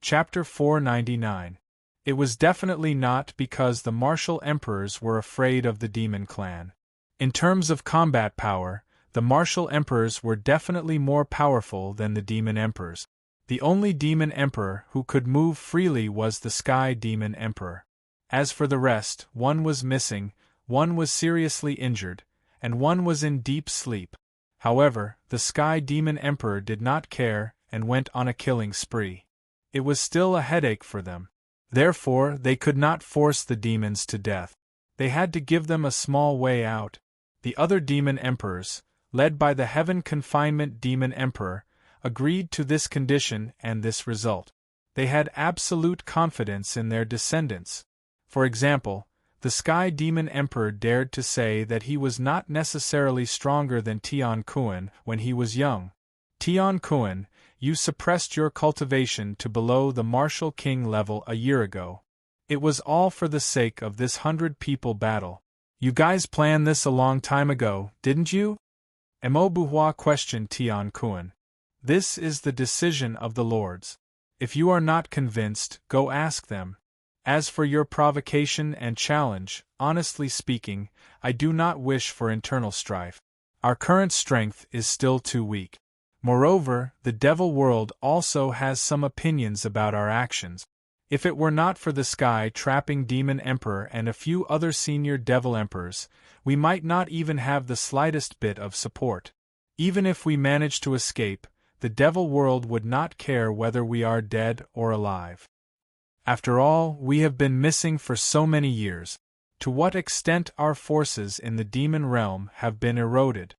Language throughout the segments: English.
Chapter 499. It was definitely not because the martial emperors were afraid of the demon clan. In terms of combat power, the martial emperors were definitely more powerful than the demon emperors. The only demon emperor who could move freely was the sky demon emperor. As for the rest, one was missing, one was seriously injured, and one was in deep sleep. However, the sky demon emperor did not care and went on a killing spree. It was still a headache for them. Therefore, they could not force the demons to death. They had to give them a small way out. The other demon emperors, led by the heaven confinement demon emperor, agreed to this condition and this result. They had absolute confidence in their descendants. For example, the sky demon emperor dared to say that he was not necessarily stronger than Tian Kuan when he was young. Tian Kuan, you suppressed your cultivation to below the martial king level a year ago. It was all for the sake of this 100-people battle. You guys planned this a long time ago, didn't you? Mo Buhua questioned Tian Kuan. This is the decision of the lords. If you are not convinced, go ask them. As for your provocation and challenge, honestly speaking, I do not wish for internal strife. Our current strength is still too weak. Moreover, the devil world also has some opinions about our actions. If it were not for the sky-trapping demon emperor and a few other senior devil emperors, we might not even have the slightest bit of support. Even if we manage to escape, the devil world would not care whether we are dead or alive. After all, we have been missing for so many years. To what extent our forces in the demon realm have been eroded.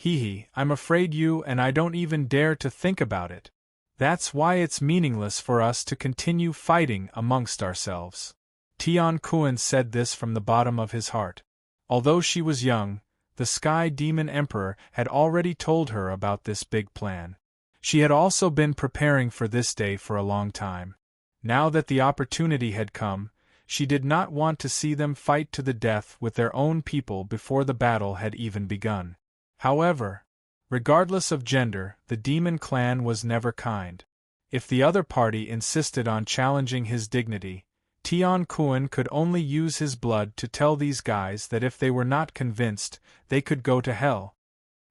I'm afraid you and I don't even dare to think about it. That's why it's meaningless for us to continue fighting amongst ourselves. Tian Kuan said this from the bottom of his heart. Although she was young, the Sky Demon Emperor had already told her about this big plan. She had also been preparing for this day for a long time. Now that the opportunity had come, she did not want to see them fight to the death with their own people before the battle had even begun. However, regardless of gender, the demon clan was never kind. If the other party insisted on challenging his dignity, Tian Kuan could only use his blood to tell these guys that if they were not convinced, they could go to hell.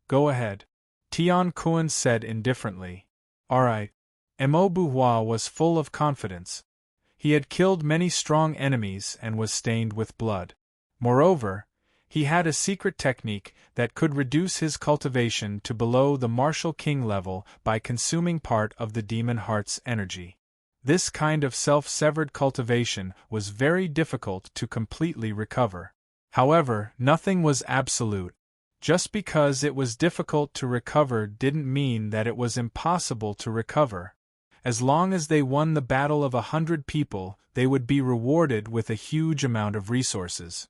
Go ahead. Tian Kuan said indifferently. Alright. Mo Buhua was full of confidence. He had killed many strong enemies and was stained with blood. Moreover, he had a secret technique that could reduce his cultivation to below the martial king level by consuming part of the demon heart's energy. This kind of self-severed cultivation was very difficult to completely recover. However, nothing was absolute. Just because it was difficult to recover didn't mean that it was impossible to recover. As long as they won the battle of 100 people, they would be rewarded with a huge amount of resources.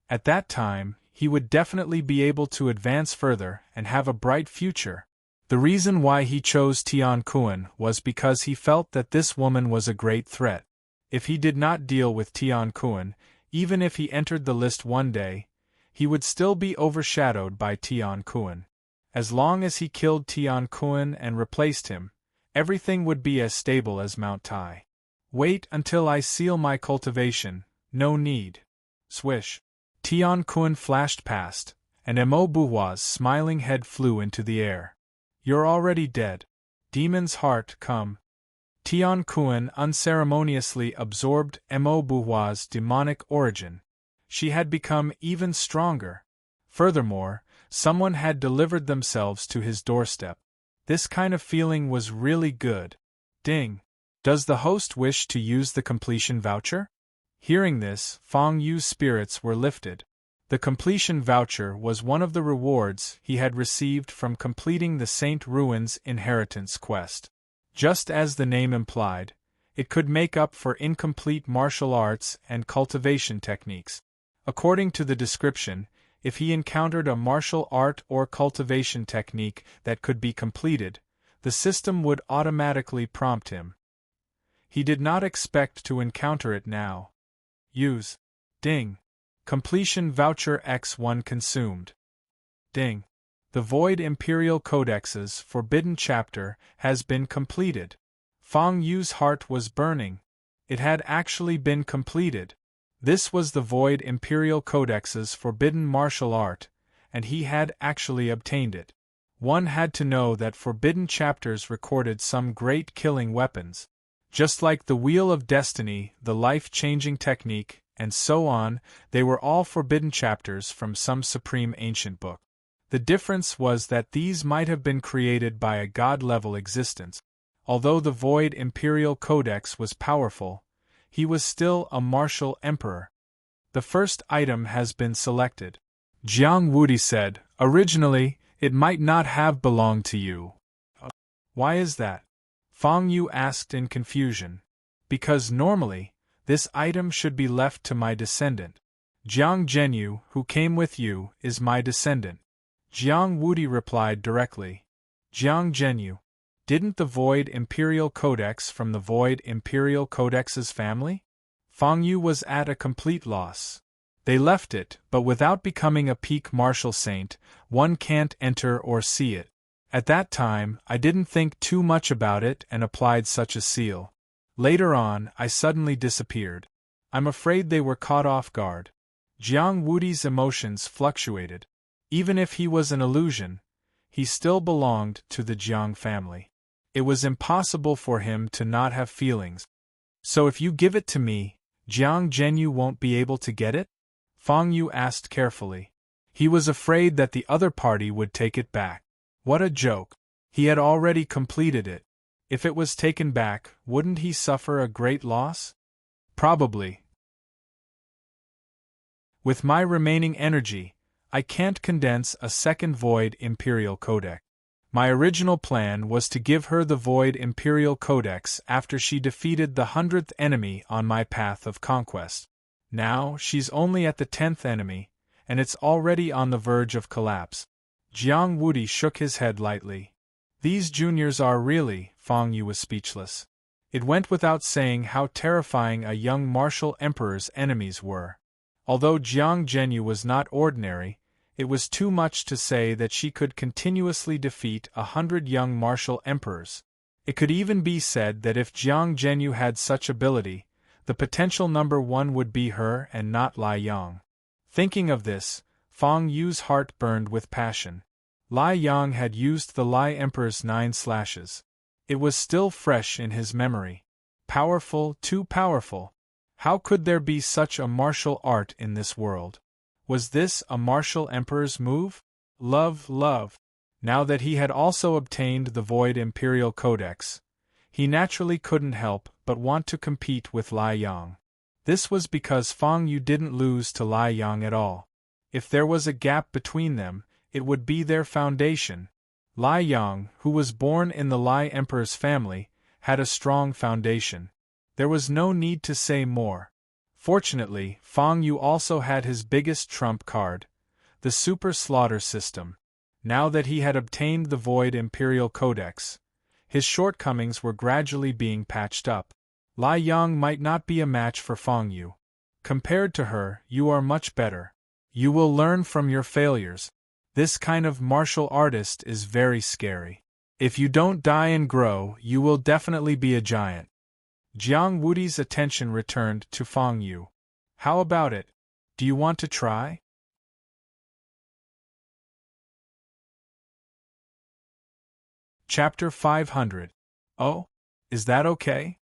At that time, he would definitely be able to advance further and have a bright future. The reason why he chose Tian Kuan was because he felt that this woman was a great threat. If he did not deal with Tian Kuan, even if he entered the list one day, he would still be overshadowed by Tian Kuan. As long as he killed Tian Kuan and replaced him, everything would be as stable as Mount Tai. Wait until I seal my cultivation, no need. Swish. Tian Kuan flashed past, and Mo Buhua's smiling head flew into the air. You're already dead. Demon's heart, come. Tian Kuan unceremoniously absorbed Mo Buhua's demonic origin. She had become even stronger. Furthermore, someone had delivered themselves to his doorstep. This kind of feeling was really good. Ding. Does the host wish to use the completion voucher? Hearing this, Fang Yu's spirits were lifted. The completion voucher was one of the rewards he had received from completing the Saint Ruin's inheritance quest. Just as the name implied, it could make up for incomplete martial arts and cultivation techniques. According to the description, if he encountered a martial art or cultivation technique that could be completed, the system would automatically prompt him. He did not expect to encounter it now. Use. Ding. Completion voucher X1 consumed. Ding. The Void Imperial Codex's forbidden chapter has been completed. Fang Yu's heart was burning. It had actually been completed. This was the Void Imperial Codex's forbidden martial art, and he had actually obtained it. One had to know that forbidden chapters recorded some great killing weapons. Just like the Wheel of Destiny, the life-changing technique, and so on, they were all forbidden chapters from some supreme ancient book. The difference was that these might have been created by a god-level existence. Although the Void Imperial Codex was powerful, he was still a martial emperor. The first item has been selected. Jiang Wudi said, "Originally, it might not have belonged to you." "Why is that?" Fang Yu asked in confusion. "Because normally, this item should be left to my descendant. Jiang Zhenyu, who came with you, is my descendant." Jiang Wudi replied directly. "Jiang Zhenyu, didn't the Void Imperial Codex from the Void Imperial Codex's family?" Fang Yu was at a complete loss. They left it, but without becoming a peak martial saint, one can't enter or see it. At that time, I didn't think too much about it and applied such a seal. Later on, I suddenly disappeared. I'm afraid they were caught off guard. Jiang Wudi's emotions fluctuated. Even if he was an illusion, he still belonged to the Jiang family. It was impossible for him to not have feelings. "So if you give it to me, Jiang Zhenyu won't be able to get it?" Fang Yu asked carefully. He was afraid that the other party would take it back. What a joke. He had already completed it. If it was taken back, wouldn't he suffer a great loss? Probably. With my remaining energy, I can't condense a second Void Imperial Codex. My original plan was to give her the Void Imperial Codex after she defeated the 100th enemy on my path of conquest. Now, she's only at the 10th enemy, and it's already on the verge of collapse. Jiang Wudi shook his head lightly. These juniors are really, Fang Yu was speechless. It went without saying how terrifying a young martial emperor's enemies were. Although Jiang Zhenyu was not ordinary, it was too much to say that she could continuously defeat 100 young martial emperors. It could even be said that if Jiang Zhenyu had such ability, the potential number one would be her and not Lai Yang. Thinking of this, Fang Yu's heart burned with passion. Lai Yang had used the Lai Emperor's 9 slashes. It was still fresh in his memory. Powerful, too powerful. How could there be such a martial art in this world? Was this a martial emperor's move? Love. Now that he had also obtained the Void Imperial Codex, he naturally couldn't help but want to compete with Lai Yang. This was because Fang Yu didn't lose to Lai Yang at all. If there was a gap between them, it would be their foundation. Lai Yang, who was born in the Lai Emperor's family, had a strong foundation. There was no need to say more. Fortunately, Fang Yu also had his biggest trump card, the Super Slaughter system. Now that he had obtained the Void Imperial Codex, his shortcomings were gradually being patched up. Lai Yang might not be a match for Fang Yu. Compared to her, you are much better. You will learn from your failures. This kind of martial artist is very scary. If you don't die and grow, you will definitely be a giant. Jiang Wudi's attention returned to Fang Yu. How about it? Do you want to try? Chapter 500. Oh? Is that okay?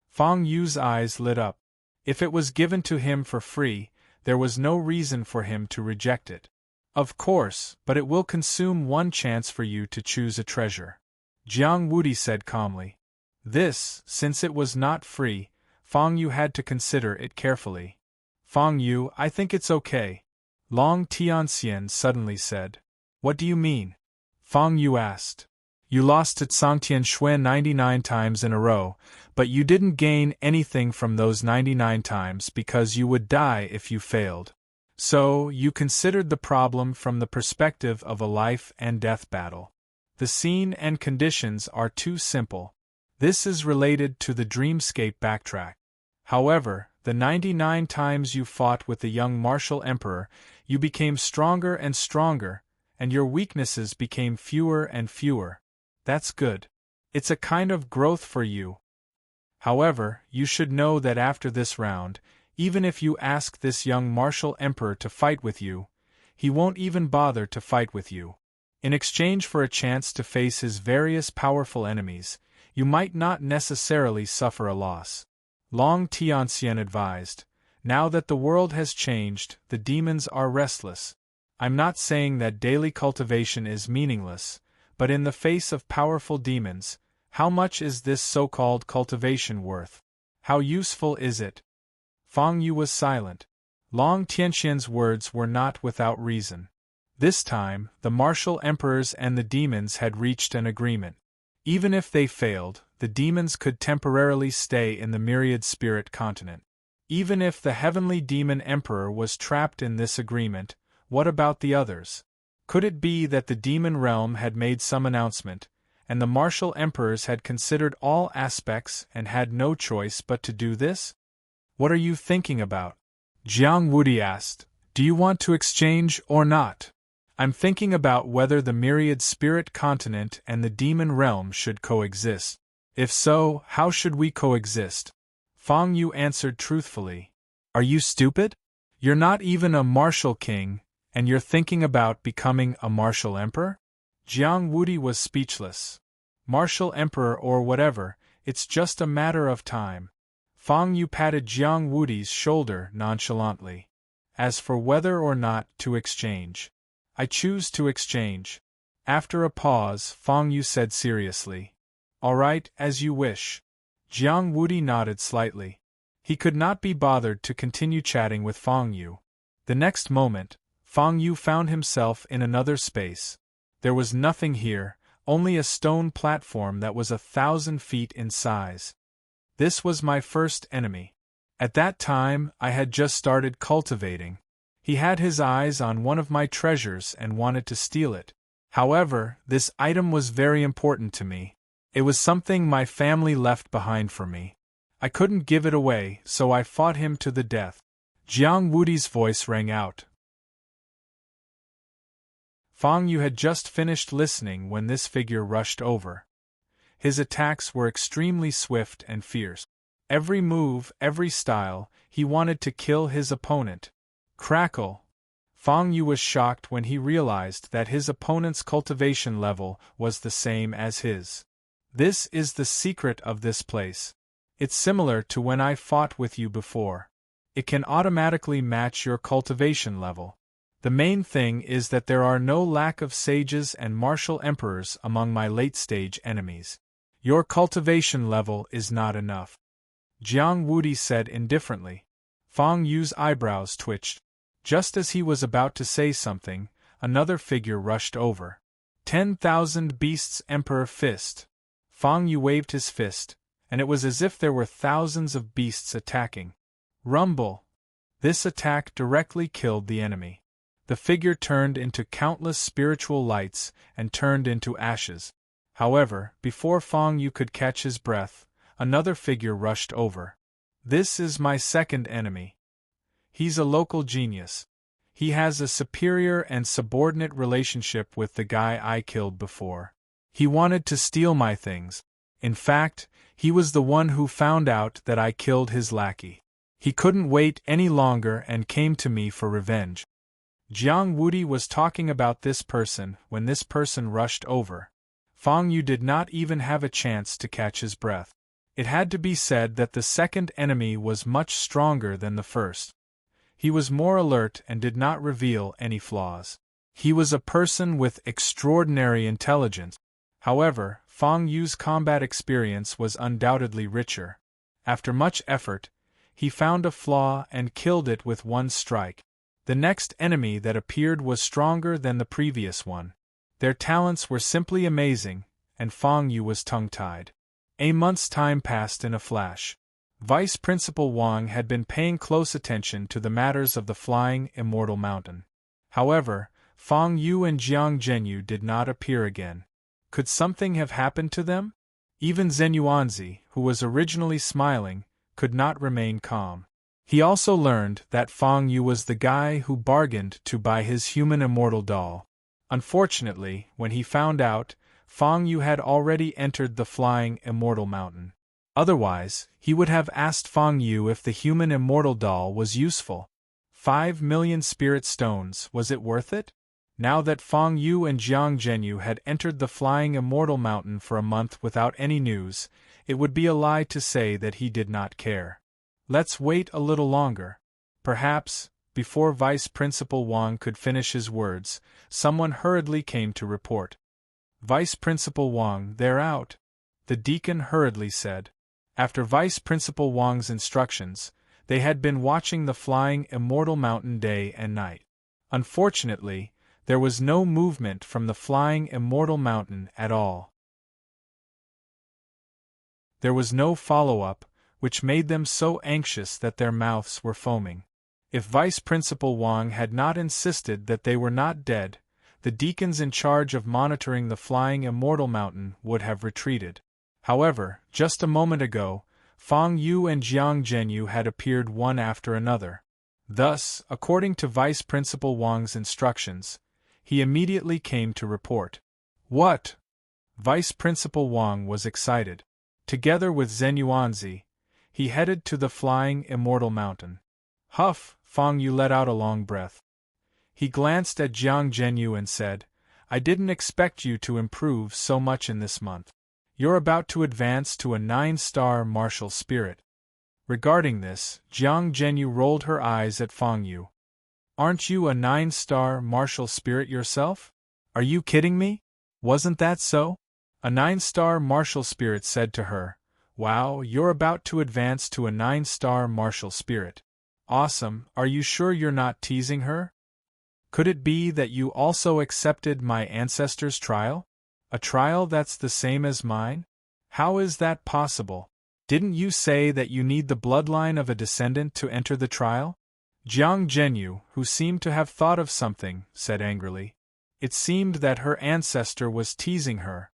Fang Yu's eyes lit up. If it was given to him for free, there was no reason for him to reject it. Of course, but it will consume one chance for you to choose a treasure. Jiang Wudi said calmly. This, since it was not free, Fang Yu had to consider it carefully. Fang Yu, I think it's okay. Long Tianxian suddenly said. What do you mean? Fang Yu asked. You lost to Tsangtian Xuan 99 times in a row, but you didn't gain anything from those 99 times because you would die if you failed. So, you considered the problem from the perspective of a life and death battle. The scene and conditions are too simple. This is related to the Dreamscape backtrack. However, the 99 times you fought with the young martial emperor, you became stronger and stronger, and your weaknesses became fewer and fewer. That's good. It's a kind of growth for you. However, you should know that after this round, even if you ask this young martial emperor to fight with you, he won't even bother to fight with you. In exchange for a chance to face his various powerful enemies, you might not necessarily suffer a loss. Long Tianxian advised. Now that the world has changed, the demons are restless. I'm not saying that daily cultivation is meaningless, but in the face of powerful demons, how much is this so-called cultivation worth? How useful is it? Fang Yu was silent. Long Tianxian's words were not without reason. This time, the martial emperors and the demons had reached an agreement. Even if they failed, the demons could temporarily stay in the myriad spirit continent. Even if the heavenly demon emperor was trapped in this agreement, what about the others? Could it be that the demon realm had made some announcement, and the martial emperors had considered all aspects and had no choice but to do this? What are you thinking about? Jiang Wudi asked. Do you want to exchange or not? I'm thinking about whether the myriad spirit continent and the demon realm should coexist. If so, how should we coexist? Fang Yu answered truthfully. Are you stupid? You're not even a martial king, and you're thinking about becoming a martial emperor? Jiang Wudi was speechless. Martial emperor or whatever, it's just a matter of time. Fang Yu patted Jiang Wudi's shoulder nonchalantly. As for whether or not to exchange, I choose to exchange. After a pause, Fang Yu said seriously. All right, as you wish. Jiang Wudi nodded slightly. He could not be bothered to continue chatting with Fang Yu. The next moment, Fang Yu found himself in another space. There was nothing here, only a stone platform that was 1,000 feet in size. This was my first enemy. At that time, I had just started cultivating. He had his eyes on one of my treasures and wanted to steal it. However, this item was very important to me. It was something my family left behind for me. I couldn't give it away, so I fought him to the death. Jiang Wudi's voice rang out. Fang Yu had just finished listening when this figure rushed over. His attacks were extremely swift and fierce. Every move, every style, he wanted to kill his opponent. Crackle! Fang Yu was shocked when he realized that his opponent's cultivation level was the same as his. This is the secret of this place. It's similar to when I fought with you before. It can automatically match your cultivation level. The main thing is that there are no lack of sages and martial emperors among my late-stage enemies. Your cultivation level is not enough. Jiang Wudi said indifferently. Fang Yu's eyebrows twitched. Just as he was about to say something, another figure rushed over. 10,000 Beasts Emperor Fist. Fang Yu waved his fist, and it was as if there were thousands of beasts attacking. Rumble! This attack directly killed the enemy. The figure turned into countless spiritual lights and turned into ashes. However, before Fang Yu could catch his breath, another figure rushed over. This is my second enemy. He's a local genius. He has a superior and subordinate relationship with the guy I killed before. He wanted to steal my things. In fact, he was the one who found out that I killed his lackey. He couldn't wait any longer and came to me for revenge. Jiang Wudi was talking about this person when this person rushed over. Fang Yu did not even have a chance to catch his breath. It had to be said that the second enemy was much stronger than the first. He was more alert and did not reveal any flaws. He was a person with extraordinary intelligence. However, Fang Yu's combat experience was undoubtedly richer. After much effort, he found a flaw and killed it with one strike. The next enemy that appeared was stronger than the previous one. Their talents were simply amazing, and Fang Yu was tongue-tied. A month's time passed in a flash. Vice Principal Wang had been paying close attention to the matters of the flying immortal mountain. However, Fang Yu and Jiang Zhenyu did not appear again. Could something have happened to them? Even Zenyuanzi, who was originally smiling, could not remain calm. He also learned that Fang Yu was the guy who bargained to buy his human immortal doll. Unfortunately, when he found out, Fang Yu had already entered the flying immortal mountain. Otherwise, he would have asked Fang Yu if the human immortal doll was useful. 5 million spirit stones, was it worth it? Now that Fang Yu and Jiang Zhenyu had entered the flying immortal mountain for a month without any news, it would be a lie to say that he did not care. Let's wait a little longer. Perhaps, before Vice Principal Wang could finish his words, someone hurriedly came to report. Vice Principal Wang, they're out, the deacon hurriedly said. After Vice Principal Wang's instructions, they had been watching the flying immortal mountain day and night. Unfortunately, there was no movement from the flying immortal mountain at all. There was no follow-up, which made them so anxious that their mouths were foaming. If Vice Principal Wang had not insisted that they were not dead, the deacons in charge of monitoring the flying immortal mountain would have retreated. However, just a moment ago, Fang Yu and Jiang Zhenyu had appeared one after another. Thus, according to Vice Principal Wang's instructions, he immediately came to report. What? Vice Principal Wang was excited. Together with Zhen Yuanzi, he headed to the flying immortal mountain. Huff, Fang Yu let out a long breath. He glanced at Jiang Zhenyu and said, I didn't expect you to improve so much in this month. You're about to advance to a 9-star martial spirit. Regarding this, Jiang Zhenyu rolled her eyes at Fang Yu. Aren't you a 9-star martial spirit yourself? Are you kidding me? Wasn't that so? A 9-star martial spirit said to her, Wow, you're about to advance to a 9-star martial spirit. Awesome, are you sure you're not teasing her? Could it be that you also accepted my ancestor's trial? A trial that's the same as mine? How is that possible? Didn't you say that you need the bloodline of a descendant to enter the trial? Jiang Zhenyu, who seemed to have thought of something, said angrily. It seemed that her ancestor was teasing her.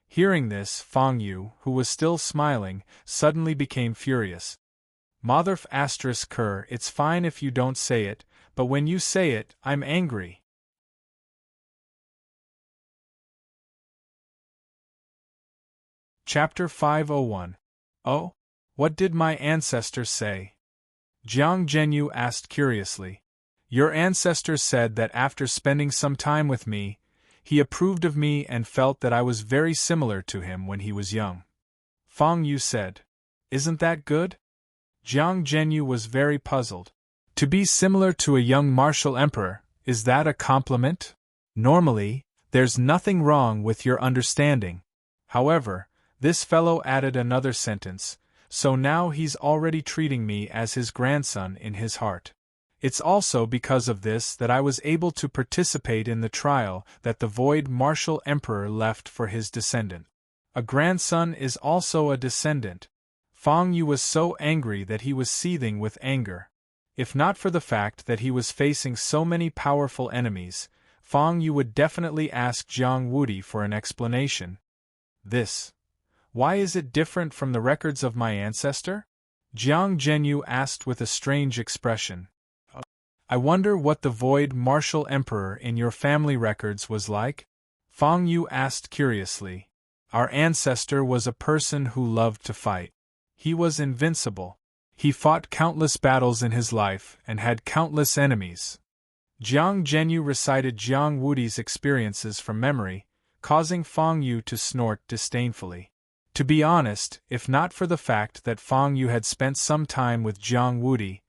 Hearing this, Fang Yu, who was still smiling, suddenly became furious. Motherf ***, it's fine if you don't say it, but when you say it, I'm angry. Chapter 501. Oh? What did my ancestor say? Jiang Zhenyu asked curiously. Your ancestor said that after spending some time with me, he approved of me and felt that I was very similar to him when he was young. Fang Yu said. Isn't that good? Jiang Zhenyu was very puzzled. To be similar to a young martial emperor, is that a compliment? Normally, there's nothing wrong with your understanding. However, this fellow added another sentence, so now he's already treating me as his grandson in his heart. It's also because of this that I was able to participate in the trial that the Void Martial Emperor left for his descendant. A grandson is also a descendant. Fang Yu was so angry that he was seething with anger. If not for the fact that he was facing so many powerful enemies, Fang Yu would definitely ask Jiang Wudi for an explanation. This. Why is it different from the records of my ancestor? Jiang Zhenyu asked with a strange expression. I wonder what the Void Martial Emperor in your family records was like? Fang Yu asked curiously. Our ancestor was a person who loved to fight. He was invincible. He fought countless battles in his life and had countless enemies. Jiang Zhenyu recited Jiang Wudi's experiences from memory, causing Fang Yu to snort disdainfully. To be honest, if not for the fact that Fang Yu had spent some time with Jiang Wudi,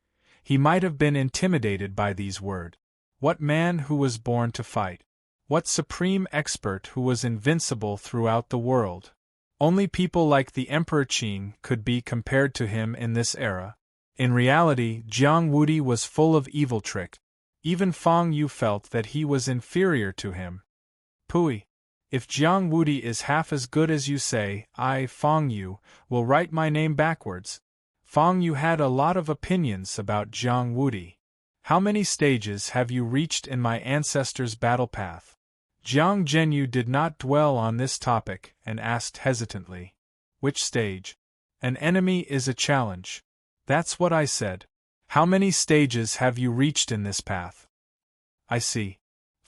he might have been intimidated by these words. What man who was born to fight? What supreme expert who was invincible throughout the world? Only people like the Emperor Qin could be compared to him in this era. In reality, Jiang Wudi was full of evil tricks. Even Fang Yu felt that he was inferior to him. Pui. If Jiang Wudi is half as good as you say, I, Fang Yu, will write my name backwards. Fang Yu had a lot of opinions about Jiang Wudi. How many stages have you reached in my ancestor's battle path? Jiang Zhenyu did not dwell on this topic and asked hesitantly. Which stage? An enemy is a challenge. That's what I said. How many stages have you reached in this path? I see.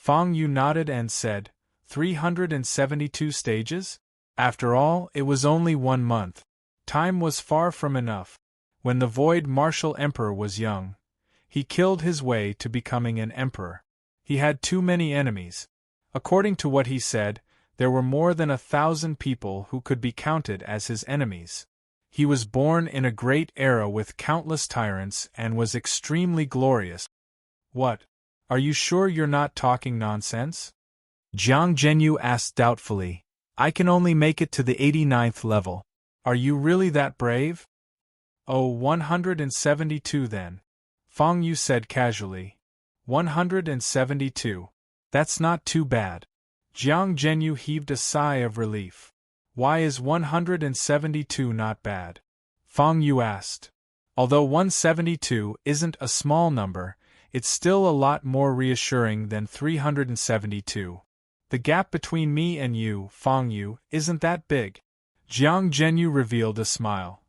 Fang Yu nodded and said, 372 stages? After all, it was only 1 month. Time was far from enough. When the Void Martial Emperor was young, he killed his way to becoming an emperor. He had too many enemies. According to what he said, there were more than 1,000 people who could be counted as his enemies. He was born in a great era with countless tyrants and was extremely glorious. What? Are you sure you're not talking nonsense? Jiang Zhenyu asked doubtfully. I can only make it to the 89th level. Are you really that brave? Oh, 172 then. Fang Yu said casually. 172. That's not too bad. Jiang Zhenyu heaved a sigh of relief. Why is 172 not bad? Fang Yu asked. Although 172 isn't a small number, it's still a lot more reassuring than 372. The gap between me and you, Fang Yu, isn't that big. Jiang Zhenyu revealed a smile.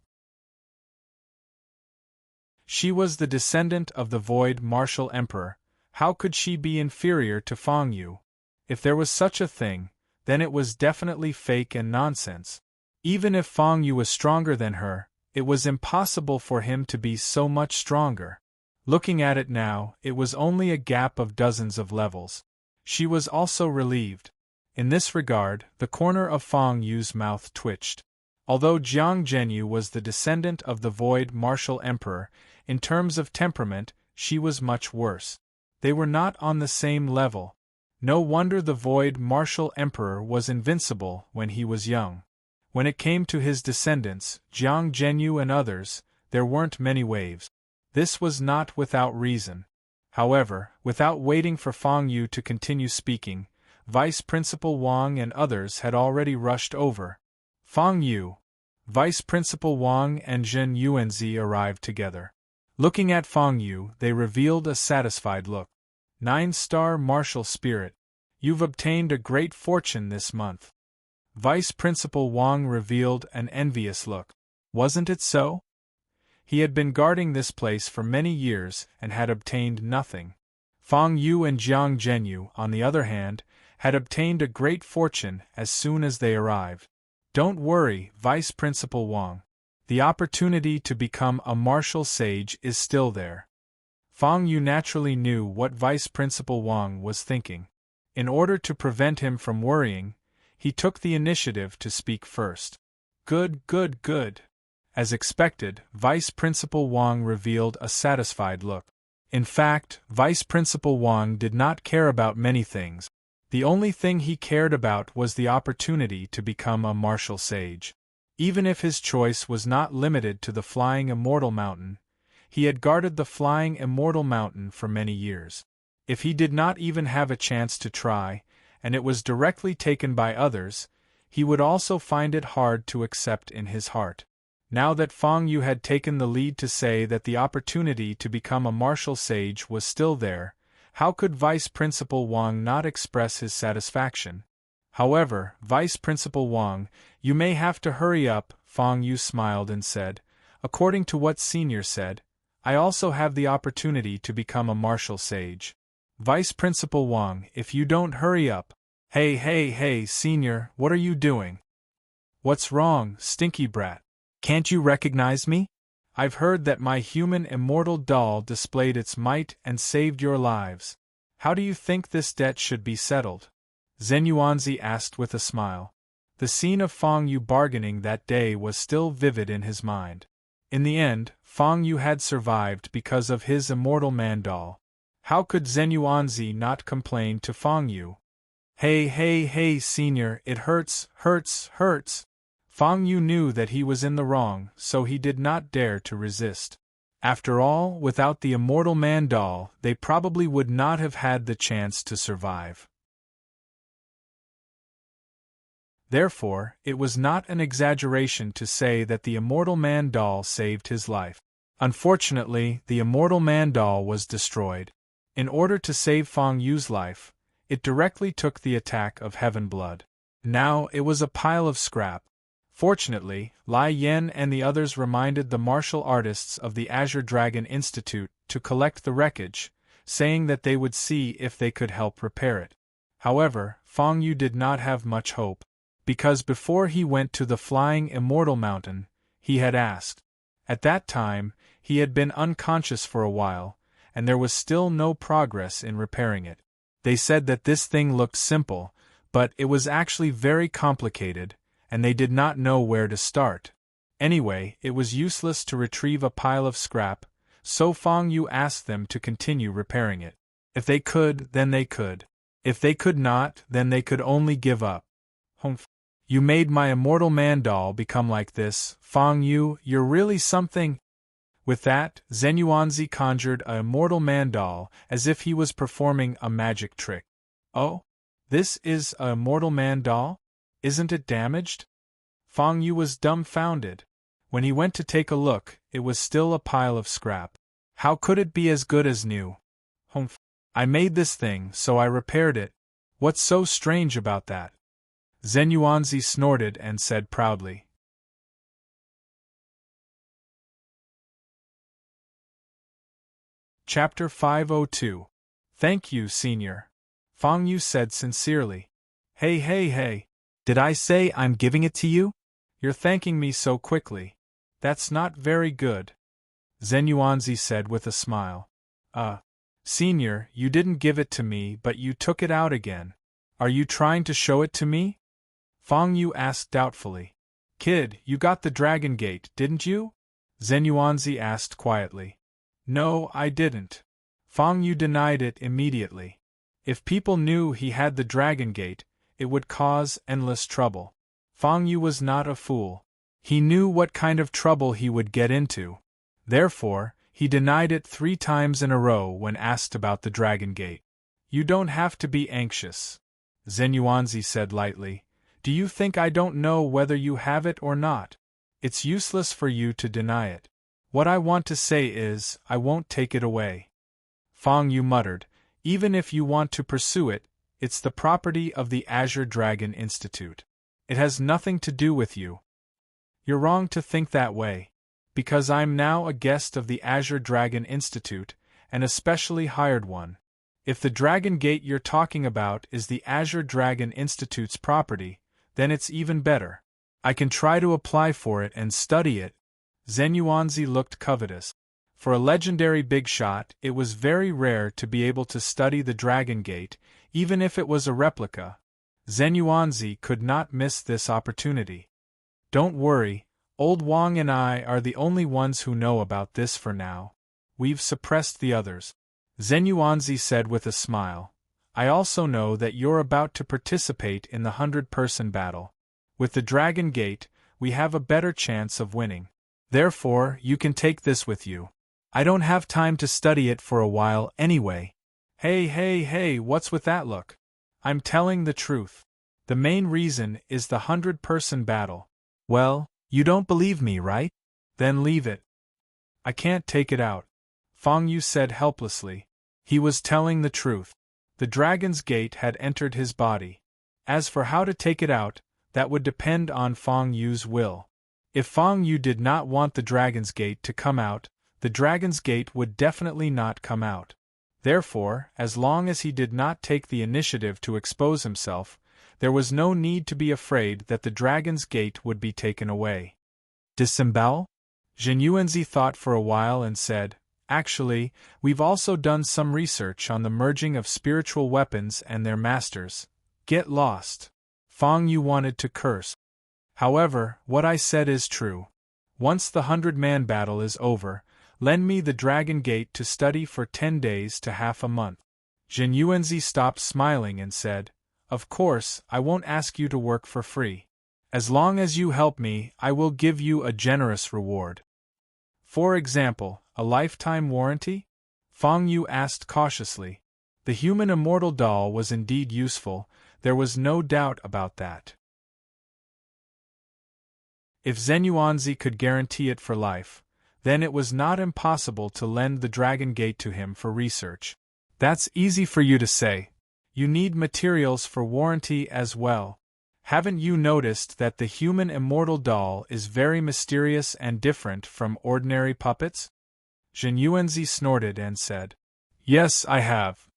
She was the descendant of the Void Martial Emperor. How could she be inferior to Fang Yu? If there was such a thing, then it was definitely fake and nonsense. Even if Fang Yu was stronger than her, it was impossible for him to be so much stronger. Looking at it now, it was only a gap of dozens of levels. She was also relieved. In this regard, the corner of Fang Yu's mouth twitched. Although Jiang Zhenyu was the descendant of the Void Martial Emperor, in terms of temperament, she was much worse. They were not on the same level. No wonder the Void Martial Emperor was invincible when he was young. When it came to his descendants, Jiang Zhenyu and others, there weren't many waves. This was not without reason. However, without waiting for Fang Yu to continue speaking, Vice Principal Wang and others had already rushed over. Fang Yu, Vice Principal Wang and Zhen Yuanzi arrived together. Looking at Fang Yu, they revealed a satisfied look. 9-star martial spirit. You've obtained a great fortune this month. Vice Principal Wang revealed an envious look. Wasn't it so? He had been guarding this place for many years and had obtained nothing. Fang Yu and Jiang Zhenyu, on the other hand, had obtained a great fortune as soon as they arrived. Don't worry, Vice Principal Wang. The opportunity to become a martial sage is still there. Fang Yu naturally knew what Vice Principal Wang was thinking. In order to prevent him from worrying, he took the initiative to speak first. Good. As expected, Vice Principal Wang revealed a satisfied look. In fact, Vice Principal Wang did not care about many things. The only thing he cared about was the opportunity to become a martial sage. Even if his choice was not limited to the Flying Immortal Mountain, he had guarded the Flying Immortal Mountain for many years. If he did not even have a chance to try, and it was directly taken by others, he would also find it hard to accept in his heart. Now that Fang Yu had taken the lead to say that the opportunity to become a martial sage was still there, how could Vice Principal Wang not express his satisfaction? However, Vice Principal Wang, you may have to hurry up, Fang Yu smiled and said. According to what Senior said, I also have the opportunity to become a martial sage. Vice Principal Wang, if you don't hurry up. Hey, Senior, what are you doing? What's wrong, stinky brat? Can't you recognize me? I've heard that my human immortal doll displayed its might and saved your lives. How do you think this debt should be settled? Zhen Yuanzi asked with a smile. The scene of Fang Yu bargaining that day was still vivid in his mind. In the end, Fang Yu had survived because of his immortal man doll. How could Zhen Yuanzi not complain to Fang Yu? Hey, Senior, it hurts. Fang Yu knew that he was in the wrong, so he did not dare to resist. After all, without the immortal man doll, they probably would not have had the chance to survive. Therefore, it was not an exaggeration to say that the immortal man doll saved his life. Unfortunately, the immortal man doll was destroyed. In order to save Fang Yu's life, it directly took the attack of Heaven Blood. Now it was a pile of scrap. Fortunately, Lai Yen and the others reminded the martial artists of the Azure Dragon Institute to collect the wreckage, saying that they would see if they could help repair it. However, Fang Yu did not have much hope, because before he went to the Flying Immortal Mountain, he had asked. At that time, he had been unconscious for a while, and there was still no progress in repairing it. They said that this thing looked simple, but it was actually very complicated, and they did not know where to start. Anyway, it was useless to retrieve a pile of scrap, so Fang Yu asked them to continue repairing it. If they could, then they could. If they could not, then they could only give up. Humph. You made my immortal man doll become like this, Fang Yu, you're really something. With that, Zhen Yuanzi conjured a immortal man doll as if he was performing a magic trick. Oh? This is a immortal man doll? Isn't it damaged? Fang Yu was dumbfounded. When he went to take a look, it was still a pile of scrap. How could it be as good as new? Humph. I made this thing, so I repaired it. What's so strange about that? Zhen Yuanzi snorted and said proudly. Chapter 502. Thank you, Senior. Fang Yu said sincerely. Hey. Did I say I'm giving it to you? You're thanking me so quickly. That's not very good. Zhen Yuanzi said with a smile. Senior, you didn't give it to me but you took it out again. Are you trying to show it to me? Fang Yu asked doubtfully. Kid, you got the Dragon Gate, didn't you? Zhen Yuanzi asked quietly. No, I didn't. Fang Yu denied it immediately. If people knew he had the Dragon Gate, it would cause endless trouble. Fang Yu was not a fool. He knew what kind of trouble he would get into. Therefore, he denied it 3 times in a row when asked about the Dragon Gate. You don't have to be anxious, Zhen Yuanzi said lightly. Do you think I don't know whether you have it or not? It's useless for you to deny it. What I want to say is, I won't take it away. Fang Yu muttered, even if you want to pursue it, it's the property of the Azure Dragon Institute. It has nothing to do with you. You're wrong to think that way, because I'm now a guest of the Azure Dragon Institute, and a specially hired one. If the Dragon Gate you're talking about is the Azure Dragon Institute's property, then it's even better. I can try to apply for it and study it. Zhen Yuanzi looked covetous. For a legendary big shot, it was very rare to be able to study the Dragon Gate, even if it was a replica. Zhen Yuanzi could not miss this opportunity. Don't worry, Old Wang and I are the only ones who know about this for now. We've suppressed the others. Zhen Yuanzi said with a smile. I also know that you're about to participate in the 100-person battle. With the Dragon Gate, we have a better chance of winning. Therefore, you can take this with you. I don't have time to study it for a while anyway. Hey, what's with that look? I'm telling the truth. The main reason is the 100-person battle. Well, you don't believe me, right? Then leave it. I can't take it out, Fang Yu said helplessly. He was telling the truth. The Dragon's Gate had entered his body. As for how to take it out, that would depend on Fang Yu's will. If Fang Yu did not want the Dragon's Gate to come out, the Dragon's Gate would definitely not come out. Therefore, as long as he did not take the initiative to expose himself, there was no need to be afraid that the Dragon's Gate would be taken away. Disembowel? Zhen Yuanzi thought for a while and said, Actually, we've also done some research on the merging of spiritual weapons and their masters. Get lost. Fang Yu wanted to curse. However, what I said is true. Once the 100-man battle is over, lend me the Dragon Gate to study for 10 days to half a month. Zhen Yuanzi stopped smiling and said, Of course, I won't ask you to work for free. As long as you help me, I will give you a generous reward. For example, a lifetime warranty? Fang Yu asked cautiously. The human immortal doll was indeed useful, there was no doubt about that. If Zhen Yuanzi could guarantee it for life, then it was not impossible to lend the Dragon Gate to him for research. That's easy for you to say. You need materials for warranty as well. Haven't you noticed that the human immortal doll is very mysterious and different from ordinary puppets? Zhen Yuanzi snorted and said, Yes, I have.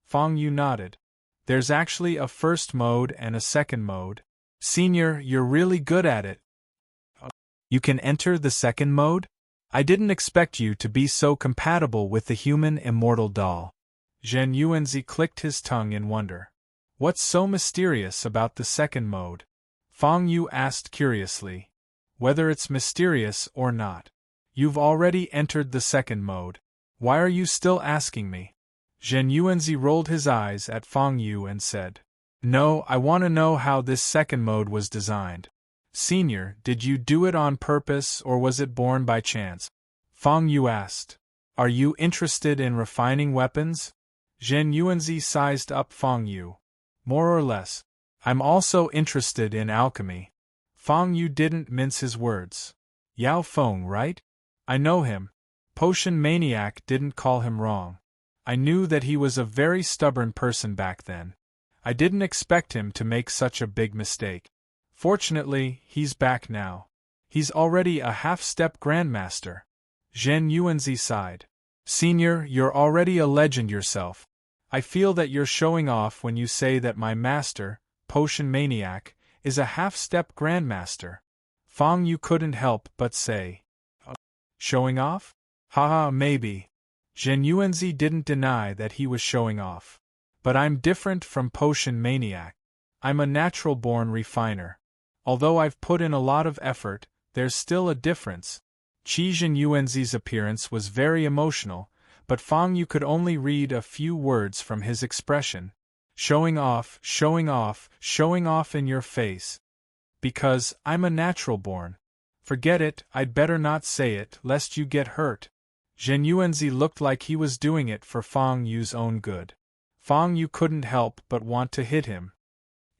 Fang Yu nodded. There's actually a first mode and a second mode. Senior, you're really good at it. You can enter the second mode? I didn't expect you to be so compatible with the human immortal doll. Zhen Yuanzi clicked his tongue in wonder. What's so mysterious about the second mode? Fang Yu asked curiously. Whether it's mysterious or not. You've already entered the second mode. Why are you still asking me? Zhen Yuanzi rolled his eyes at Fang Yu and said, No, I want to know how this second mode was designed. Senior, did you do it on purpose or was it born by chance? Fang Yu asked. Are you interested in refining weapons? Zhen Yuanzi sized up Fang Yu. More or less. I'm also interested in alchemy. Fang Yu didn't mince his words. Yao Feng, right? I know him. Potion Maniac didn't call him wrong. I knew that he was a very stubborn person back then. I didn't expect him to make such a big mistake. Fortunately, he's back now. He's already a half-step grandmaster. Zhen Yuanzi sighed. Senior, you're already a legend yourself. I feel that you're showing off when you say that my master, Potion Maniac, is a half-step grandmaster. Fang Yu couldn't help but say. Showing off? Haha, maybe. Zhen Yuanzi didn't deny that he was showing off. But I'm different from Potion Maniac. I'm a natural-born refiner. Although I've put in a lot of effort, there's still a difference. Zhen Yuanzi's appearance was very emotional, but Fang Yu could only read a few words from his expression. Showing off, showing off, showing off in your face. Because I'm a natural-born. Forget it, I'd better not say it, lest you get hurt. Zhen Yuanzi looked like he was doing it for Fang Yu's own good. Fang Yu couldn't help but want to hit him.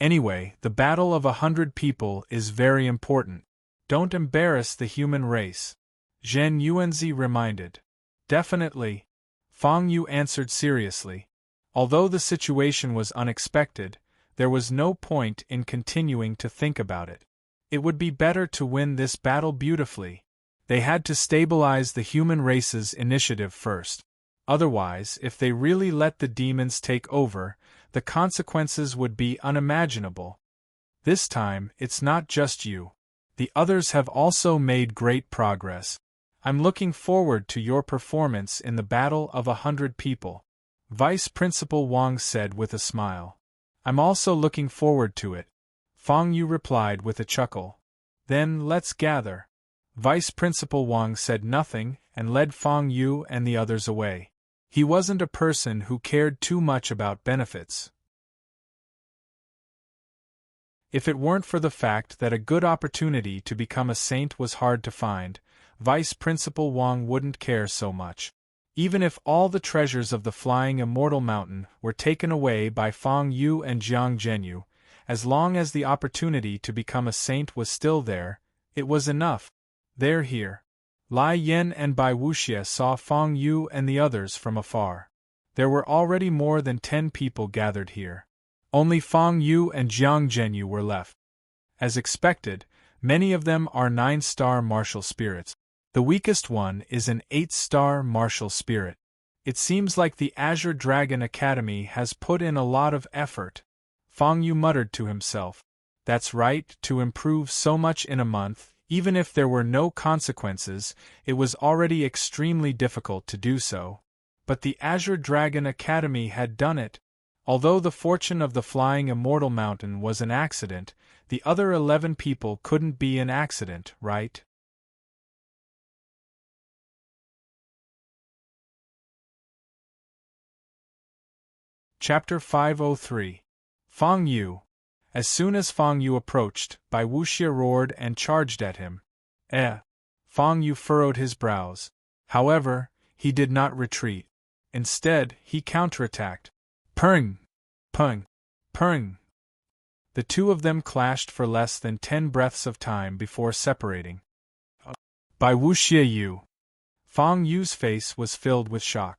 Anyway, the battle of 100 people is very important. Don't embarrass the human race. Zhen Yuanzi reminded. Definitely. Fang Yu answered seriously. Although the situation was unexpected, there was no point in continuing to think about it. It would be better to win this battle beautifully. They had to stabilize the human race's initiative first. Otherwise, if they really let the demons take over, the consequences would be unimaginable. This time, it's not just you. The others have also made great progress. I'm looking forward to your performance in the battle of 100 people. Vice Principal Wang said with a smile. I'm also looking forward to it. Fang Yu replied with a chuckle. Then let's gather. Vice Principal Wang said nothing and led Fang Yu and the others away. He wasn't a person who cared too much about benefits. If it weren't for the fact that a good opportunity to become a saint was hard to find, Vice Principal Wang wouldn't care so much. Even if all the treasures of the Flying Immortal Mountain were taken away by Fang Yu and Jiang Zhenyu, as long as the opportunity to become a saint was still there, it was enough. They're here. Lai Yen and Bai Wuxia saw Fang Yu and the others from afar. There were already more than 10 people gathered here. Only Fang Yu and Jiang Zhenyu were left. As expected, many of them are 9-star martial spirits. The weakest one is an 8-star martial spirit. It seems like the Azure Dragon Academy has put in a lot of effort. Fang Yu muttered to himself. That's right, to improve so much in a month, even if there were no consequences, it was already extremely difficult to do so. But the Azure Dragon Academy had done it. Although the fortune of the Flying Immortal Mountain was an accident, the other 11 people couldn't be an accident, right? Chapter 503. Fang Yu. As soon as Fang Yu approached, Bai Wuxia roared and charged at him. Fang Yu furrowed his brows. However, he did not retreat. Instead, he counterattacked. Pung! Pung! Pung! The two of them clashed for less than 10 breaths of time before separating. Bai Wuxia Yu. Fang Yu's face was filled with shock.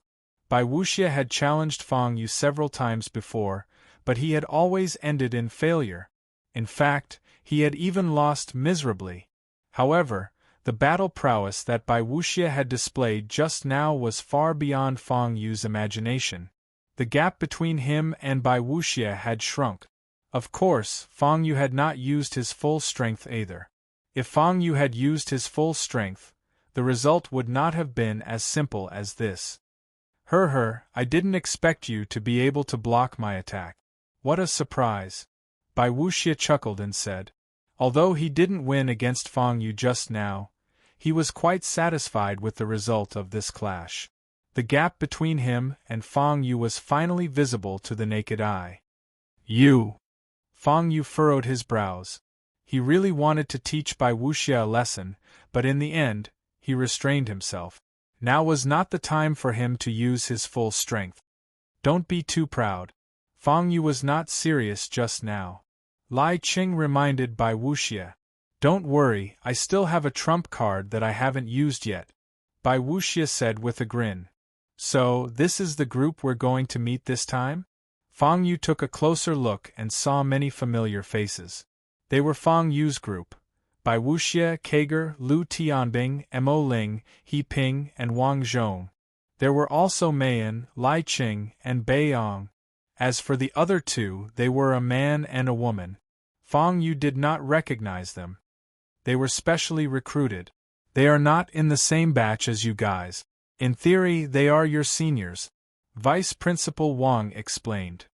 Bai Wuxia had challenged Fang Yu several times before, but he had always ended in failure. In fact, he had even lost miserably. However, The battle prowess that Bai Wuxia had displayed just now was far beyond Fang Yu's imagination. The gap between him and Bai Wuxia had shrunk. Of course, Fang Yu had not used his full strength either. If Fang Yu had used his full strength, the result would not have been as simple as this. I didn't expect you to be able to block my attack. What a surprise. Bai Wuxia chuckled and said. Although he didn't win against Fang Yu just now, he was quite satisfied with the result of this clash. The gap between him and Fang Yu was finally visible to the naked eye. You! Fang Yu furrowed his brows. He really wanted to teach Bai Wuxia a lesson, but in the end, he restrained himself. Now was not the time for him to use his full strength. Don't be too proud. Fang Yu was not serious just now. Lai Qing reminded Bai Wuxia. Don't worry, I still have a trump card that I haven't used yet, Bai Wuxia said with a grin. So, this is the group we're going to meet this time? Fang Yu took a closer look and saw many familiar faces. They were Fang Yu's group. Bai Wuxia, Kager, Lu Tianbing, Mo Ling, He Ping, and Wang Zhong. There were also Meian, Lai Qing, and Bai Yong. As for the other two, they were a man and a woman. Fang Yu did not recognize them. They were specially recruited. They are not in the same batch as you guys. In theory, they are your seniors, Vice Principal Wang explained.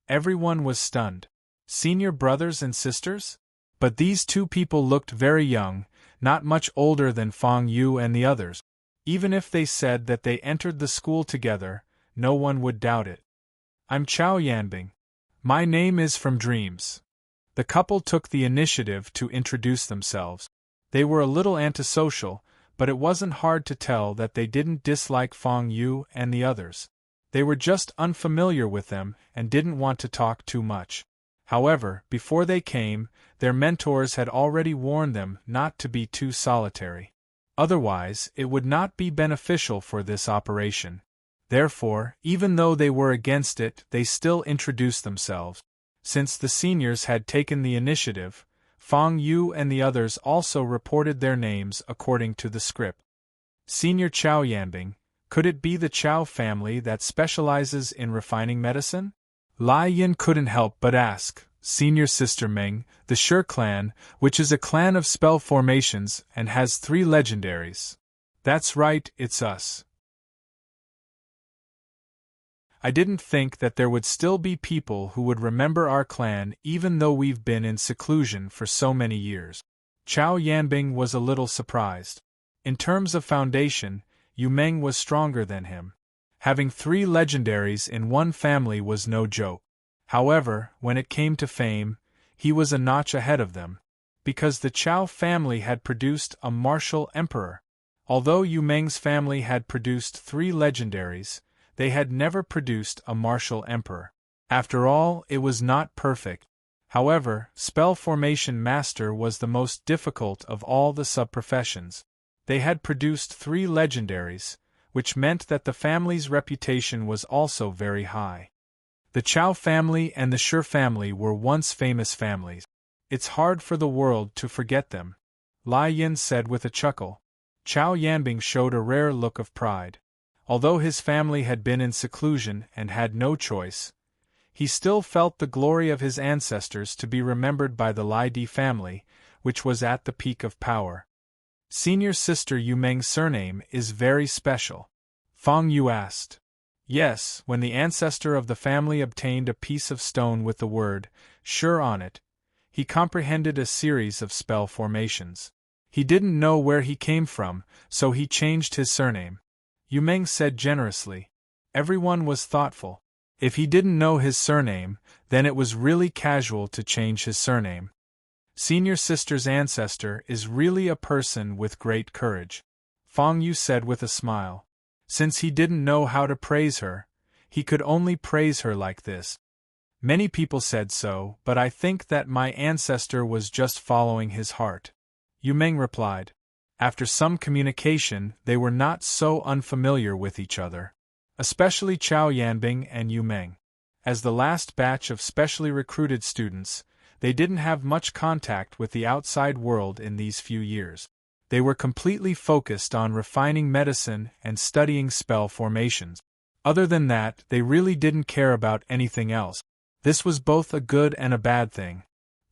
Everyone was stunned. Senior brothers and sisters? But these two people looked very young, not much older than Fang Yu and the others. Even if they said that they entered the school together, no one would doubt it. I'm Chao Yanbing. My name is from Dreams. The couple took the initiative to introduce themselves. They were a little antisocial, but it wasn't hard to tell that they didn't dislike Fang Yu and the others. They were just unfamiliar with them and didn't want to talk too much. However, before they came, their mentors had already warned them not to be too solitary. Otherwise, it would not be beneficial for this operation. Therefore, even though they were against it, they still introduced themselves. Since the seniors had taken the initiative, Fang Yu and the others also reported their names according to the script. Senior Chao Yanbing, could it be the Chao family that specializes in refining medicine? Lai Yin couldn't help but ask. Senior Sister Meng, the Shi clan, which is a clan of spell formations and has 3 legendaries. That's right, it's us. I didn't think that there would still be people who would remember our clan even though we've been in seclusion for so many years. Chao Yanbing was a little surprised. In terms of foundation, Yu Meng was stronger than him. Having 3 legendaries in one family was no joke. However, when it came to fame, he was a notch ahead of them. Because the Chao family had produced a martial emperor. Although Yu Meng's family had produced 3 legendaries, they had never produced a martial emperor. After all, it was not perfect. However, spell formation master was the most difficult of all the sub-professions. They had produced 3 legendaries, which meant that the family's reputation was also very high. The Chao family and the Shi family were once famous families. It's hard for the world to forget them, Lai Yin said with a chuckle. Chao Yanbing showed a rare look of pride. Although his family had been in seclusion and had no choice, he still felt the glory of his ancestors to be remembered by the Lai Di family, which was at the peak of power. Senior Sister Yu Meng's surname is very special, Fang Yu asked. Yes, when the ancestor of the family obtained a piece of stone with the word "Sure" on it, he comprehended a series of spell formations. He didn't know where he came from, so he changed his surname. Yu Meng said generously. Everyone was thoughtful. If he didn't know his surname, then it was really casual to change his surname. Senior Sister's ancestor is really a person with great courage, Fang Yu said with a smile. Since he didn't know how to praise her, he could only praise her like this. Many people said so, but I think that my ancestor was just following his heart, Yu Meng replied. After some communication, they were not so unfamiliar with each other. Especially Chao Yanbing and Yu Meng. As the last batch of specially recruited students, they didn't have much contact with the outside world in these few years. They were completely focused on refining medicine and studying spell formations. Other than that, they really didn't care about anything else. This was both a good and a bad thing.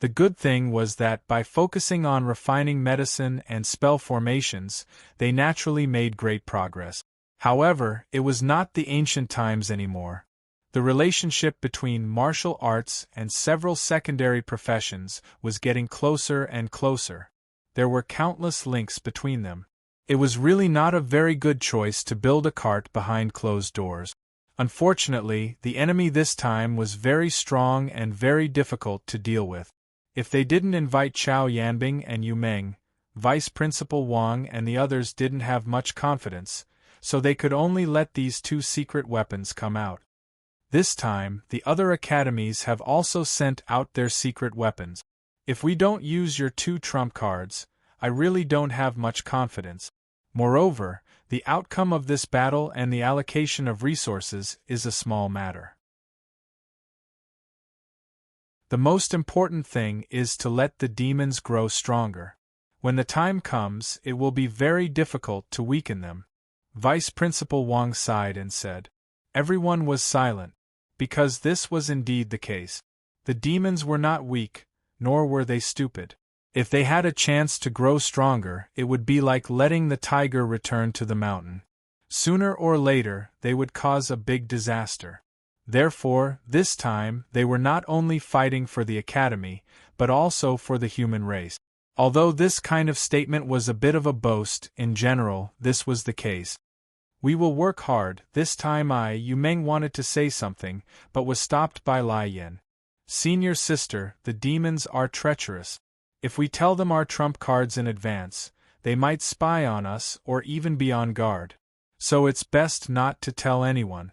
The good thing was that by focusing on refining medicine and spell formations, they naturally made great progress. However, it was not the ancient times anymore. The relationship between martial arts and several secondary professions was getting closer and closer. There were countless links between them. It was really not a very good choice to build a cart behind closed doors. Unfortunately, the enemy this time was very strong and very difficult to deal with. If they didn't invite Chao Yanbing and Yu Meng, Vice Principal Wang and the others didn't have much confidence, so they could only let these two secret weapons come out. This time, the other academies have also sent out their secret weapons. If we don't use your two trump cards, I really don't have much confidence. Moreover, the outcome of this battle and the allocation of resources is a small matter. The most important thing is to let the demons grow stronger. When the time comes, it will be very difficult to weaken them. Vice Principal Wang sighed and said. Everyone was silent, because this was indeed the case. The demons were not weak, nor were they stupid. If they had a chance to grow stronger, it would be like letting the tiger return to the mountain. Sooner or later, they would cause a big disaster. Therefore, this time, they were not only fighting for the academy, but also for the human race. Although this kind of statement was a bit of a boast, in general, this was the case. We will work hard. This time Yu Meng wanted to say something, but was stopped by Lai Yin. Senior sister, the demons are treacherous. If we tell them our trump cards in advance, they might spy on us or even be on guard. So it's best not to tell anyone.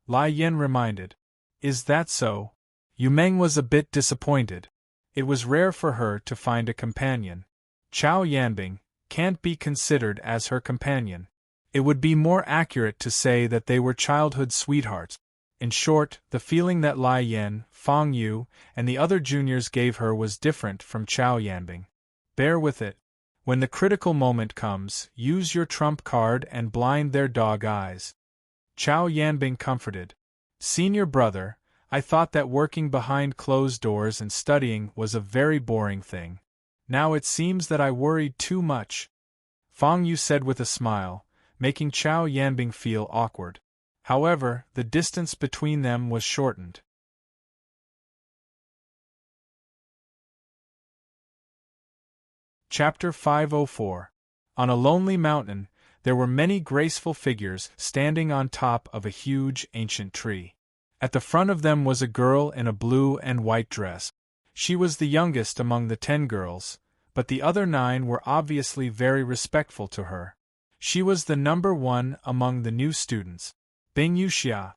Lai Yin reminded. Is that so? Yu Meng was a bit disappointed. It was rare for her to find a companion. Chao Yanbing can't be considered as her companion. It would be more accurate to say that they were childhood sweethearts. In short, the feeling that Lai Yin, Fang Yu, and the other juniors gave her was different from Chao Yanbing. Bear with it. When the critical moment comes, use your trump card and blind their dog eyes. Chao Yanbing comforted. Senior brother, I thought that working behind closed doors and studying was a very boring thing. Now it seems that I worried too much. Fang Yu said with a smile, making Chao Yanbing feel awkward. However, the distance between them was shortened. Chapter 504. On a lonely mountain, there were many graceful figures standing on top of a huge ancient tree. At the front of them was a girl in a blue and white dress. She was the youngest among the 10 girls, but the other 9 were obviously very respectful to her. She was the number 1 among the new students. Bing Yuxia.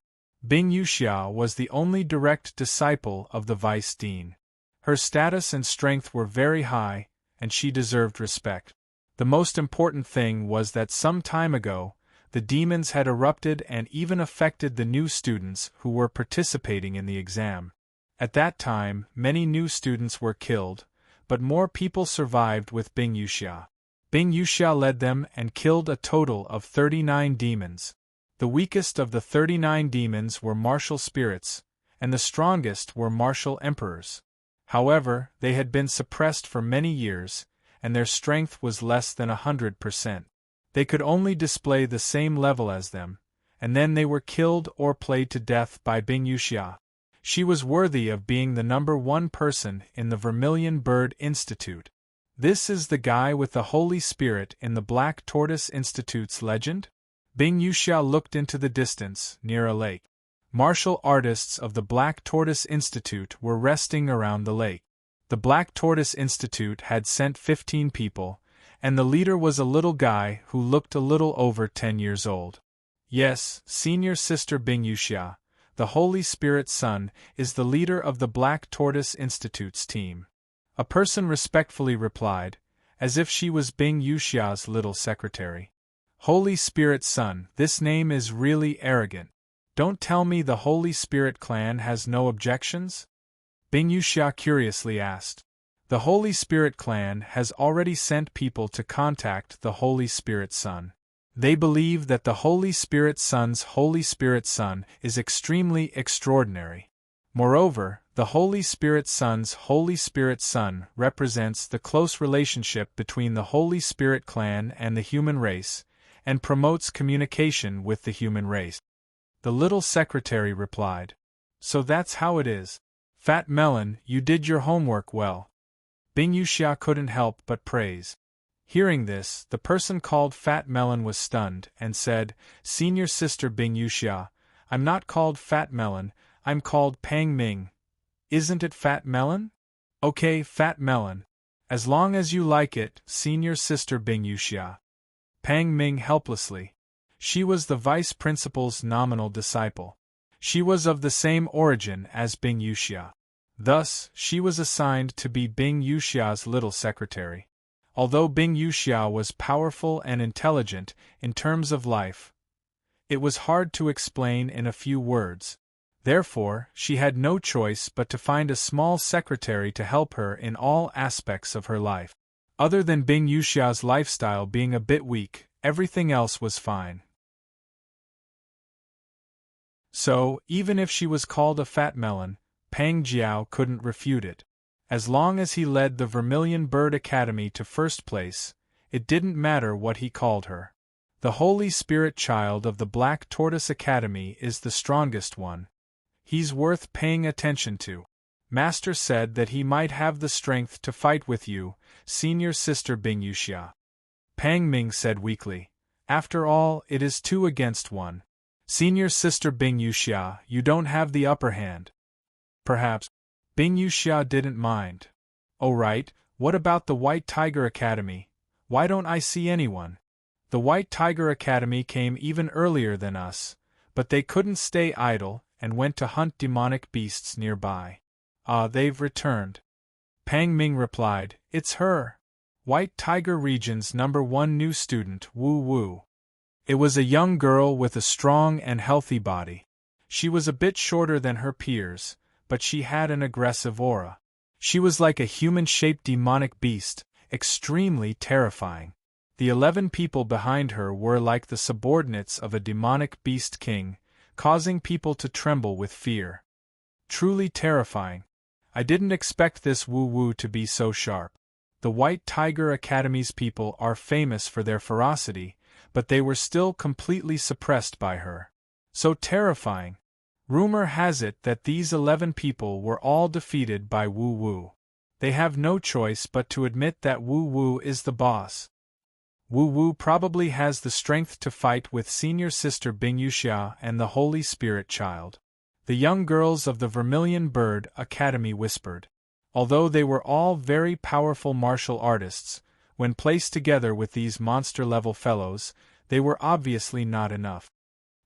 Bing Yuxia was the only direct disciple of the vice dean. Her status and strength were very high, and she deserved respect. The most important thing was that some time ago, the demons had erupted and even affected the new students who were participating in the exam. At that time, many new students were killed, but more people survived with Bing Yuxia. Bing Yuxia led them and killed a total of 39 demons. The weakest of the 39 demons were martial spirits, and the strongest were martial emperors. However, they had been suppressed for many years, and their strength was less than 100%. They could only display the same level as them, and then they were killed or played to death by Bing Yuxia. She was worthy of being the number 1 person in the Vermilion Bird Institute. This is the guy with the Holy Spirit in the Black Tortoise Institute's legend? Bing Yuxia looked into the distance, near a lake. Martial artists of the Black Tortoise Institute were resting around the lake. The Black Tortoise Institute had sent 15 people, and the leader was a little guy who looked a little over 10 years old. Yes, senior sister Bing Yuxia, the Holy Spirit's son, is the leader of the Black Tortoise Institute's team. A person respectfully replied, as if she was Bing Yuxia's little secretary. Holy Spirit's son, this name is really arrogant. Don't tell me the Holy Spirit clan has no objections? Bing Yuxia curiously asked. The Holy Spirit clan has already sent people to contact the Holy Spirit Son. They believe that the Holy Spirit Son's Holy Spirit Son is extremely extraordinary. Moreover, the Holy Spirit Son's Holy Spirit Son represents the close relationship between the Holy Spirit clan and the human race, and promotes communication with the human race. The little secretary replied, "So that's how it is. Fat Melon, you did your homework well." Bing Yuxia couldn't help but praise. Hearing this, the person called Fat Melon was stunned and said, "Senior Sister Bing Yuxia, I'm not called Fat Melon, I'm called Pang Ming. Isn't it Fat Melon?" "Okay, Fat Melon. As long as you like it, Senior Sister Bing Yuxia." Pang Ming helplessly. She was the vice principal's nominal disciple. She was of the same origin as Bing Yuxia. Thus, she was assigned to be Bing Yuxia's little secretary. Although Bing Yuxia was powerful and intelligent in terms of life, it was hard to explain in a few words. Therefore, she had no choice but to find a small secretary to help her in all aspects of her life. Other than Bing Yuxia's lifestyle being a bit weak, everything else was fine. So, even if she was called a fat melon, Pang Jiao couldn't refute it. As long as he led the Vermilion Bird Academy to first place, it didn't matter what he called her. The Holy Spirit Child of the Black Tortoise Academy is the strongest one. He's worth paying attention to. Master said that he might have the strength to fight with you, Senior Sister Bing Yuxia. Pang Ming said weakly. After all, it is 2 against 1. Senior Sister Bing Yuxia, you don't have the upper hand. Perhaps. Bing Yuxia didn't mind. Oh right, what about the White Tiger Academy? Why don't I see anyone? The White Tiger Academy came even earlier than us, but they couldn't stay idle and went to hunt demonic beasts nearby. Ah, they've returned. Pang Ming replied, "It's her. White Tiger Region's #1 new student, Wu Wu." It was a young girl with a strong and healthy body. She was a bit shorter than her peers, but she had an aggressive aura. She was like a human-shaped demonic beast, extremely terrifying. The 11 people behind her were like the subordinates of a demonic beast king, causing people to tremble with fear. Truly terrifying. I didn't expect this Wu Wu to be so sharp. The White Tiger Academy's people are famous for their ferocity, but they were still completely suppressed by her. So terrifying. Rumor has it that these 11 people were all defeated by Wu Wu. They have no choice but to admit that Wu Wu is the boss. Wu Wu probably has the strength to fight with Senior Sister Bing Yuxia and the Holy Spirit Child. The young girls of the Vermilion Bird Academy whispered. Although they were all very powerful martial artists, when placed together with these monster-level fellows, they were obviously not enough.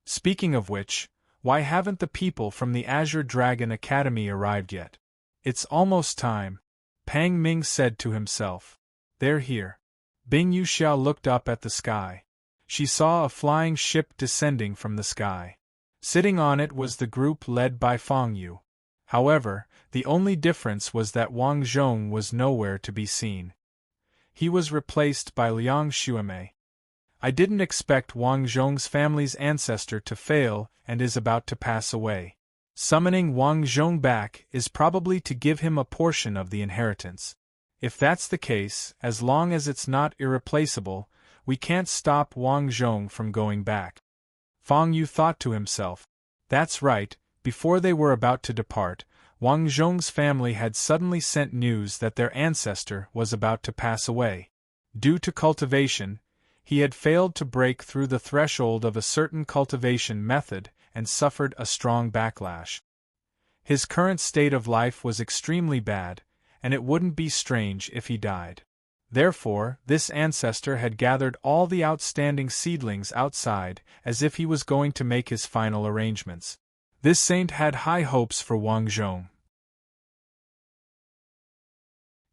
Speaking of which, why haven't the people from the Azure Dragon Academy arrived yet? It's almost time, Pang Ming said to himself. They're here. Bing Yuxia looked up at the sky. She saw a flying ship descending from the sky. Sitting on it was the group led by Fang Yu. However, the only difference was that Wang Zhong was nowhere to be seen. He was replaced by Liang Xuemei. I didn't expect Wang Zhong's family's ancestor to fail and is about to pass away. Summoning Wang Zhong back is probably to give him a portion of the inheritance. If that's the case, as long as it's not irreplaceable, we can't stop Wang Zhong from going back. Fang Yu thought to himself. That's right, before they were about to depart, Wang Zhong's family had suddenly sent news that their ancestor was about to pass away. Due to cultivation, he had failed to break through the threshold of a certain cultivation method and suffered a strong backlash. His current state of life was extremely bad, and it wouldn't be strange if he died. Therefore, this ancestor had gathered all the outstanding seedlings outside as if he was going to make his final arrangements. This saint had high hopes for Wang Zhong.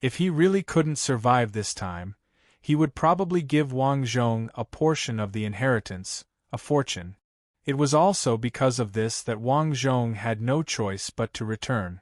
If he really couldn't survive this time, he would probably give Wang Zhong a portion of the inheritance, a fortune. It was also because of this that Wang Zhong had no choice but to return.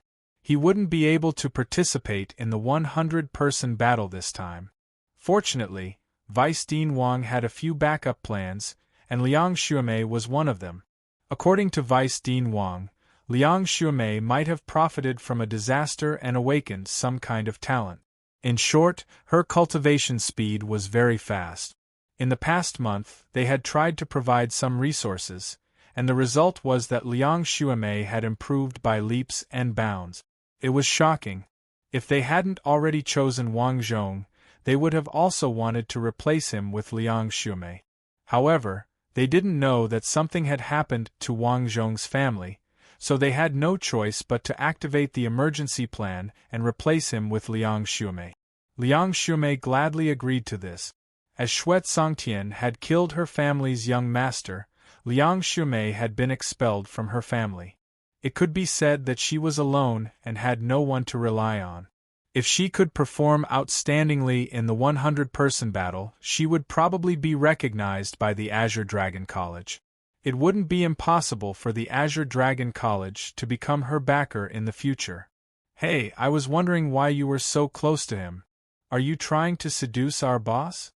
He wouldn't be able to participate in the 100-person battle this time. Fortunately, Vice Dean Wang had a few backup plans, and Liang Xuemei was one of them. According to Vice Dean Wang, Liang Xuemei might have profited from a disaster and awakened some kind of talent. In short, her cultivation speed was very fast. In the past month, they had tried to provide some resources, and the result was that Liang Xuemei had improved by leaps and bounds. It was shocking. If they hadn't already chosen Wang Zhong, they would have also wanted to replace him with Liang Xuemei. However, they didn't know that something had happened to Wang Zhong's family, so they had no choice but to activate the emergency plan and replace him with Liang Xuemei. Liang Xuemei gladly agreed to this. As Xuet Songtian had killed her family's young master, Liang Xuemei had been expelled from her family. It could be said that she was alone and had no one to rely on. If she could perform outstandingly in the 100-person battle, she would probably be recognized by the Azure Dragon College. It wouldn't be impossible for the Azure Dragon College to become her backer in the future. Hey, I was wondering why you were so close to him. Are you trying to seduce our boss?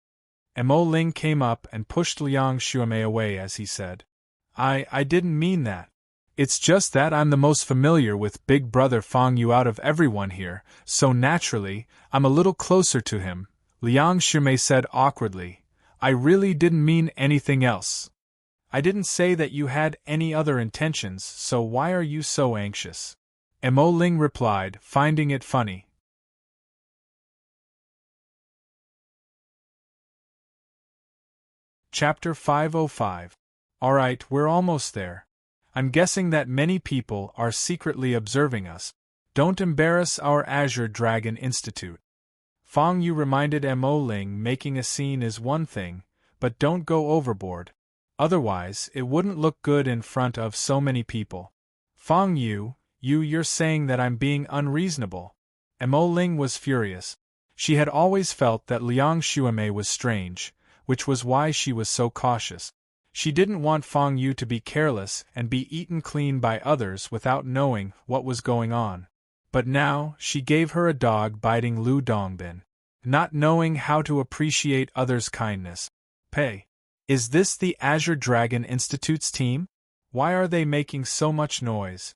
Mo Ling came up and pushed Liang Xuemei away as he said, I didn't mean that. It's just that I'm the most familiar with Big Brother Fang Yu out of everyone here, so naturally, I'm a little closer to him, Liang Xuemei said awkwardly. I really didn't mean anything else. I didn't say that you had any other intentions, so why are you so anxious? Mo Ling replied, finding it funny. Chapter 505. Alright, we're almost there. I'm guessing that many people are secretly observing us. Don't embarrass our Azure Dragon Institute. Fang Yu reminded Mo Ling making a scene is one thing, but don't go overboard. Otherwise, it wouldn't look good in front of so many people. Fang Yu, you're saying that I'm being unreasonable. Mo Ling was furious. She had always felt that Liang Xuemei was strange, which was why she was so cautious. She didn't want Fang Yu to be careless and be eaten clean by others without knowing what was going on. But now, she gave her a dog biting Lu Dongbin. Not knowing how to appreciate others' kindness. Is this the Azure Dragon Institute's team? Why are they making so much noise?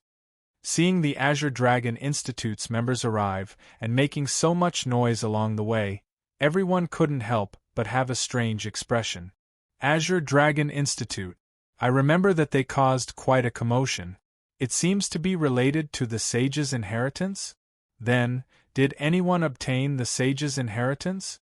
Seeing the Azure Dragon Institute's members arrive and making so much noise along the way, everyone couldn't help but have a strange expression. Azure Dragon Institute. I remember that they caused quite a commotion. It seems to be related to the sage's inheritance? Then, did anyone obtain the sage's inheritance?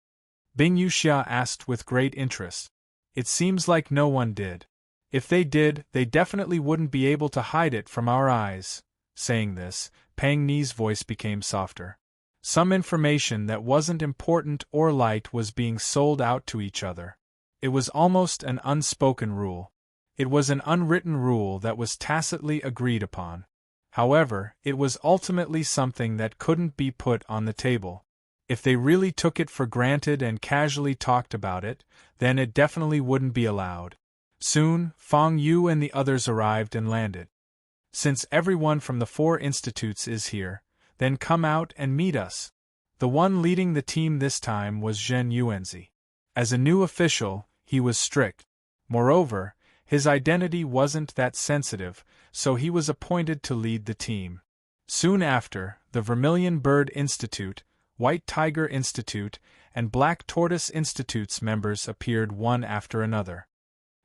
Bing Yuxia asked with great interest. It seems like no one did. If they did, they definitely wouldn't be able to hide it from our eyes. Saying this, Pang Ni's voice became softer. Some information that wasn't important or light was being sold out to each other. It was almost an unspoken rule. It was an unwritten rule that was tacitly agreed upon. However, it was ultimately something that couldn't be put on the table. If they really took it for granted and casually talked about it, then it definitely wouldn't be allowed. Soon, Fang Yu and the others arrived and landed. Since everyone from the 4 institutes is here, then come out and meet us. The one leading the team this time was Zhen Yuanzi. As a new official, he was strict. Moreover, his identity wasn't that sensitive, so he was appointed to lead the team. Soon after, the Vermilion Bird Institute, White Tiger Institute, and Black Tortoise Institute's members appeared one after another.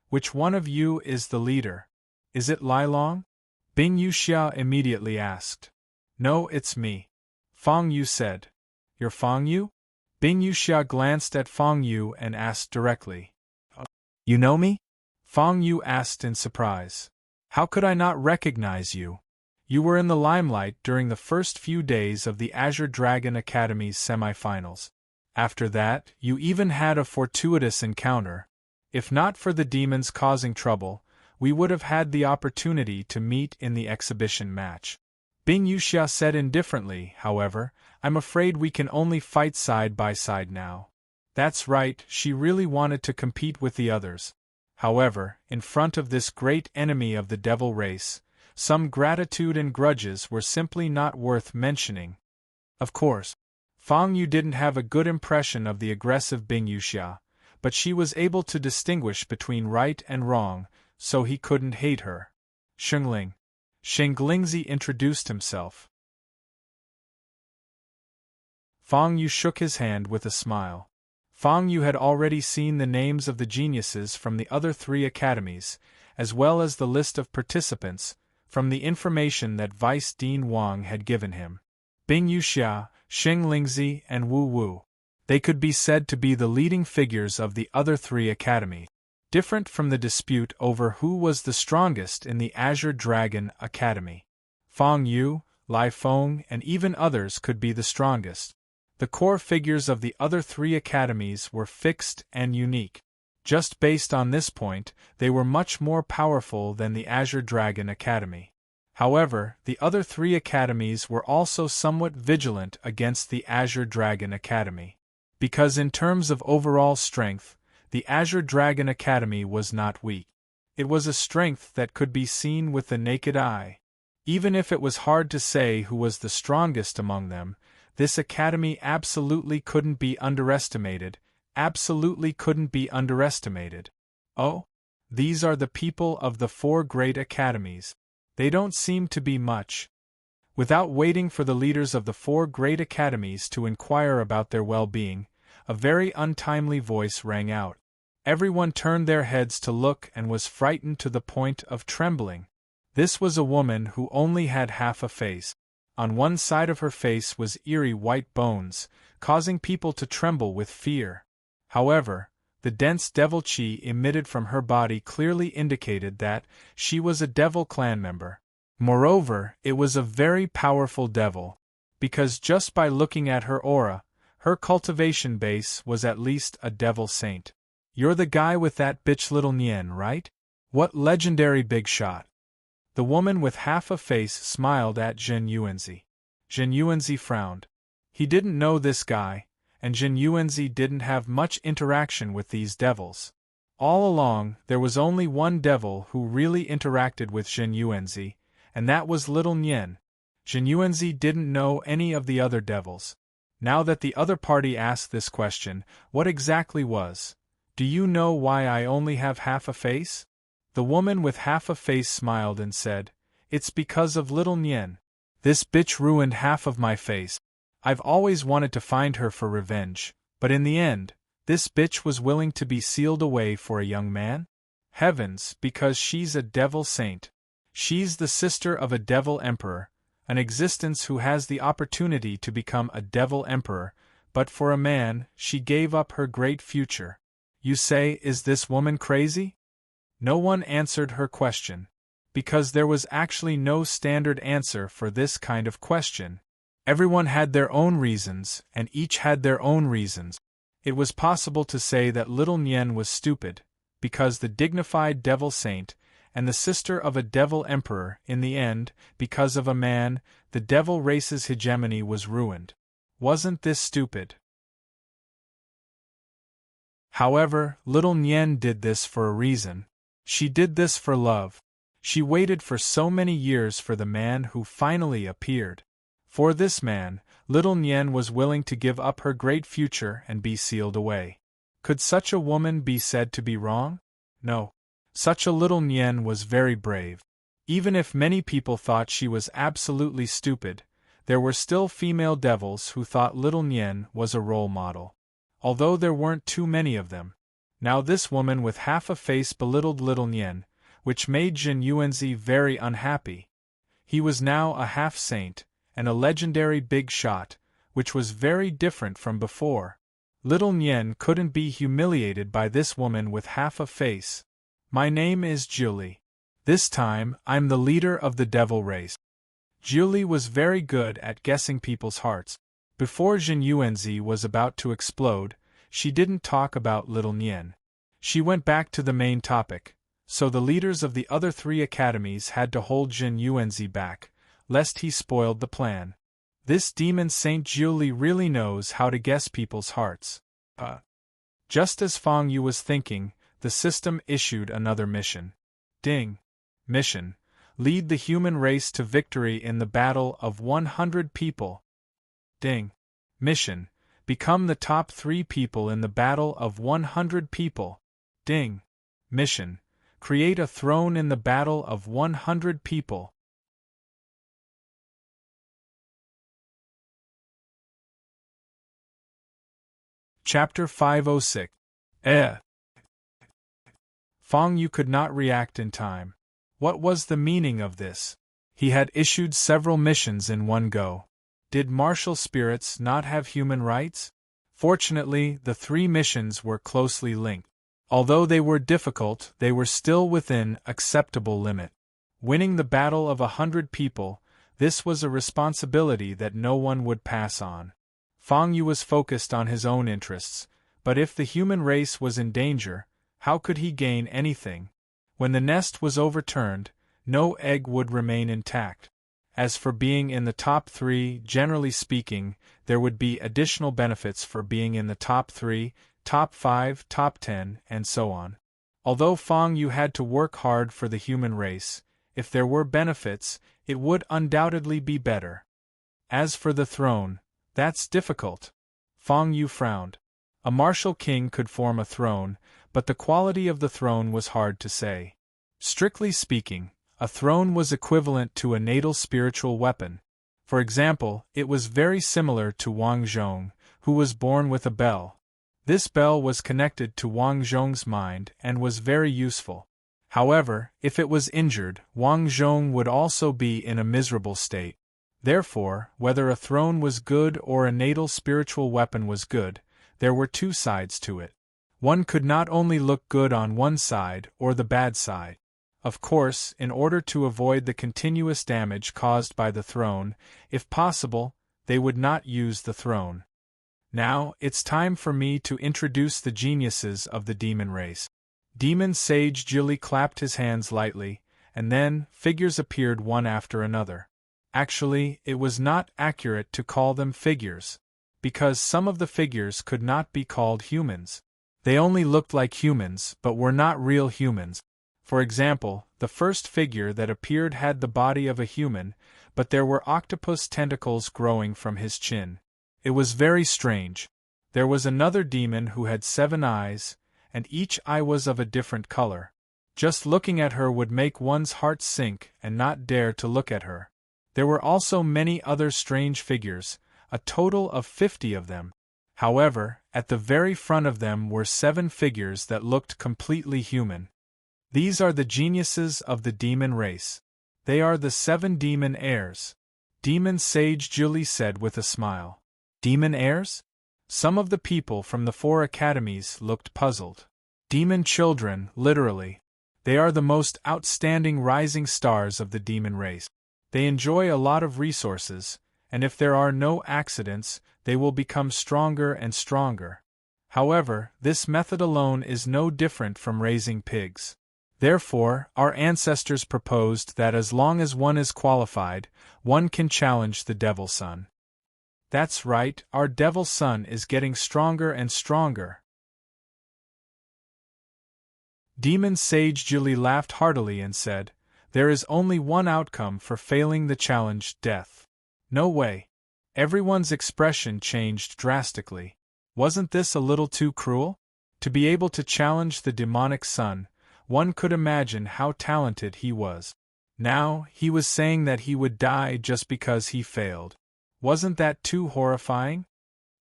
Which one of you is the leader? Is it Lai Long? Bing Yuxia immediately asked. No, it's me. Fang Yu said. You're Fang Yu? Bing Yuxia glanced at Fang Yu and asked directly. You know me? Fang Yu asked in surprise. How could I not recognize you? You were in the limelight during the first few days of the Azure Dragon Academy's semifinals. After that, you even had a fortuitous encounter. If not for the demons causing trouble, we would have had the opportunity to meet in the exhibition match. Bing Yuxia said indifferently, however, I'm afraid we can only fight side by side now. That's right, she really wanted to compete with the others. However, in front of this great enemy of the devil race, Some gratitude and grudges were simply not worth mentioning. Of course, Fang Yu didn't have a good impression of the aggressive Bing Yuxia, but she was able to distinguish between right and wrong, so he couldn't hate her. Xingling. Lingzi introduced himself. Fang Yu shook his hand with a smile. Fang Yu had already seen the names of the geniuses from the other 3 academies, as well as the list of participants, from the information that Vice Dean Wang had given him. Bing Yuxia, Lingzi, and Wu Wu. They could be said to be the leading figures of the other 3 academies. Different from the dispute over who was the strongest in the Azure Dragon Academy. Fang Yu, Lai Feng, and even others could be the strongest. The core figures of the other 3 academies were fixed and unique. Just based on this point, they were much more powerful than the Azure Dragon Academy. However, the other 3 academies were also somewhat vigilant against the Azure Dragon Academy. Because in terms of overall strength, the Azure Dragon Academy was not weak. It was a strength that could be seen with the naked eye. Even if it was hard to say who was the strongest among them, this academy absolutely couldn't be underestimated, Oh? These are the people of the 4 great academies. They don't seem to be much. Without waiting for the leaders of the 4 great academies to inquire about their well-being, a very untimely voice rang out. Everyone turned their heads to look and was frightened to the point of trembling. This was a woman who only had half a face. On one side of her face was eerie white bones, causing people to tremble with fear. However, the dense devil chi emitted from her body clearly indicated that she was a devil clan member. Moreover, it was a very powerful devil, because just by looking at her aura, her cultivation base was at least a devil saint. You're the guy with that bitch little Nian, right? What legendary big shot. The woman with half a face smiled at Zhen Yuanzi. Zhen Yuanzi frowned. He didn't know this guy, and Zhen Yuanzi didn't have much interaction with these devils. All along, there was only one devil who really interacted with Zhen Yuanzi, and that was little Nian. Zhen Yuanzi didn't know any of the other devils. Now that the other party asked this question, what exactly was? Do you know why I only have half a face? The woman with half a face smiled and said, It's because of little Nian. This bitch ruined half of my face. I've always wanted to find her for revenge, but in the end, this bitch was willing to be sealed away for a young man? Heavens, because she's a devil saint. She's the sister of a devil emperor, an existence who has the opportunity to become a devil emperor, but for a man, she gave up her great future. You say, is this woman crazy? No one answered her question, because there was actually no standard answer for this kind of question. Everyone had their own reasons, and each had their own reasons. It was possible to say that little Nian was stupid, because the dignified devil saint, and the sister of a devil emperor, in the end, because of a man, the devil race's hegemony was ruined. Wasn't this stupid? However, little Nian did this for a reason. She did this for love. She waited for so many years for the man who finally appeared. For this man, little Nian was willing to give up her great future and be sealed away. Could such a woman be said to be wrong? No. Such a little Nian was very brave. Even if many people thought she was absolutely stupid, there were still female devils who thought little Nian was a role model. Although there weren't too many of them. Now this woman with half a face belittled little Nian, which made Zhen Yuanzi very unhappy. He was now a half-saint, and a legendary big shot, which was very different from before. Little Nian couldn't be humiliated by this woman with half a face. My name is Julie. This time, I'm the leader of the devil race. Julie was very good at guessing people's hearts. Before Zhen Yuanzi was about to explode, she didn't talk about little Nian. She went back to the main topic, so the leaders of the other 3 academies had to hold Zhen Yuanzi back, lest he spoiled the plan. This demon Saint Julie really knows how to guess people's hearts. Just as Fang Yu was thinking, the system issued another mission. Ding! Mission. Lead the human race to victory in the battle of 100 people. Ding. Mission. Become the top 3 people in the battle of 100 people. Ding. Mission. Create a throne in the battle of 100 people. Chapter 506. Fong Yu could not react in time. What was the meaning of this? He had issued several missions in one go. Did martial spirits not have human rights? Fortunately, the 3 missions were closely linked. Although they were difficult, they were still within acceptable limit. Winning the battle of 100 people, this was a responsibility that no one would pass on. Fong Yu was focused on his own interests, but if the human race was in danger, how could he gain anything? When the nest was overturned, no egg would remain intact. As for being in the top 3, generally speaking, there would be additional benefits for being in the top 3, top 5, top 10, and so on. Although Fong Yu had to work hard for the human race, if there were benefits, it would undoubtedly be better. As for the throne, that's difficult. Fong Yu frowned. A martial king could form a throne, but the quality of the throne was hard to say. Strictly speaking, a throne was equivalent to a natal spiritual weapon. For example, it was very similar to Wang Zhong, who was born with a bell. This bell was connected to Wang Zhong's mind and was very useful. However, if it was injured, Wang Zhong would also be in a miserable state. Therefore, whether a throne was good or a natal spiritual weapon was good, there were 2 sides to it. One could not only look good on one side or the bad side. Of course, in order to avoid the continuous damage caused by the throne, if possible, they would not use the throne. Now, it's time for me to introduce the geniuses of the demon race. Demon Sage Jili clapped his hands lightly, and then figures appeared one after another. Actually, it was not accurate to call them figures, because some of the figures could not be called humans. They only looked like humans but were not real humans. For example, the first figure that appeared had the body of a human, but there were octopus tentacles growing from his chin. It was very strange. There was another demon who had 7 eyes, and each eye was of a different color. Just looking at her would make one's heart sink and not dare to look at her. There were also many other strange figures, a total of 50 of them. However, at the very front of them were 7 figures that looked completely human. These are the geniuses of the demon race. They are the 7 demon heirs. Demon Sage Jili said with a smile. Demon heirs? Some of the people from the 4 academies looked puzzled. Demon children, literally. They are the most outstanding rising stars of the demon race. They enjoy a lot of resources, and if there are no accidents, they will become stronger and stronger. However, this method alone is no different from raising pigs. Therefore, our ancestors proposed that as long as one is qualified, one can challenge the Devil Son. That's right, our Devil Son is getting stronger and stronger. Demon Sage Jili laughed heartily and said, There is only one outcome for failing the challenge, death. No way. Everyone's expression changed drastically. Wasn't this a little too cruel? To be able to challenge the demonic son, one could imagine how talented he was. Now, he was saying that he would die just because he failed. Wasn't that too horrifying?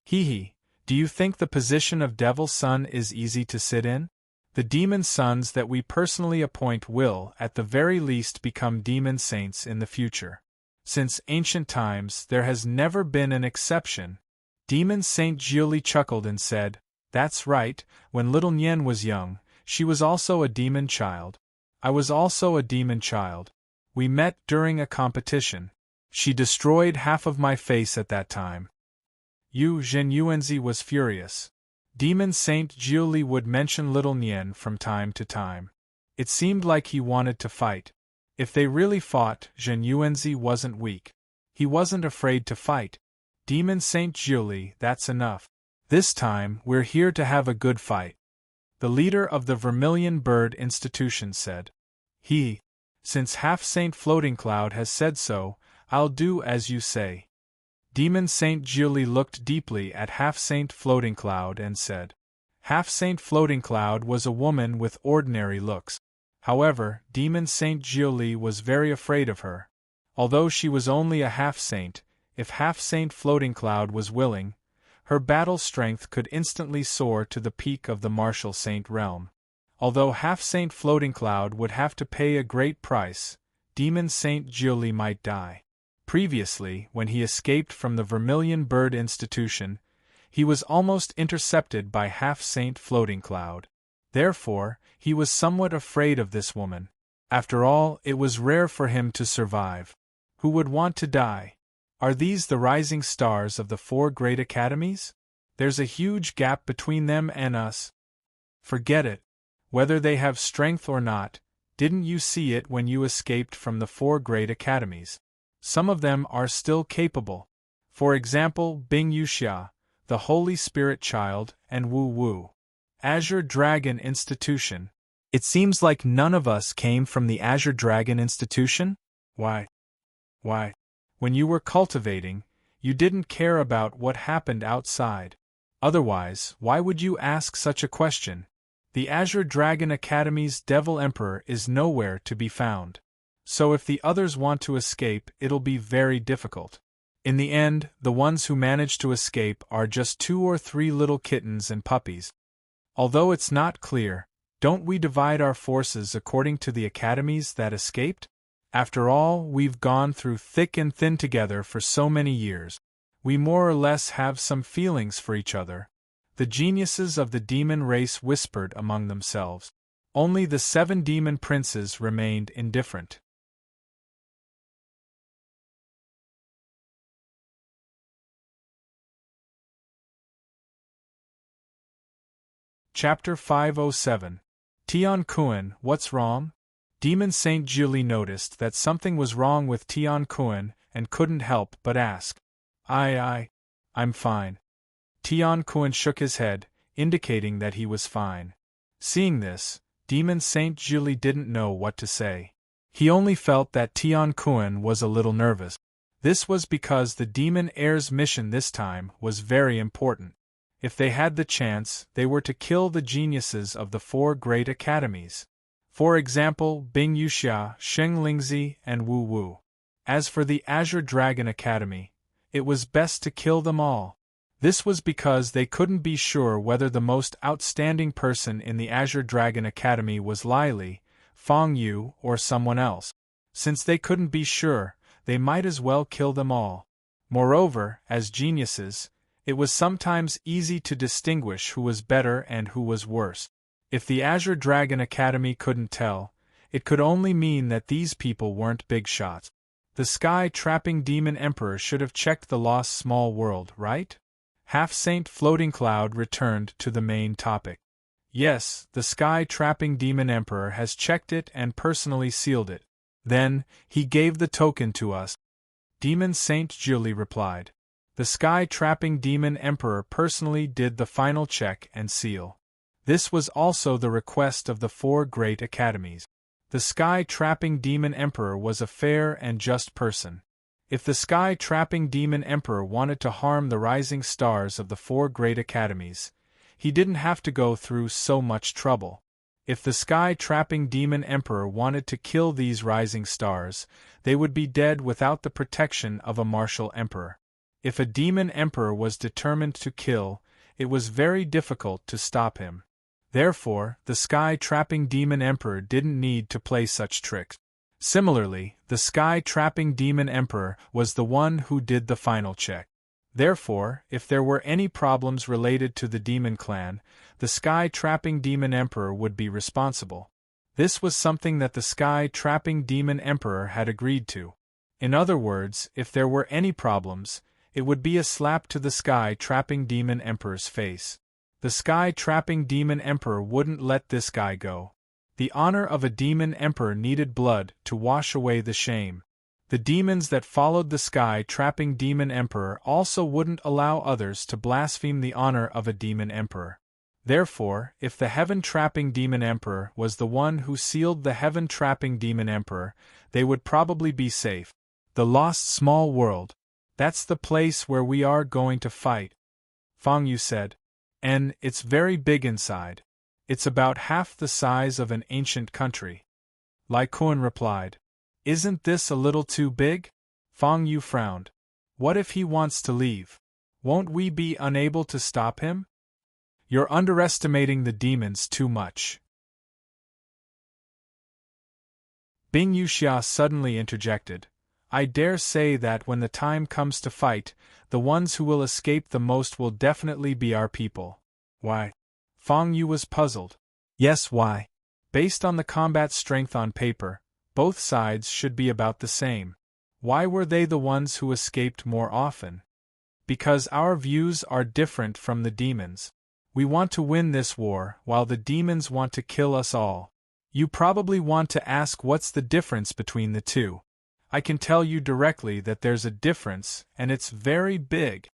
Hee, do you think the position of Devil Son is easy to sit in? The demon sons that we personally appoint will, at the very least, become demon saints in the future. Since ancient times, there has never been an exception. Demon Saint Jiuli chuckled and said, That's right, when little Nian was young, she was also a demon child. I was also a demon child. We met during a competition. She destroyed half of my face at that time. Yu Zhenyuanzi was furious. Demon Saint Jiuli would mention little Nian from time to time. It seemed like he wanted to fight. If they really fought, Zhenyuanzi wasn't weak. He wasn't afraid to fight. Demon Saint Jiuli, that's enough. This time, we're here to have a good fight. The leader of the Vermilion Bird Institution said. Since Half-Saint Floating Cloud has said so, I'll do as you say. Demon Saint Julie looked deeply at Half-Saint Floating Cloud and said. Half-Saint Floating Cloud was a woman with ordinary looks. However, Demon Saint Julie was very afraid of her. Although she was only a half-saint, if Half-Saint Floating Cloud was willing, her battle strength could instantly soar to the peak of the martial saint realm. Although Half-Saint Floating Cloud would have to pay a great price, Demon Saint Julie might die. Previously, when he escaped from the Vermilion Bird Institution, he was almost intercepted by Half-Saint Floating Cloud. Therefore, he was somewhat afraid of this woman. After all, it was rare for him to survive. Who would want to die? Are these the rising stars of the 4 great academies? There's a huge gap between them and us. Forget it. Whether they have strength or not, didn't you see it when you escaped from the 4 great academies? Some of them are still capable. For example, Bing Yuxia, the Holy Spirit Child, and Wu Wu. Azure Dragon Institution. It seems like none of us came from the Azure Dragon Institution? Why? When you were cultivating, you didn't care about what happened outside. Otherwise, why would you ask such a question? The Azure Dragon Academy's Devil Emperor is nowhere to be found. So if the others want to escape, it'll be very difficult. In the end, the ones who manage to escape are just 2 or 3 little kittens and puppies. Although it's not clear, don't we divide our forces according to the academies that escaped? After all, we've gone through thick and thin together for so many years. We more or less have some feelings for each other. The geniuses of the demon race whispered among themselves. Only the 7 demon princes remained indifferent. Chapter 507. Tian Kuan, what's wrong? Demon Saint Julie noticed that something was wrong with Tian Kuan and couldn't help but ask. I'm fine. Tian Kuan shook his head, indicating that he was fine. Seeing this, Demon Saint Julie didn't know what to say. He only felt that Tian Kuan was a little nervous. This was because the Demon Heir's mission this time was very important. If they had the chance, they were to kill the geniuses of the 4 great academies. For example, Bing Yuxia, Sheng Lingzi, and Wu Wu. As for the Azure Dragon Academy, it was best to kill them all. This was because they couldn't be sure whether the most outstanding person in the Azure Dragon Academy was Lai Li, Fang Yu, or someone else. Since they couldn't be sure, they might as well kill them all. Moreover, as geniuses, it was sometimes easy to distinguish who was better and who was worse. If the Azure Dragon Academy couldn't tell, it could only mean that these people weren't big shots. The sky-trapping demon emperor should have checked the lost small world, right? Half-Saint Floating Cloud returned to the main topic. Yes, the sky-trapping demon emperor has checked it and personally sealed it. Then, he gave the token to us. Demon Saint Julie replied. The sky-trapping demon emperor personally did the final check and seal. This was also the request of the 4 great academies. The sky-trapping demon emperor was a fair and just person. If the sky-trapping demon emperor wanted to harm the rising stars of the 4 great academies, he didn't have to go through so much trouble. If the sky-trapping demon emperor wanted to kill these rising stars, they would be dead without the protection of a martial emperor. If a demon emperor was determined to kill, it was very difficult to stop him. Therefore, the sky-trapping demon emperor didn't need to play such tricks. Similarly, the sky-trapping demon emperor was the one who did the final check. Therefore, if there were any problems related to the demon clan, the sky-trapping demon emperor would be responsible. This was something that the sky-trapping demon emperor had agreed to. In other words, if there were any problems, it would be a slap to the sky-trapping demon emperor's face. The sky-trapping demon emperor wouldn't let this guy go. The honor of a demon emperor needed blood to wash away the shame. The demons that followed the sky-trapping demon emperor also wouldn't allow others to blaspheme the honor of a demon emperor. Therefore, if the heaven-trapping demon emperor was the one who sealed the heaven-trapping demon emperor, they would probably be safe. The lost small world. That's the place where we are going to fight, Fang Yu said. And it's very big inside. It's about half the size of an ancient country. Lai Kun replied. Isn't this a little too big? Fang Yu frowned. What if he wants to leave? Won't we be unable to stop him? You're underestimating the demons too much. Bing Yuxia suddenly interjected. I dare say that when the time comes to fight, the ones who will escape the most will definitely be our people. Why? Fang Yu was puzzled. Yes, why? Based on the combat strength on paper, both sides should be about the same. Why were they the ones who escaped more often? Because our views are different from the demons. We want to win this war, while the demons want to kill us all. You probably want to ask what's the difference between the two. I can tell you directly that there's a difference, and it's very big.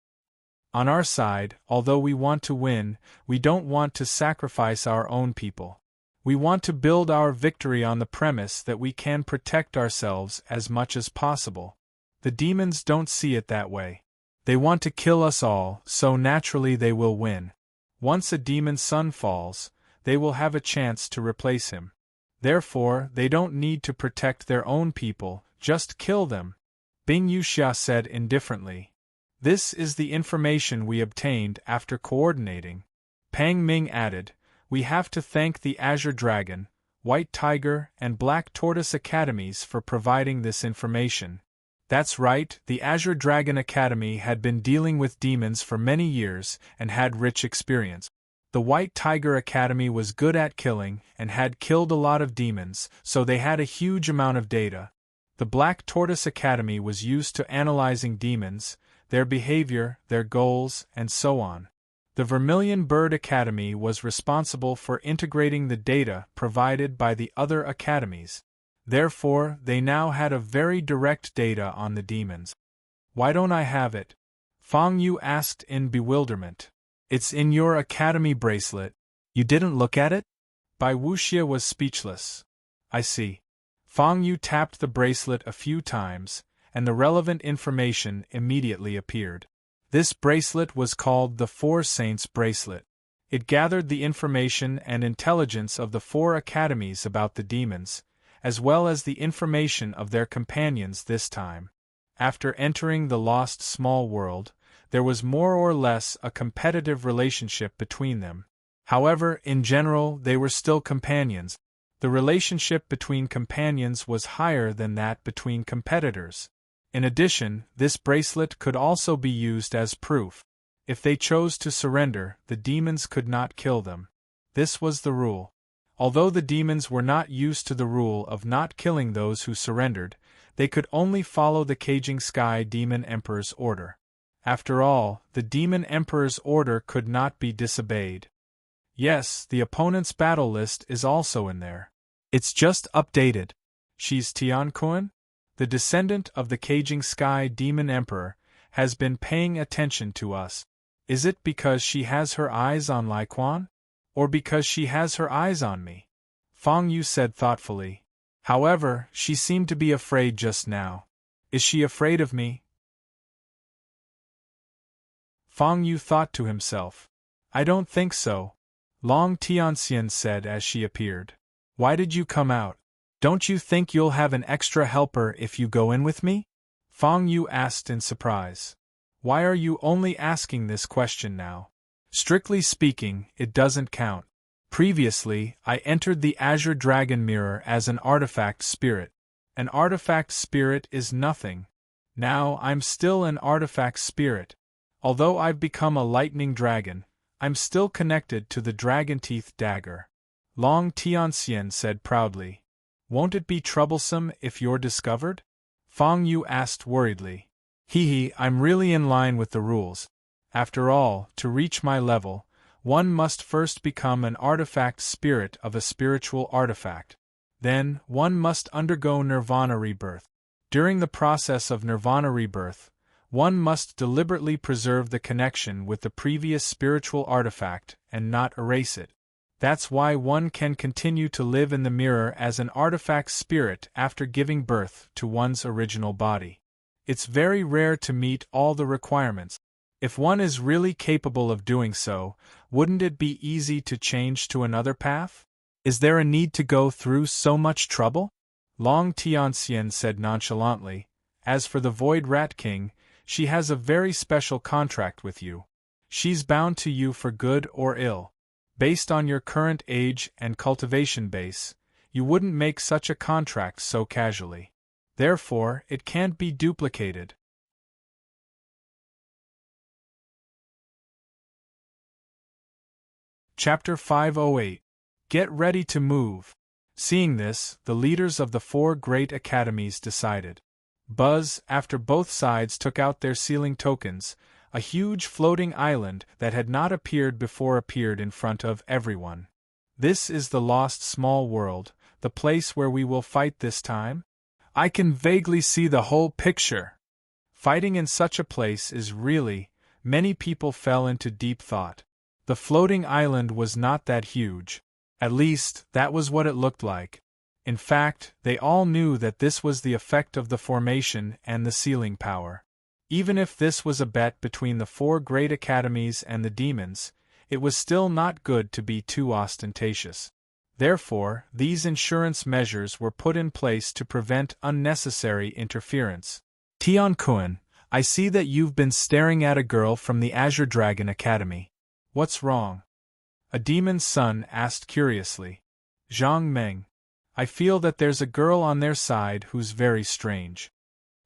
On our side, although we want to win, we don't want to sacrifice our own people. We want to build our victory on the premise that we can protect ourselves as much as possible. The demons don't see it that way. They want to kill us all, so naturally they will win. Once a demon's son falls, they will have a chance to replace him. Therefore, they don't need to protect their own people, just kill them. Bing Yuxia said indifferently. This is the information we obtained after coordinating. Pang Ming added, we have to thank the Azure Dragon, White Tiger, and Black Tortoise Academies for providing this information. That's right, the Azure Dragon Academy had been dealing with demons for many years and had rich experience. The White Tiger Academy was good at killing and had killed a lot of demons, so they had a huge amount of data. The Black Tortoise Academy was used to analyzing demons, their behavior, their goals, and so on. The Vermilion Bird Academy was responsible for integrating the data provided by the other academies. Therefore, they now had a very direct data on the demons. Why don't I have it? Fang Yu asked in bewilderment. It's in your academy bracelet. You didn't look at it? Bai Wuxia was speechless. I see. Fang Yu tapped the bracelet a few times, and the relevant information immediately appeared. This bracelet was called the Four Saints bracelet. It gathered the information and intelligence of the four academies about the demons, as well as the information of their companions this time. After entering the lost small world, there was more or less a competitive relationship between them. However, in general, they were still companions. The relationship between companions was higher than that between competitors. In addition, this bracelet could also be used as proof. If they chose to surrender, the demons could not kill them. This was the rule. Although the demons were not used to the rule of not killing those who surrendered, they could only follow the Caging Sky Demon Emperor's order. After all, the Demon Emperor's order could not be disobeyed. Yes, the opponent's battle list is also in there. It's just updated. She's Tianquan, the descendant of the Caging Sky Demon Emperor, has been paying attention to us. Is it because she has her eyes on Lai Quan? Or because she has her eyes on me? Fang Yu said thoughtfully. However, she seemed to be afraid just now. Is she afraid of me? Fang Yu thought to himself. I don't think so. Long Tianxian said as she appeared. Why did you come out? Don't you think you'll have an extra helper if you go in with me? Fang Yu asked in surprise. Why are you only asking this question now? Strictly speaking, it doesn't count. Previously, I entered the Azure Dragon Mirror as an artifact spirit. An artifact spirit is nothing. Now I'm still an artifact spirit. Although I've become a lightning dragon, I'm still connected to the Dragon Teeth Dagger. Long Tianxian said proudly. Won't it be troublesome if you're discovered? Fang Yu asked worriedly. I'm really in line with the rules. After all, to reach my level, one must first become an artifact spirit of a spiritual artifact. Then, one must undergo nirvana rebirth. During the process of nirvana rebirth, One must deliberately preserve the connection with the previous spiritual artifact and not erase it. That's why one can continue to live in the mirror as an artifact spirit after giving birth to one's original body. It's very rare to meet all the requirements. If one is really capable of doing so, wouldn't it be easy to change to another path? Is there a need to go through so much trouble? Long Tianxian said nonchalantly. As for the Void Rat King, she has a very special contract with you. She's bound to you for good or ill. Based on your current age and cultivation base, you wouldn't make such a contract so casually. Therefore, it can't be duplicated. Chapter 508. Get ready to move. Seeing this, the leaders of the 4 great academies decided. Buzz, after both sides took out their sealing tokens, a huge floating island that had not appeared before appeared in front of everyone. This is the lost small world, the place where we will fight this time? I can vaguely see the whole picture. Fighting in such a place is really, many people fell into deep thought. The floating island was not that huge. At least, that was what it looked like. In fact, they all knew that this was the effect of the formation and the sealing power. Even if this was a bet between the 4 great academies and the demons, it was still not good to be too ostentatious. Therefore, these insurance measures were put in place to prevent unnecessary interference. Tian-kun, I see that you've been staring at a girl from the Azure Dragon Academy. What's wrong? A demon's son asked curiously. Zhang Meng. I feel that there's a girl on their side who's very strange.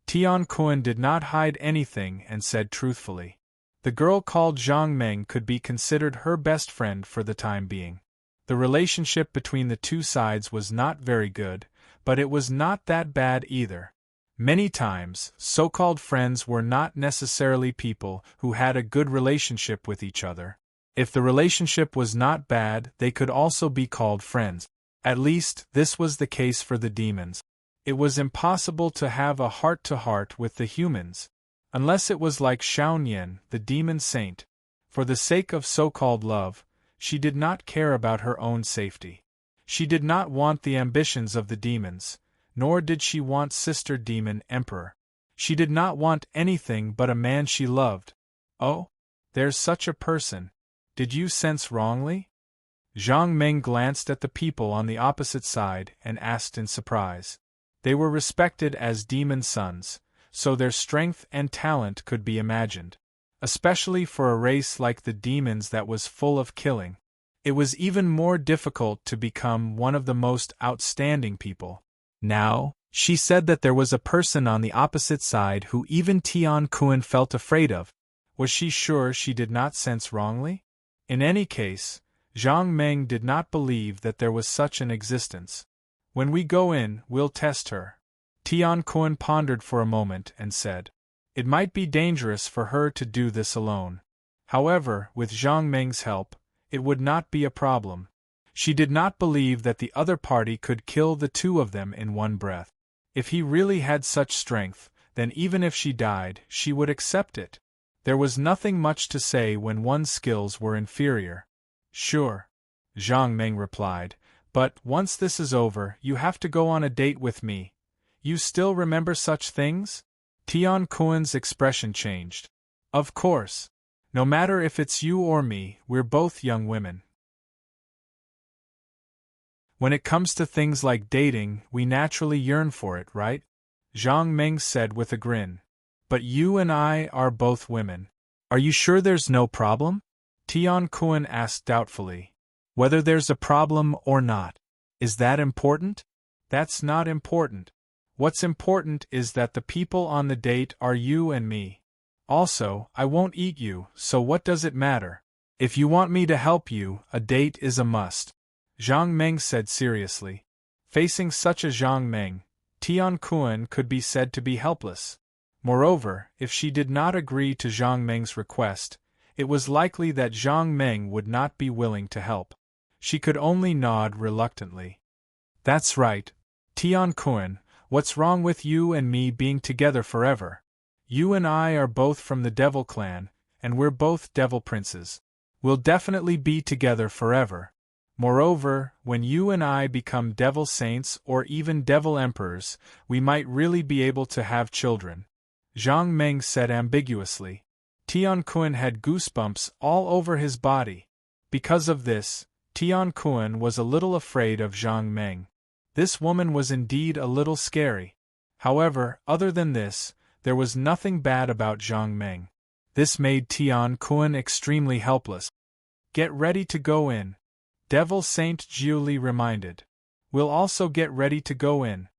Tian-kun did not hide anything and said truthfully. The girl called Zhang Meng could be considered her best friend for the time being. The relationship between the two sides was not very good, but it was not that bad either. Many times, so-called friends were not necessarily people who had a good relationship with each other. If the relationship was not bad, they could also be called friends. At least, this was the case for the demons. It was impossible to have a heart-to-heart with the humans, unless it was like Xiaoyan, the demon saint. For the sake of so-called love, she did not care about her own safety. She did not want the ambitions of the demons, nor did she want Sister Demon Emperor. She did not want anything but a man she loved. Oh? There's such a person. Did you sense wrongly? Zhang Meng glanced at the people on the opposite side and asked in surprise. They were respected as demon sons, so their strength and talent could be imagined. Especially for a race like the demons that was full of killing. It was even more difficult to become one of the most outstanding people. Now, she said that there was a person on the opposite side who even Tian-kun felt afraid of. Was she sure she did not sense wrongly? In any case, Zhang Meng did not believe that there was such an existence. When we go in, we'll test her. Tian-kun pondered for a moment and said. It might be dangerous for her to do this alone. However, with Zhang Meng's help, it would not be a problem. She did not believe that the other party could kill the two of them in one breath. If he really had such strength, then even if she died, she would accept it. There was nothing much to say when one's skills were inferior. Sure, Zhang Meng replied, but once this is over, you have to go on a date with me. You still remember such things? Tian-kun's expression changed. Of course. No matter if it's you or me, we're both young women. When it comes to things like dating, we naturally yearn for it, right? Zhang Meng said with a grin. But you and I are both women. Are you sure there's no problem? Tian-kun asked doubtfully. Whether there's a problem or not. Is that important? That's not important. What's important is that the people on the date are you and me. Also, I won't eat you, so what does it matter? If you want me to help you, a date is a must. Zhang Meng said seriously. Facing such a Zhang Meng, Tian-kun could be said to be helpless. Moreover, if she did not agree to Zhang Meng's request, it was likely that Zhang Meng would not be willing to help. She could only nod reluctantly. That's right. Tian-kun, what's wrong with you and me being together forever? You and I are both from the Devil Clan, and we're both Devil Princes. We'll definitely be together forever. Moreover, when you and I become Devil Saints or even Devil Emperors, we might really be able to have children," Zhang Meng said ambiguously. Tian Kun had goosebumps all over his body. Because of this, Tian Kun was a little afraid of Zhang Meng. This woman was indeed a little scary. However, other than this, there was nothing bad about Zhang Meng. This made Tian Kun extremely helpless. "Get ready to go in," Devil Saint Jiuli reminded. "We'll also get ready to go in,"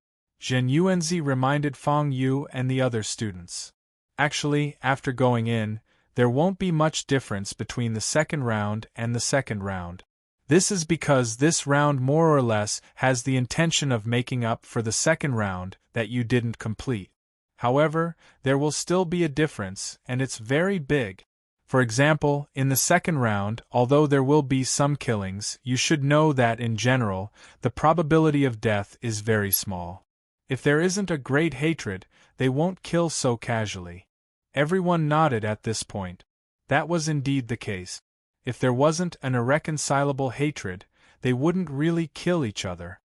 Zhen Yuanzi reminded Fang Yu and the other students. Actually, after going in, there won't be much difference between the second round and the second round. This is because this round more or less has the intention of making up for the second round that you didn't complete. However, there will still be a difference, and it's very big. For example, in the second round, although there will be some killings, you should know that in general, the probability of death is very small. If there isn't a great hatred, they won't kill so casually. Everyone nodded at this point. That was indeed the case. If there wasn't an irreconcilable hatred, they wouldn't really kill each other.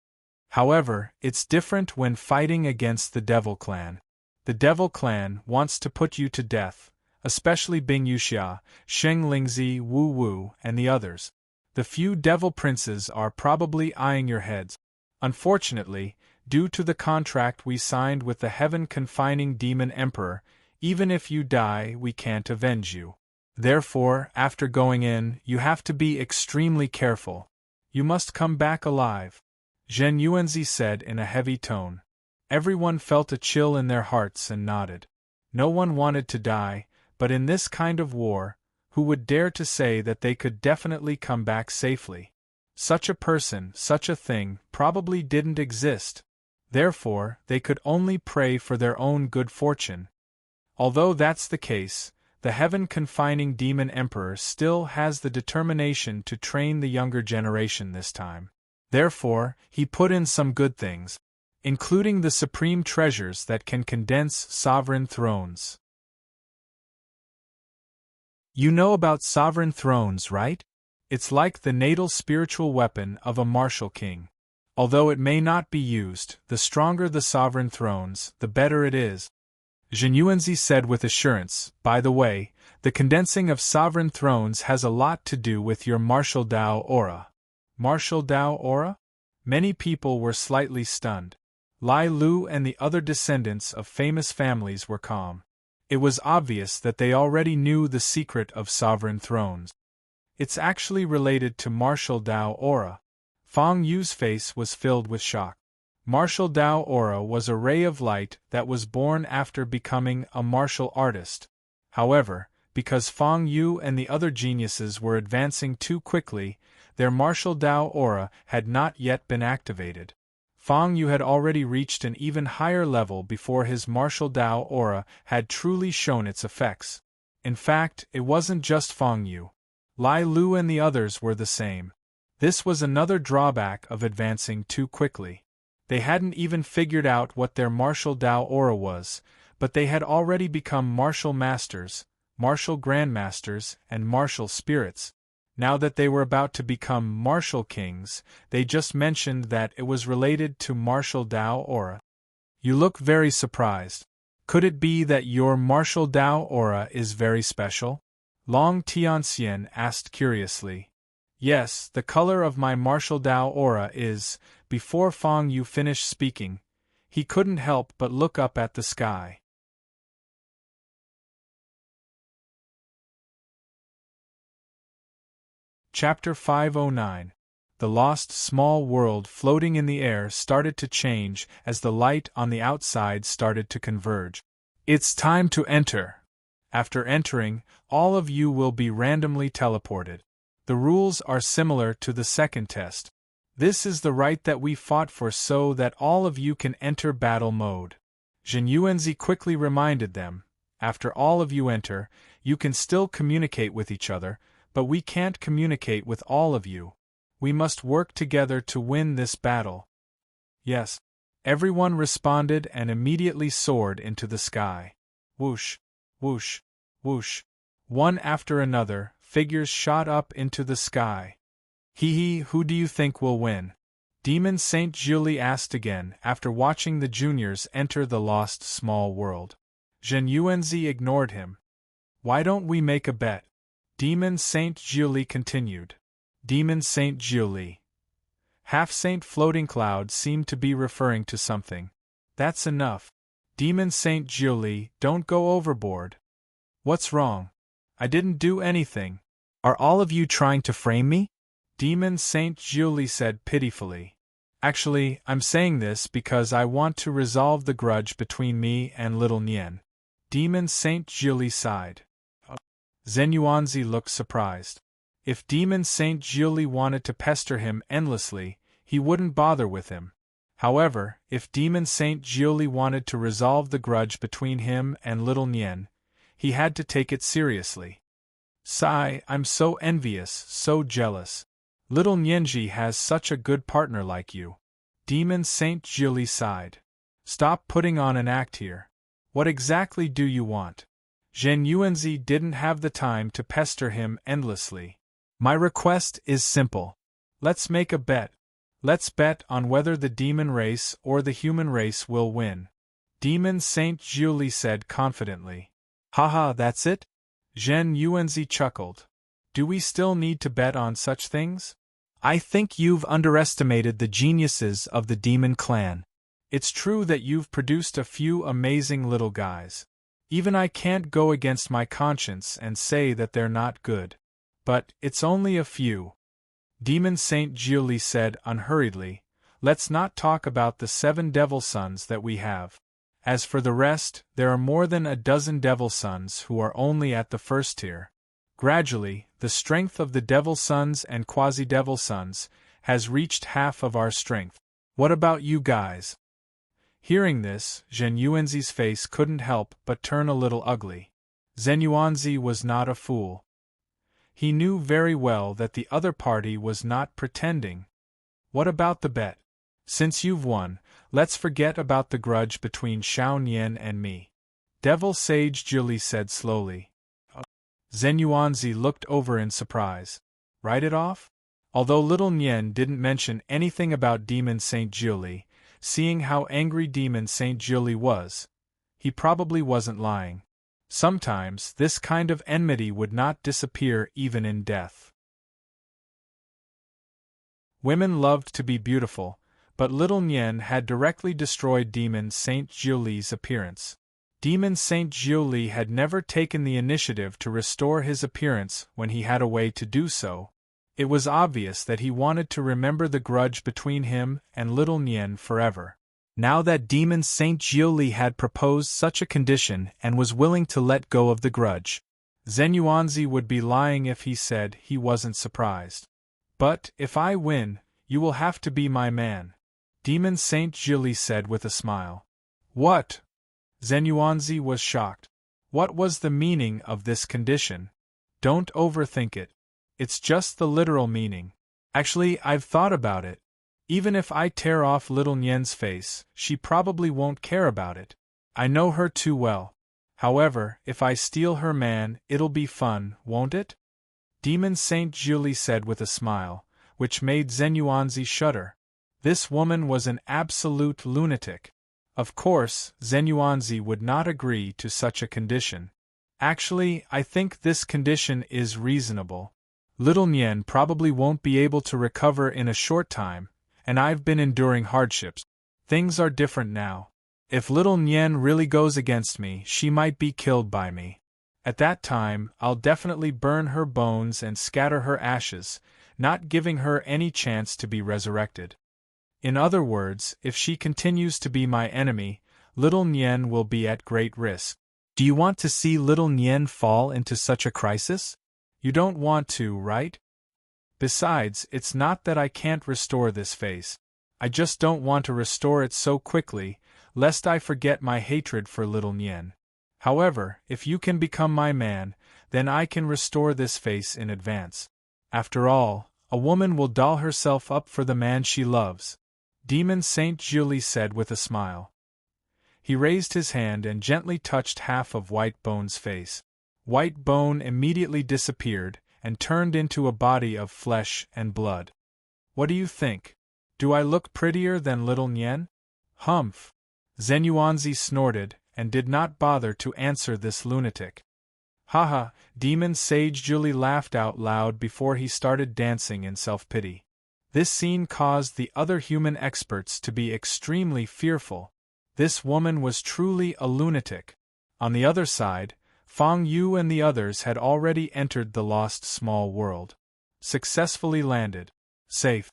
However, it's different when fighting against the Devil Clan. The Devil Clan wants to put you to death, especially Bing Yuxia, Sheng Lingzi, Wu Wu, and the others. The few Devil Princes are probably eyeing your heads. Unfortunately, due to the contract we signed with the heaven-confining Demon Emperor, even if you die, we can't avenge you. Therefore, after going in, you have to be extremely careful. You must come back alive," Zhen Yuanzi said in a heavy tone. Everyone felt a chill in their hearts and nodded. No one wanted to die, but in this kind of war, who would dare to say that they could definitely come back safely? Such a person, such a thing, probably didn't exist. Therefore, they could only pray for their own good fortune. Although that's the case, the heaven-confining Demon Emperor still has the determination to train the younger generation this time. Therefore, he put in some good things, including the supreme treasures that can condense sovereign thrones. You know about sovereign thrones, right? It's like the natal spiritual weapon of a martial king. Although it may not be used, the stronger the sovereign thrones, the better it is, Zhen Yuanzi said with assurance. By the way, the condensing of sovereign thrones has a lot to do with your martial Dao aura. Martial Dao aura? Many people were slightly stunned. Lai Lu and the other descendants of famous families were calm. It was obvious that they already knew the secret of sovereign thrones. It's actually related to martial Dao aura. Fang Yu's face was filled with shock. Martial Dao aura was a ray of light that was born after becoming a martial artist. However, because Fang Yu and the other geniuses were advancing too quickly, their martial Dao aura had not yet been activated. Fang Yu had already reached an even higher level before his martial Dao aura had truly shown its effects. In fact, it wasn't just Fang Yu. Lai Lu and the others were the same. This was another drawback of advancing too quickly. They hadn't even figured out what their martial Dao aura was, but they had already become martial masters, martial grandmasters, and martial spirits. Now that they were about to become martial kings, they just mentioned that it was related to martial Dao aura. You look very surprised. Could it be that your martial Dao aura is very special? Long Tianxian asked curiously. Yes, the color of my martial Dao aura is. Before Fang Yu finished speaking, he couldn't help but look up at the sky. Chapter 509. The lost small world floating in the air started to change as the light on the outside started to converge. It's time to enter. After entering, all of you will be randomly teleported. The rules are similar to the second test. This is the right that we fought for so that all of you can enter battle mode. Zhen Yuanzi quickly reminded them, after all of you enter, you can still communicate with each other, but we can't communicate with all of you. We must work together to win this battle. Yes. Everyone responded and immediately soared into the sky. Whoosh, whoosh, whoosh. One after another, figures shot up into the sky. Hee, who do you think will win? Demon Saint Julie asked again after watching the juniors enter the lost small world. Zhen Yuanzi ignored him. Why don't we make a bet? Demon Saint Julie continued. Demon Saint Julie. Half-Saint Floating Cloud seemed to be referring to something. That's enough. Demon Saint Julie, don't go overboard. What's wrong? I didn't do anything. Are all of you trying to frame me? Demon Saint Julie said pitifully. Actually, I'm saying this because I want to resolve the grudge between me and little Nian. Demon Saint Julie sighed. Zhen Yuanzi looked surprised. If Demon Saint Julie wanted to pester him endlessly, he wouldn't bother with him. However, if Demon Saint Julie wanted to resolve the grudge between him and little Nian, he had to take it seriously. Sigh, I'm so envious, so jealous. Little Nianji has such a good partner like you. Demon Saint Julie sighed. Stop putting on an act here. What exactly do you want? Zhen Yuanzi didn't have the time to pester him endlessly. My request is simple. Let's make a bet. Let's bet on whether the demon race or the human race will win. Demon Saint Julie said confidently. Haha, that's it? Zhen Yuanzi chuckled. Do we still need to bet on such things? I think you've underestimated the geniuses of the demon clan. It's true that you've produced a few amazing little guys. Even I can't go against my conscience and say that they're not good. But it's only a few. Demon Saint Julie said unhurriedly, let's not talk about the 7 devil sons that we have. As for the rest, there are more than a dozen devil sons who are only at the first tier. Gradually, the strength of the devil sons and quasi-devil sons has reached half of our strength. What about you guys? Hearing this, Zhen Yuanzi's face couldn't help but turn a little ugly. Zhen Yuanzi was not a fool. He knew very well that the other party was not pretending. What about the bet? Since you've won, let's forget about the grudge between Xiao Nian and me. Devil Sage Julie said slowly. Zhen Yuanzi looked over in surprise. Write it off? Although little Nian didn't mention anything about Demon Saint Julie, seeing how angry Demon Saint Julie was, he probably wasn't lying. Sometimes this kind of enmity would not disappear even in death. Women loved to be beautiful, but little Nian had directly destroyed Demon Saint Julie's appearance. Demon Saint Julie had never taken the initiative to restore his appearance when he had a way to do so. It was obvious that he wanted to remember the grudge between him and little Nian forever. Now that Demon Saint Julie had proposed such a condition and was willing to let go of the grudge, Zhen Yuanzi would be lying if he said he wasn't surprised. But if I win, you will have to be my man, Demon Saint Julie said with a smile. What? Zhen Yuanzi was shocked. What was the meaning of this condition? Don't overthink it. It's just the literal meaning. Actually, I've thought about it. Even if I tear off little Nian's face, she probably won't care about it. I know her too well. However, if I steal her man, it'll be fun, won't it? Demon Saint Julie said with a smile, which made Zhen Yuanzi shudder. This woman was an absolute lunatic. Of course, Zhen Yuanzi would not agree to such a condition. Actually, I think this condition is reasonable. Little Nian probably won't be able to recover in a short time, and I've been enduring hardships. Things are different now. If little Nian really goes against me, she might be killed by me. At that time, I'll definitely burn her bones and scatter her ashes, not giving her any chance to be resurrected. In other words, if she continues to be my enemy, little Nian will be at great risk. Do you want to see little Nian fall into such a crisis? You don't want to, right? Besides, it's not that I can't restore this face. I just don't want to restore it so quickly, lest I forget my hatred for little Nian. However, if you can become my man, then I can restore this face in advance. After all, a woman will doll herself up for the man she loves, Demon Saint Julie said with a smile. He raised his hand and gently touched half of White Bone's face. White Bone immediately disappeared and turned into a body of flesh and blood. What do you think? Do I look prettier than little Nyen? Humph! Zenuanzi snorted and did not bother to answer this lunatic. Haha, Demon Sage Julie laughed out loud before he started dancing in self-pity. This scene caused the other human experts to be extremely fearful. This woman was truly a lunatic. On the other side, Fang Yu and the others had already entered the lost small world. Successfully landed. Safe.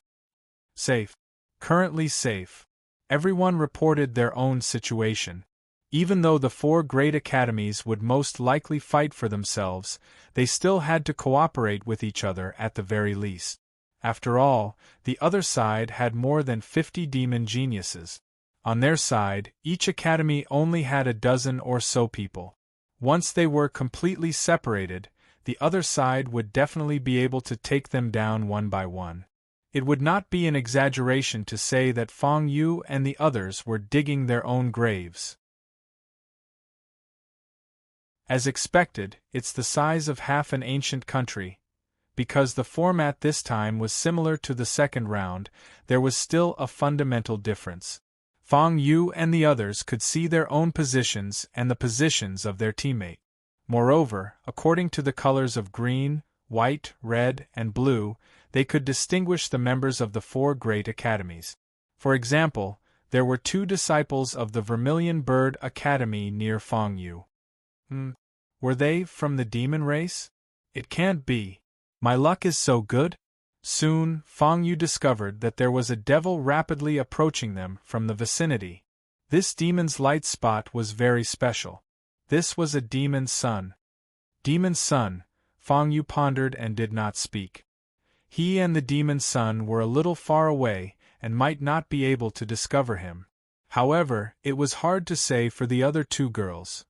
Safe. Currently safe. Everyone reported their own situation. Even though the 4 great academies would most likely fight for themselves, they still had to cooperate with each other at the very least. After all, the other side had more than 50 demon geniuses. On their side, each academy only had a dozen or so people. Once they were completely separated, the other side would definitely be able to take them down one by one. It would not be an exaggeration to say that Fang Yu and the others were digging their own graves. As expected, it's the size of half an ancient country. Because the format this time was similar to the second round, there was still a fundamental difference. Fang Yu and the others could see their own positions and the positions of their teammate. Moreover, according to the colors of green, white, red, and blue, they could distinguish the members of the 4 great academies. For example, there were 2 disciples of the Vermilion Bird Academy near Fang Yu. Were they from the demon race? It can't be. My luck is so good. Soon, Fang Yu discovered that there was a devil rapidly approaching them from the vicinity. This demon's light spot was very special. This was a demon's son. Demon's son, Fang Yu pondered and did not speak. He and the demon's son were a little far away and might not be able to discover him. However, it was hard to say for the other 2 girls.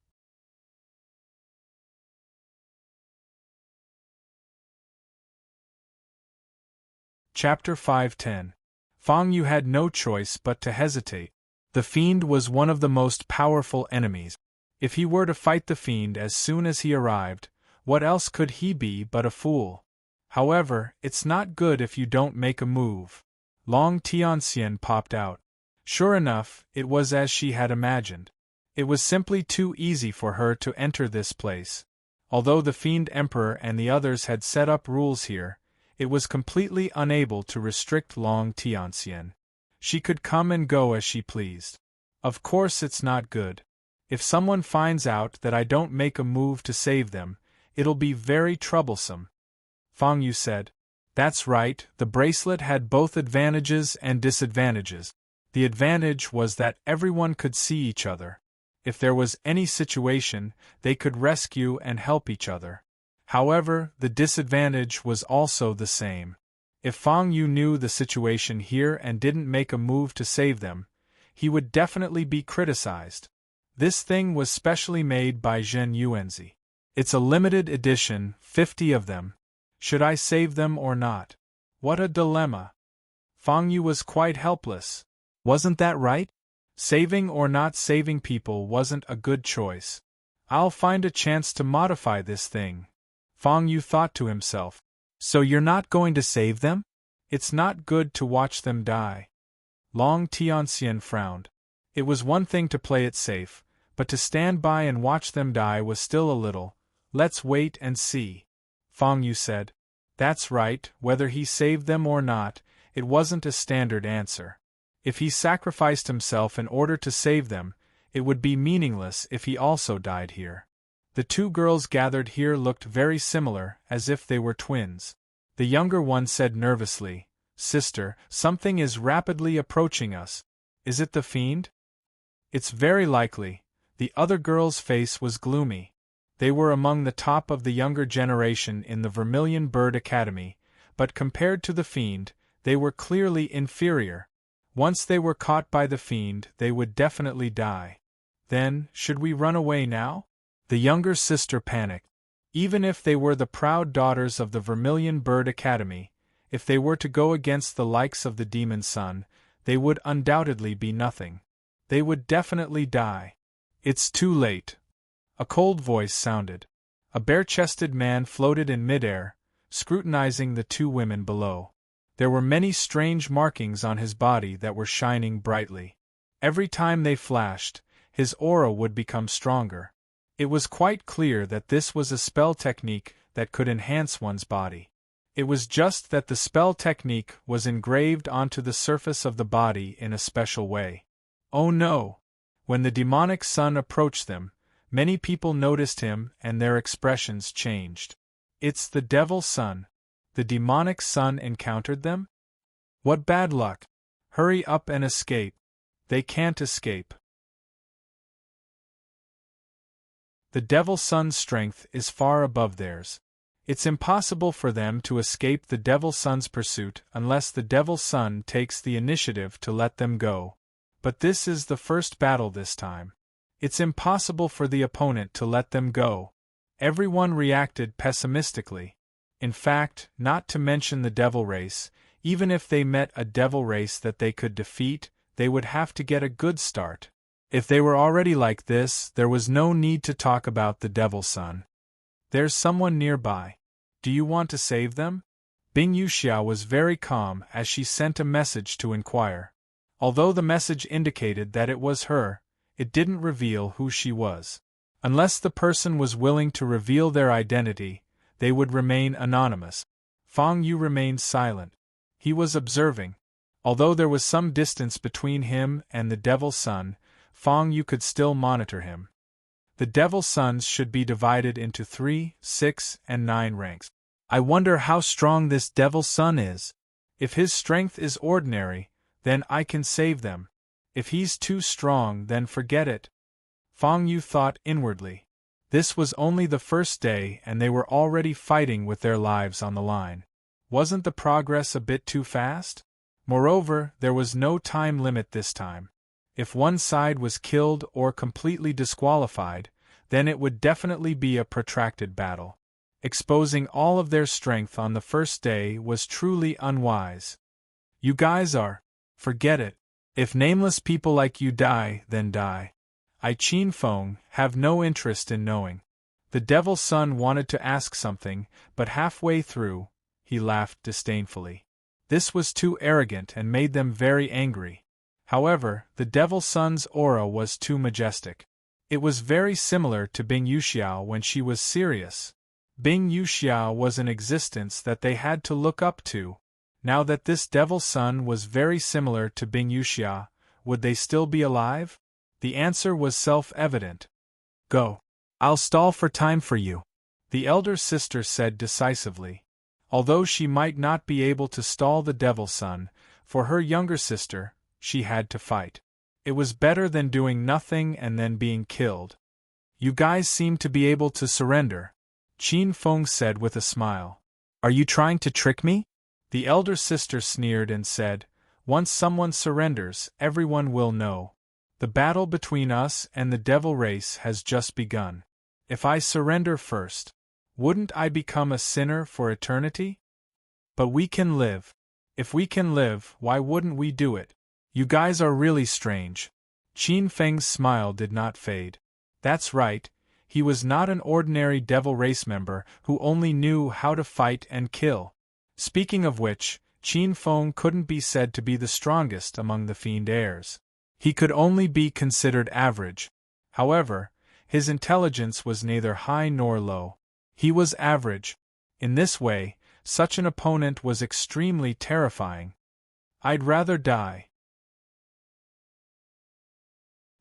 Chapter 510. Fang Yu had no choice but to hesitate. The fiend was one of the most powerful enemies. If he were to fight the fiend as soon as he arrived, what else could he be but a fool? However, it's not good if you don't make a move. Long Tianxian popped out. Sure enough, it was as she had imagined. It was simply too easy for her to enter this place. Although the Fiend Emperor and the others had set up rules here, it was completely unable to restrict Long Tianxian. She could come and go as she pleased. Of course it's not good. If someone finds out that I don't make a move to save them, it'll be very troublesome. Fang Yu said. That's right, the bracelet had both advantages and disadvantages. The advantage was that everyone could see each other. If there was any situation, they could rescue and help each other. However, the disadvantage was also the same. If Fang Yu knew the situation here and didn't make a move to save them, he would definitely be criticized. This thing was specially made by Zhen Yuanzi. It's a limited edition, 50 of them. Should I save them or not? What a dilemma. Fang Yu was quite helpless. Wasn't that right? Saving or not saving people wasn't a good choice. I'll find a chance to modify this thing. Fang Yu thought to himself. So you're not going to save them? It's not good to watch them die. Long Tianxian frowned. It was one thing to play it safe, but to stand by and watch them die was still a little. Let's wait and see. Fang Yu said. That's right, whether he saved them or not, it wasn't a standard answer. If he sacrificed himself in order to save them, it would be meaningless if he also died here. The 2 girls gathered here looked very similar, as if they were twins. The younger one said nervously, Sister, something is rapidly approaching us. Is it the fiend? It's very likely. The other girl's face was gloomy. They were among the top of the younger generation in the Vermilion Bird Academy, but compared to the fiend, they were clearly inferior. Once they were caught by the fiend, they would definitely die. Then, should we run away now? The younger sister panicked. Even if they were the proud daughters of the Vermilion Bird Academy, if they were to go against the likes of the Demon Son, they would undoubtedly be nothing. They would definitely die. It's too late. A cold voice sounded. A bare-chested man floated in midair, scrutinizing the two women below. There were many strange markings on his body that were shining brightly. Every time they flashed, his aura would become stronger. It was quite clear that this was a spell technique that could enhance one's body. It was just that the spell technique was engraved onto the surface of the body in a special way. Oh no! When the demonic son approached them, many people noticed him and their expressions changed. It's the devil son. The demonic son encountered them? What bad luck! Hurry up and escape. They can't escape. The devil son's strength is far above theirs. It's impossible for them to escape the devil son's pursuit unless the devil son takes the initiative to let them go. But this is the first battle this time. It's impossible for the opponent to let them go. Everyone reacted pessimistically. In fact, not to mention the devil race, even if they met a devil race that they could defeat, they would have to get a good start. If they were already like this, there was no need to talk about the devil son. There's someone nearby. Do you want to save them? Bing Yuxiao was very calm as she sent a message to inquire. Although the message indicated that it was her, it didn't reveal who she was. Unless the person was willing to reveal their identity, they would remain anonymous. Fang Yu remained silent. He was observing. Although there was some distance between him and the devil son, Fang Yu could still monitor him. The devil sons should be divided into 3, 6, and 9 ranks. I wonder how strong this devil son is. If his strength is ordinary, then I can save them. If he's too strong, then forget it. Fang Yu thought inwardly. This was only the first day and they were already fighting with their lives on the line. Wasn't the progress a bit too fast? Moreover, there was no time limit this time. If one side was killed or completely disqualified, then it would definitely be a protracted battle. Exposing all of their strength on the first day was truly unwise. You guys are. Forget it. If nameless people like you die, then die. I Qin Feng have no interest in knowing. The devil son wanted to ask something, but halfway through, he laughed disdainfully. This was too arrogant and made them very angry. However, the devil son's aura was too majestic. It was very similar to Bing Yuxiao when she was serious. Bing Yuxiao was an existence that they had to look up to. Now that this devil son was very similar to Bing Yuxiao, would they still be alive? The answer was self-evident. Go. I'll stall for time for you, the elder sister said decisively. Although she might not be able to stall the devil son, for her younger sister, she had to fight. It was better than doing nothing and then being killed. You guys seem to be able to surrender, Qin Feng said with a smile. Are you trying to trick me? The elder sister sneered and said, once someone surrenders, everyone will know. The battle between us and the devil race has just begun. If I surrender first, wouldn't I become a sinner for eternity? But we can live. If we can live, why wouldn't we do it? You guys are really strange. Qin Feng's smile did not fade. That's right, he was not an ordinary devil race member who only knew how to fight and kill. Speaking of which, Qin Feng couldn't be said to be the strongest among the fiend heirs. He could only be considered average. However, his intelligence was neither high nor low. He was average. In this way, such an opponent was extremely terrifying. I'd rather die.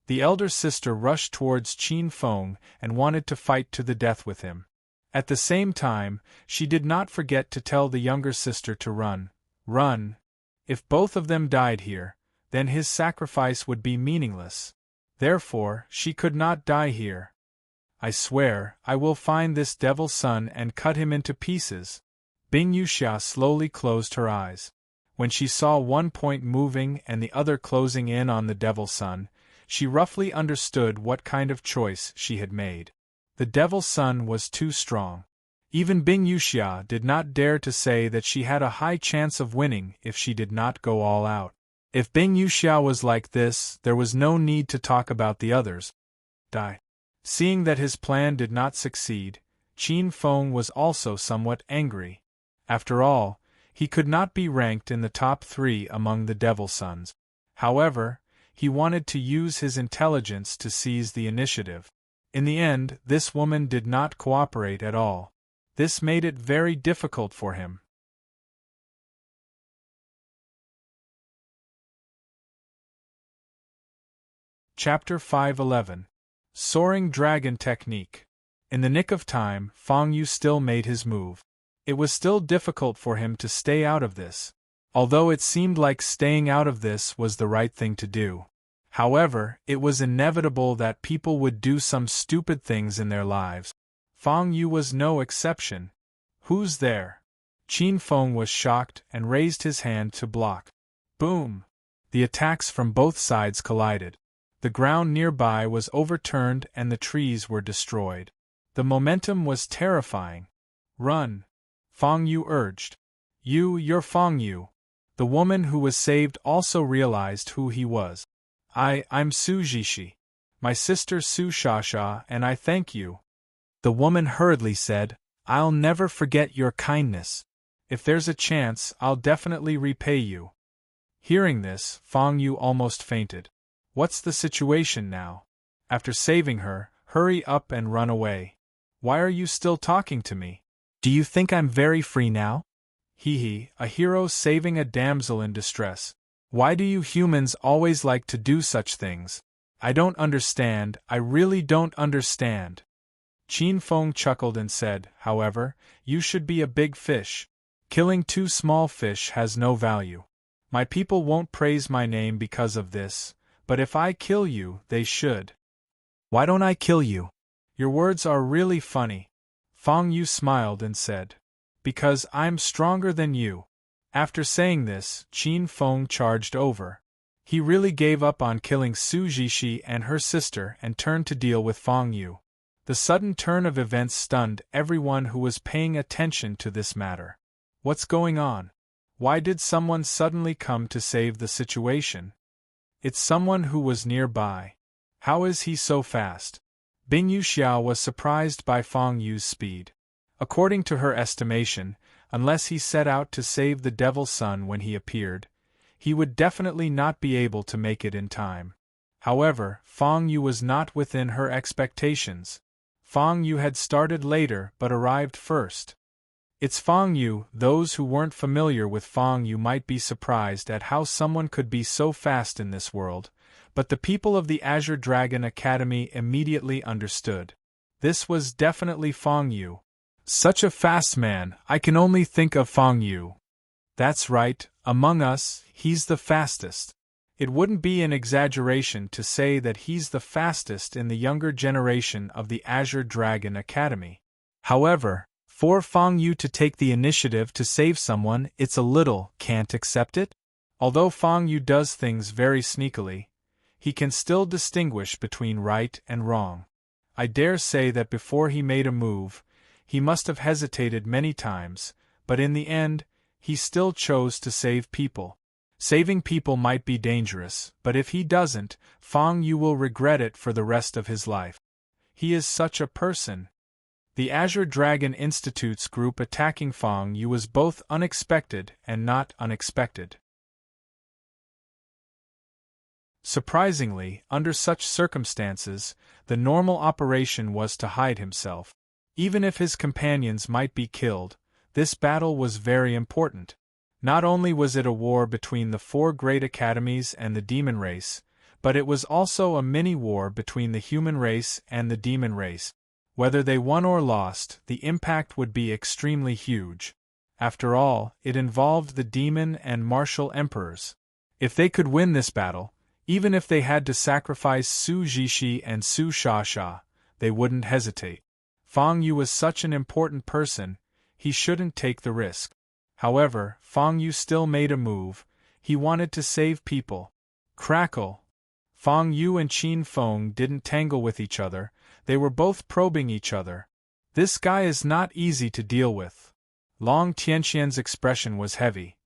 The elder sister rushed towards Qin Feng and wanted to fight to the death with him. At the same time, she did not forget to tell the younger sister to run. Run. If both of them died here, then his sacrifice would be meaningless. Therefore, she could not die here. I swear, I will find this devil son and cut him into pieces. Bing Yuxia slowly closed her eyes. When she saw one point moving and the other closing in on the devil son, she roughly understood what kind of choice she had made. The devil son was too strong. Even Bing Yuxia did not dare to say that she had a high chance of winning if she did not go all out. If Bing Yuxiao was like this, there was no need to talk about the others. Seeing that his plan did not succeed, Qin Feng was also somewhat angry. After all, he could not be ranked in the top 3 among the Devil Sons. However, he wanted to use his intelligence to seize the initiative. In the end, this woman did not cooperate at all. This made it very difficult for him. Chapter 511. Soaring Dragon Technique. In the nick of time, Fang Yu still made his move. It was still difficult for him to stay out of this, although it seemed like staying out of this was the right thing to do. However, it was inevitable that people would do some stupid things in their lives. Fang Yu was no exception. Who's there? Qin Feng was shocked and raised his hand to block. Boom! The attacks from both sides collided. The ground nearby was overturned and the trees were destroyed. The momentum was terrifying. Run! Fang Yu urged. You're Fang Yu. The woman who was saved also realized who he was. I'm Su Jishi. My sister Su Shasha, and I thank you. The woman hurriedly said, I'll never forget your kindness. If there's a chance, I'll definitely repay you. Hearing this, Fang Yu almost fainted. What's the situation now? After saving her, hurry up and run away. Why are you still talking to me? Do you think I'm very free now? A hero saving a damsel in distress. Why do you humans always like to do such things? I don't understand, I really don't understand. Qin Feng chuckled and said, however, you should be a big fish. Killing 2 small fish has no value. My people won't praise my name because of this, but if I kill you, they should. Why don't I kill you? Your words are really funny. Fang Yu smiled and said, because I'm stronger than you. After saying this, Qin Feng charged over. He really gave up on killing Su Jishi and her sister and turned to deal with Fang Yu. The sudden turn of events stunned everyone who was paying attention to this matter. What's going on? Why did someone suddenly come to save the situation? It's someone who was nearby. How is he so fast? Bing Yuxiao was surprised by Fang Yu's speed. According to her estimation, unless he set out to save the Devil's Son when he appeared, he would definitely not be able to make it in time. However, Fang Yu was not within her expectations. Fang Yu had started later but arrived first. It's Fang Yu. Those who weren't familiar with Fang Yu might be surprised at how someone could be so fast in this world, but the people of the Azure Dragon Academy immediately understood. This was definitely Fang Yu. Such a fast man, I can only think of Fang Yu. That's right, among us, he's the fastest. It wouldn't be an exaggeration to say that he's the fastest in the younger generation of the Azure Dragon Academy. However, for Fang Yu to take the initiative to save someone, it's a little, can't accept it? Although Fang Yu does things very sneakily, he can still distinguish between right and wrong. I dare say that before he made a move, he must have hesitated many times, but in the end, he still chose to save people. Saving people might be dangerous, but if he doesn't, Fang Yu will regret it for the rest of his life. He is such a person. The Azure Dragon Institute's group attacking Fang Yu was both unexpected and not unexpected. Surprisingly, under such circumstances, the normal operation was to hide himself. Even if his companions might be killed, this battle was very important. Not only was it a war between the 4 great academies and the demon race, but it was also a mini-war between the human race and the demon race. Whether they won or lost, the impact would be extremely huge. After all, it involved the demon and martial emperors. If they could win this battle, even if they had to sacrifice Su Jishi and Su Shasha, they wouldn't hesitate. Fang Yu was such an important person, he shouldn't take the risk. However, Fang Yu still made a move. He wanted to save people. Crackle! Fang Yu and Qin Feng didn't tangle with each other, they were both probing each other. This guy is not easy to deal with. Long Tianqian's expression was heavy.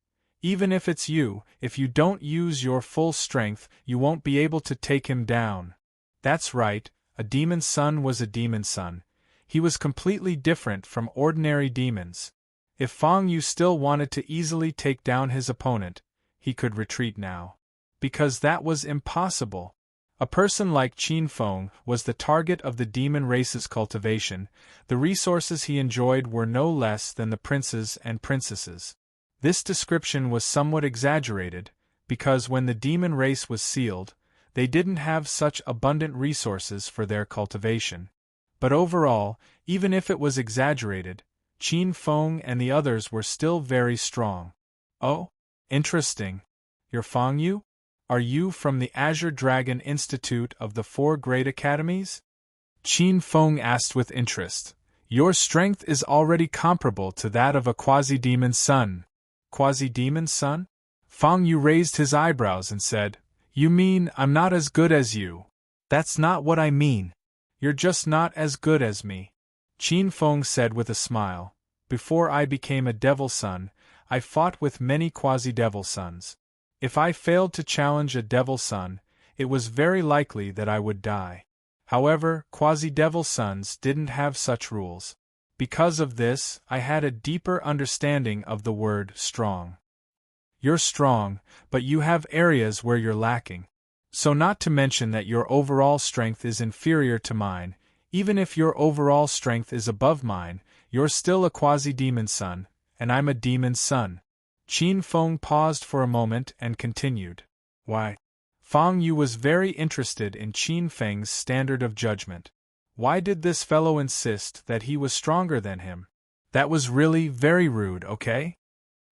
Even if it's you, if you don't use your full strength, you won't be able to take him down. That's right, a demon's son was a demon's son. He was completely different from ordinary demons. If Fang Yu still wanted to easily take down his opponent, he could retreat now. Because that was impossible. A person like Qin Feng was the target of the demon race's cultivation. The resources he enjoyed were no less than the princes and princesses. This description was somewhat exaggerated, because when the demon race was sealed, they didn't have such abundant resources for their cultivation. But overall, even if it was exaggerated, Qin Feng and the others were still very strong. Oh? Interesting. You're Fang Yu? Are you from the Azure Dragon Institute of the Four Great Academies? Qin Feng asked with interest. Your strength is already comparable to that of a quasi-demon son. Quasi-demon son? Fang Yu raised his eyebrows and said, You mean I'm not as good as you? That's not what I mean. You're just not as good as me. Qin Feng said with a smile. Before I became a devil son, I fought with many quasi-devil sons. If I failed to challenge a devil son, it was very likely that I would die. However, quasi-devil sons didn't have such rules. Because of this, I had a deeper understanding of the word strong. You're strong, but you have areas where you're lacking. So not to mention that your overall strength is inferior to mine, even if your overall strength is above mine, you're still a quasi-demon son, and I'm a demon son. Qin Feng paused for a moment and continued. Why? Fang Yu was very interested in Qin Feng's standard of judgment. Why did this fellow insist that he was stronger than him? That was really very rude, okay?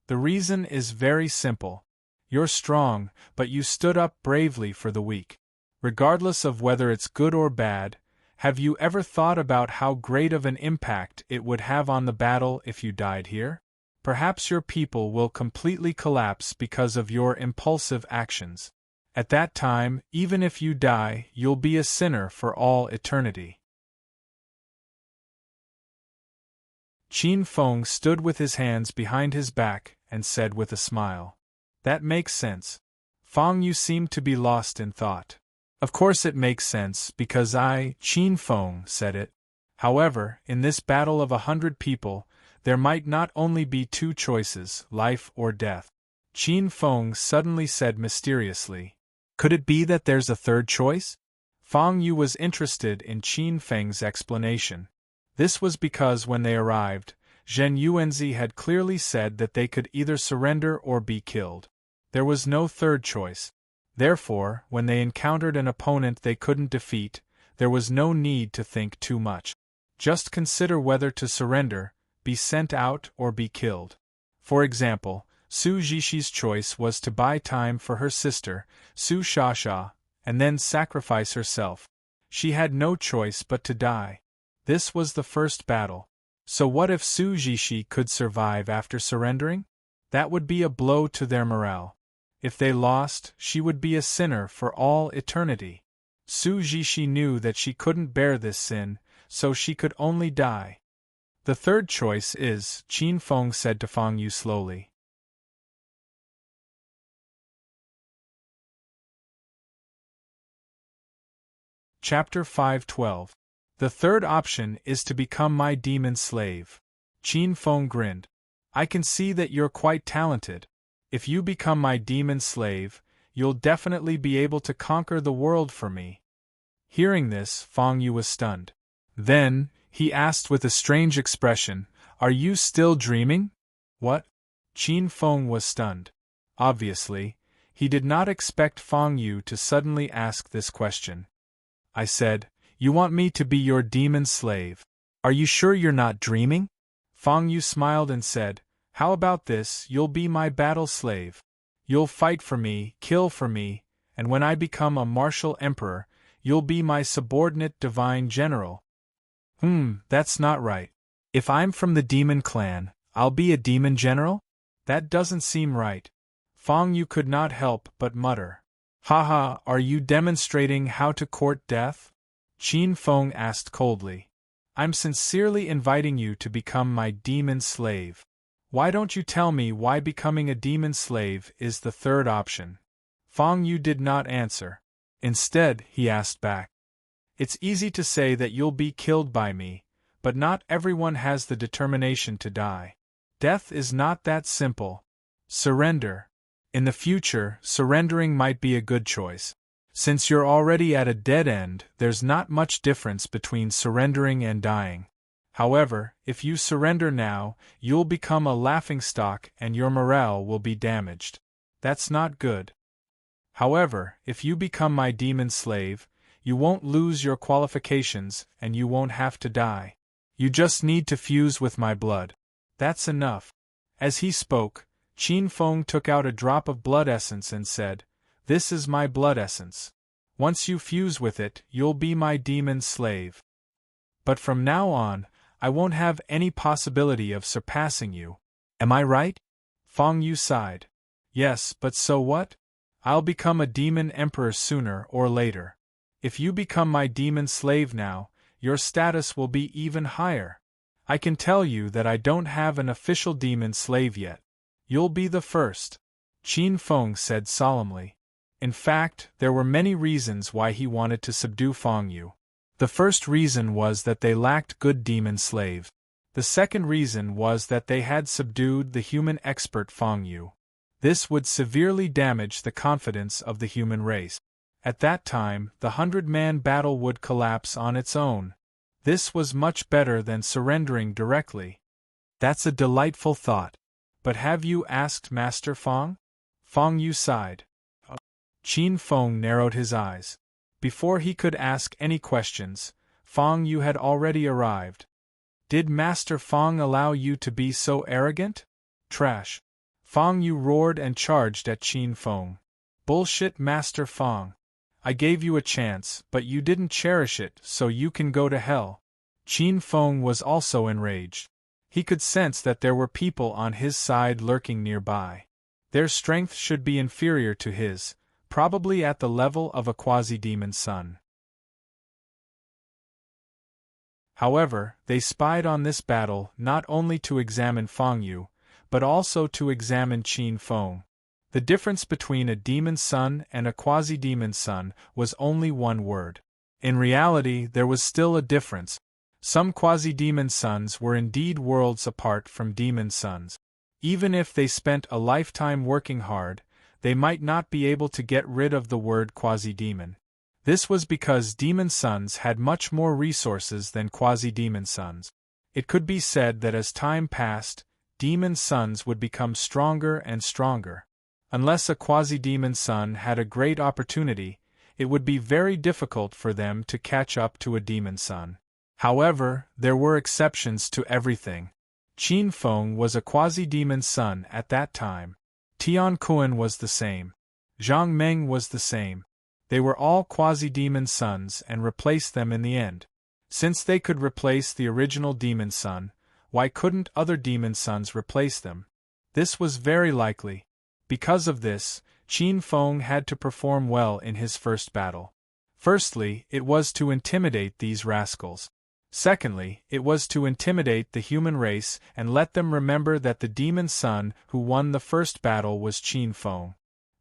The reason is very simple. You're strong, but you stood up bravely for the weak. Regardless of whether it's good or bad, have you ever thought about how great of an impact it would have on the battle if you died here? Perhaps your people will completely collapse because of your impulsive actions. At that time, even if you die, you'll be a sinner for all eternity. Qin Feng stood with his hands behind his back and said with a smile. That makes sense. Fang Yu seemed to be lost in thought. Of course it makes sense because Qin Feng, said it. However, in this battle of 100 people, there might not only be two choices, life or death. Qin Feng suddenly said mysteriously. Could it be that there's a third choice? Fang Yu was interested in Qin Feng's explanation. This was because when they arrived, Zhen Yuanzi had clearly said that they could either surrender or be killed. There was no third choice. Therefore, when they encountered an opponent they couldn't defeat, there was no need to think too much. Just consider whether to surrender, be sent out or be killed. For example, Su Zhishi's choice was to buy time for her sister, Su Shasha, and then sacrifice herself. She had no choice but to die. This was the first battle. So what if Su Zhishi could survive after surrendering? That would be a blow to their morale. If they lost, she would be a sinner for all eternity. Su Zhishi knew that she couldn't bear this sin, so she could only die. The third choice is, Qin Feng said to Fang Yu slowly. Chapter 512. The third option is to become my demon slave. Qin Feng grinned. I can see that you're quite talented. If you become my demon slave, you'll definitely be able to conquer the world for me. Hearing this, Fang Yu was stunned. Then, he asked with a strange expression, Are you still dreaming? What? Qin Feng was stunned. Obviously, he did not expect Fang Yu to suddenly ask this question. I said, You want me to be your demon slave? Are you sure you're not dreaming? Fang Yu smiled and said, How about this, you'll be my battle slave. You'll fight for me, kill for me, and when I become a martial emperor, you'll be my subordinate divine general. That's not right. If I'm from the demon clan, I'll be a demon general? That doesn't seem right. Fang Yu could not help but mutter. Haha, are you demonstrating how to court death? Qin Feng asked coldly. I'm sincerely inviting you to become my demon slave. Why don't you tell me why becoming a demon slave is the third option? Feng Yu did not answer. Instead, he asked back. It's easy to say that you'll be killed by me, but not everyone has the determination to die. Death is not that simple. Surrender. In the future, surrendering might be a good choice. Since you're already at a dead end, there's not much difference between surrendering and dying. However, if you surrender now, you'll become a laughingstock and your morale will be damaged. That's not good. However, if you become my demon slave, you won't lose your qualifications and you won't have to die. You just need to fuse with my blood. That's enough. As he spoke, Qin Feng took out a drop of blood essence and said, "This is my blood essence. Once you fuse with it, you'll be my demon slave. But from now on, I won't have any possibility of surpassing you. Am I right?" Feng Yu sighed. "Yes, but so what? I'll become a demon emperor sooner or later. If you become my demon slave now, your status will be even higher. I can tell you that I don't have an official demon slave yet. You'll be the first," Qin Feng said solemnly. In fact, there were many reasons why he wanted to subdue Feng Yu. The first reason was that they lacked good demon slaves. The second reason was that they had subdued the human expert Feng Yu. This would severely damage the confidence of the human race. At that time, the 100-man battle would collapse on its own. This was much better than surrendering directly. That's a delightful thought. But have you asked Master Feng? Feng Yu sighed. Qin Feng narrowed his eyes. Before he could ask any questions, Feng Yu had already arrived. Did Master Feng allow you to be so arrogant? Trash. Feng Yu roared and charged at Qin Feng. Bullshit, Master Feng. I gave you a chance, but you didn't cherish it, so you can go to hell. Qin Feng was also enraged. He could sense that there were people on his side lurking nearby. Their strength should be inferior to his, probably at the level of a quasi-demon son. However, they spied on this battle not only to examine Feng Yu, but also to examine Qin Feng. The difference between a demon son and a quasi-demon son was only one word. In reality, there was still a difference. Some quasi-demon sons were indeed worlds apart from demon sons. Even if they spent a lifetime working hard, they might not be able to get rid of the word quasi-demon. This was because demon sons had much more resources than quasi-demon sons. It could be said that as time passed, demon sons would become stronger and stronger. Unless a quasi-demon son had a great opportunity, it would be very difficult for them to catch up to a demon son. However, there were exceptions to everything. Qin Feng was a quasi-demon son at that time. Tian Kuan was the same. Zhang Meng was the same. They were all quasi-demon sons and replaced them in the end. Since they could replace the original demon son, why couldn't other demon sons replace them? This was very likely. Because of this, Qin Feng had to perform well in his first battle. Firstly, it was to intimidate these rascals. Secondly, it was to intimidate the human race and let them remember that the demon son who won the first battle was Qin Feng.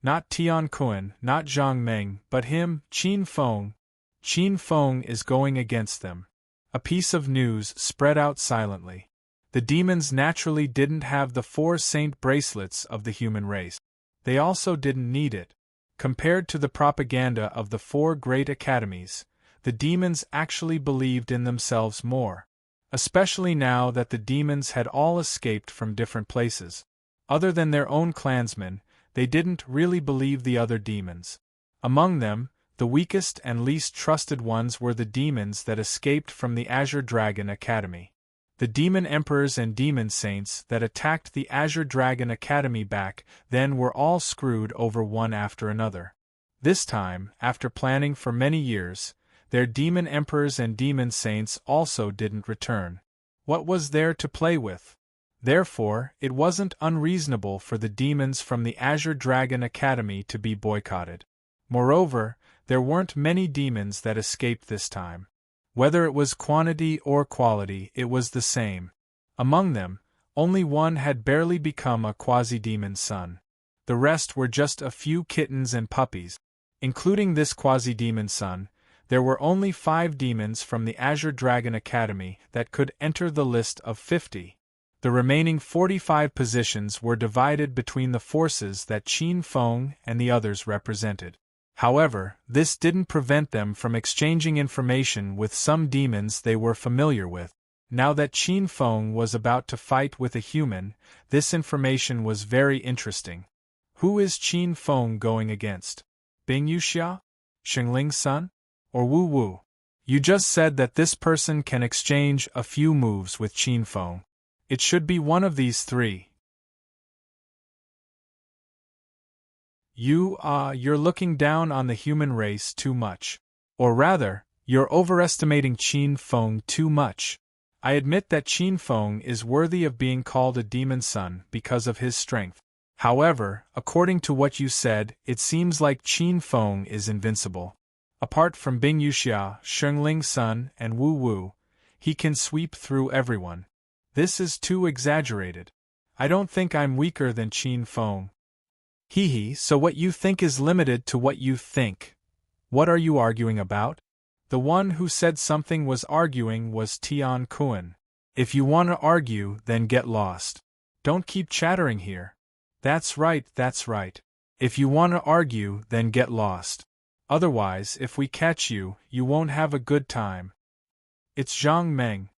Not Tian Kuan, not Zhang Meng, but him, Qin Feng. Qin Feng is going against them. A piece of news spread out silently. The demons naturally didn't have the 4 saint bracelets of the human race. They also didn't need it. Compared to the propaganda of the 4 great academies, the demons actually believed in themselves more. Especially now that the demons had all escaped from different places. Other than their own clansmen, they didn't really believe the other demons. Among them, the weakest and least trusted ones were the demons that escaped from the Azure Dragon Academy. The demon emperors and demon saints that attacked the Azure Dragon Academy back then were all screwed over one after another. This time, after planning for many years, their demon emperors and demon saints also didn't return. What was there to play with? Therefore, it wasn't unreasonable for the demons from the Azure Dragon Academy to be boycotted. Moreover, there weren't many demons that escaped this time. Whether it was quantity or quality, it was the same. Among them, Only one had barely become a quasi-demon son. The rest were just a few kittens and puppies. Including this quasi-demon son, there were only 5 demons from the Azure Dragon Academy that could enter the list of 50. The remaining 45 positions were divided between the forces that Qin Feng and the others represented. However, this didn't prevent them from exchanging information with some demons they were familiar with. Now that Qin Feng was about to fight with a human, this information was very interesting. Who is Qin Feng going against? Bing Yuxia? Xingling's son? Or Wu Wu? You just said that this person can exchange a few moves with Qin Feng. It should be one of these 3. You're looking down on the human race too much. Or rather, you're overestimating Qin Feng too much. I admit that Qin Feng is worthy of being called a demon son because of his strength. However, according to what you said, it seems like Qin Feng is invincible. Apart from Bing Yuxia, Xingling's son, and Wu Wu, he can sweep through everyone. This is too exaggerated. I don't think I'm weaker than Qin Feng. So what you think is limited to what you think. What are you arguing about? The one who said something was arguing was Tian Kun. If you want to argue, then get lost. Don't keep chattering here. That's right. If you want to argue, then get lost. Otherwise, if we catch you, you won't have a good time. It's Zhang Meng.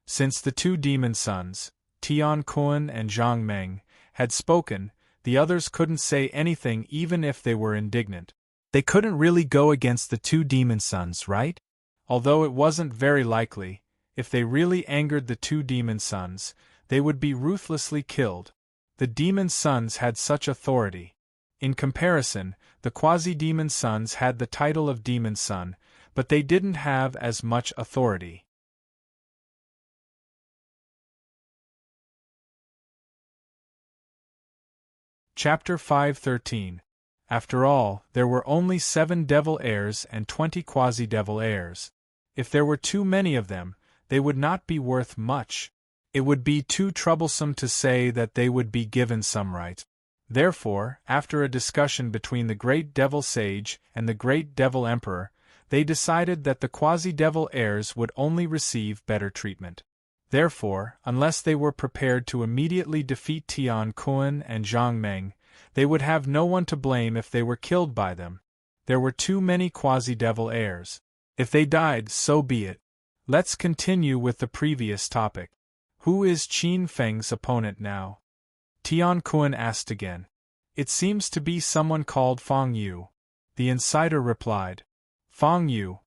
Since the 2 demon sons, Tian Kun and Zhang Meng, had spoken, the others couldn't say anything even if they were indignant. They couldn't really go against the 2 demon sons, right? Although it wasn't very likely, if they really angered the 2 demon sons, they would be ruthlessly killed. The demon sons had such authority. In comparison, the quasi-demon sons had the title of demon son, but they didn't have as much authority. Chapter 5:13. After all, there were only 7 devil heirs and 20 quasi-devil heirs. If there were too many of them, they would not be worth much. It would be too troublesome to say that they would be given some right. Therefore, after a discussion between the Great Devil Sage and the Great Devil Emperor, they decided that the quasi-devil heirs would only receive better treatment. Therefore, unless they were prepared to immediately defeat Tian Kun and Zhang Meng, they would have no one to blame if they were killed by them. There were too many quasi-devil heirs. If they died, so be it. Let's continue with the previous topic. Who is Qin Feng's opponent now? Tian Kun asked again. It seems to be someone called Fang Yu. The insider replied. Fang Yu.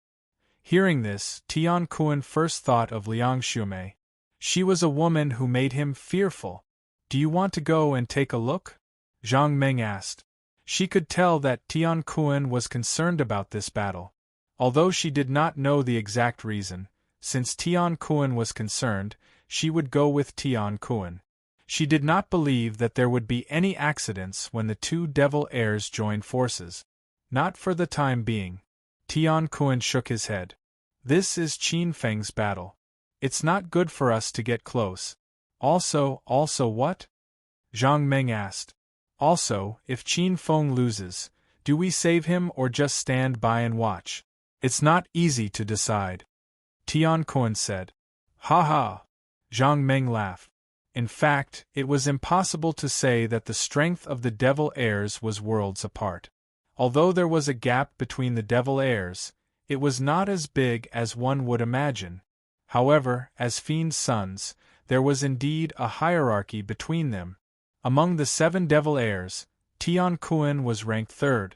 Hearing this, Tian Kun first thought of Liang Shumei. She was a woman who made him fearful. Do you want to go and take a look? Zhang Meng asked. She could tell that Tian Kun was concerned about this battle. Although she did not know the exact reason, since Tian Kun was concerned, she would go with Tian Kun. She did not believe that there would be any accidents when the 2 devil heirs joined forces. Not for the time being. Tian Kun shook his head. This is Qin Feng's battle. It's not good for us to get close. Also what? Zhang Meng asked. Also, if Qin Feng loses, do we save him or just stand by and watch? It's not easy to decide. Tian Kun said. Ha ha! Zhang Meng laughed. In fact, it was impossible to say that the strength of the devil heirs was worlds apart. Although there was a gap between the devil heirs, it was not as big as one would imagine. However, as fiend sons, there was indeed a hierarchy between them. Among the 7 devil heirs, Tian Kun was ranked 3rd.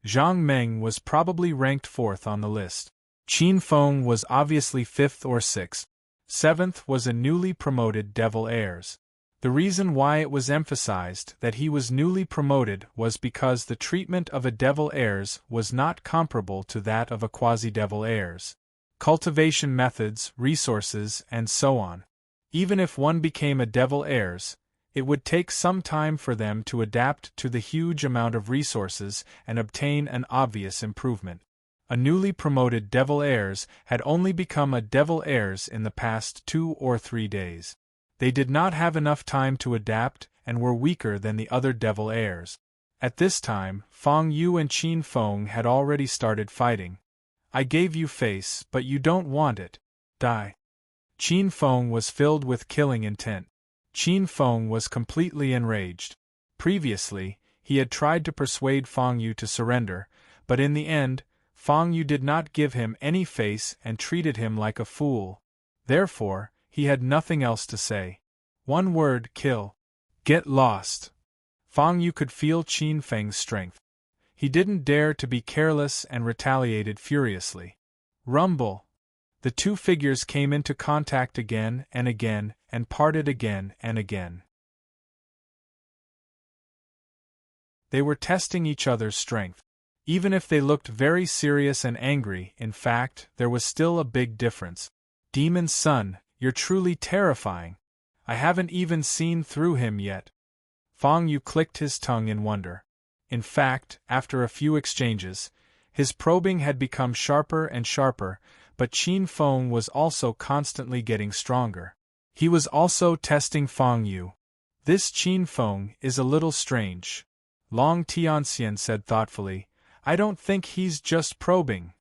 Zhang Meng was probably ranked 4th on the list. Qin Feng was obviously 5th or 6th. 7th was a newly promoted devil heirs. The reason why it was emphasized that he was newly promoted was because the treatment of a devil heirs was not comparable to that of a quasi-devil heirs. Cultivation methods, resources, and so on. Even if one became a devil heirs, it would take some time for them to adapt to the huge amount of resources and obtain an obvious improvement. A newly promoted devil heirs had only become a devil heirs in the past 2 or 3 days. They did not have enough time to adapt and were weaker than the other devil heirs. At this time, Fang Yu and Qin Feng had already started fighting. I gave you face, but you don't want it. Die. Qin Feng was filled with killing intent. Qin Feng was completely enraged. Previously, he had tried to persuade Fang Yu to surrender, but in the end, Fang Yu did not give him any face and treated him like a fool. Therefore, he had nothing else to say. One word: kill. Get lost. Fang Yu could feel Qin Feng's strength. He didn't dare to be careless and retaliated furiously. Rumble. The two figures came into contact again and parted again and again. They were testing each other's strength. Even if they looked very serious and angry, in fact, there was still a big difference. Demon Son, you're truly terrifying. I haven't even seen through him yet. Fang Yu clicked his tongue in wonder. In fact, after a few exchanges, his probing had become sharper and sharper, but Qin Feng was also constantly getting stronger. He was also testing Fang Yu. This Qin Feng is a little strange. Long Tianxian said thoughtfully, I don't think he's just probing.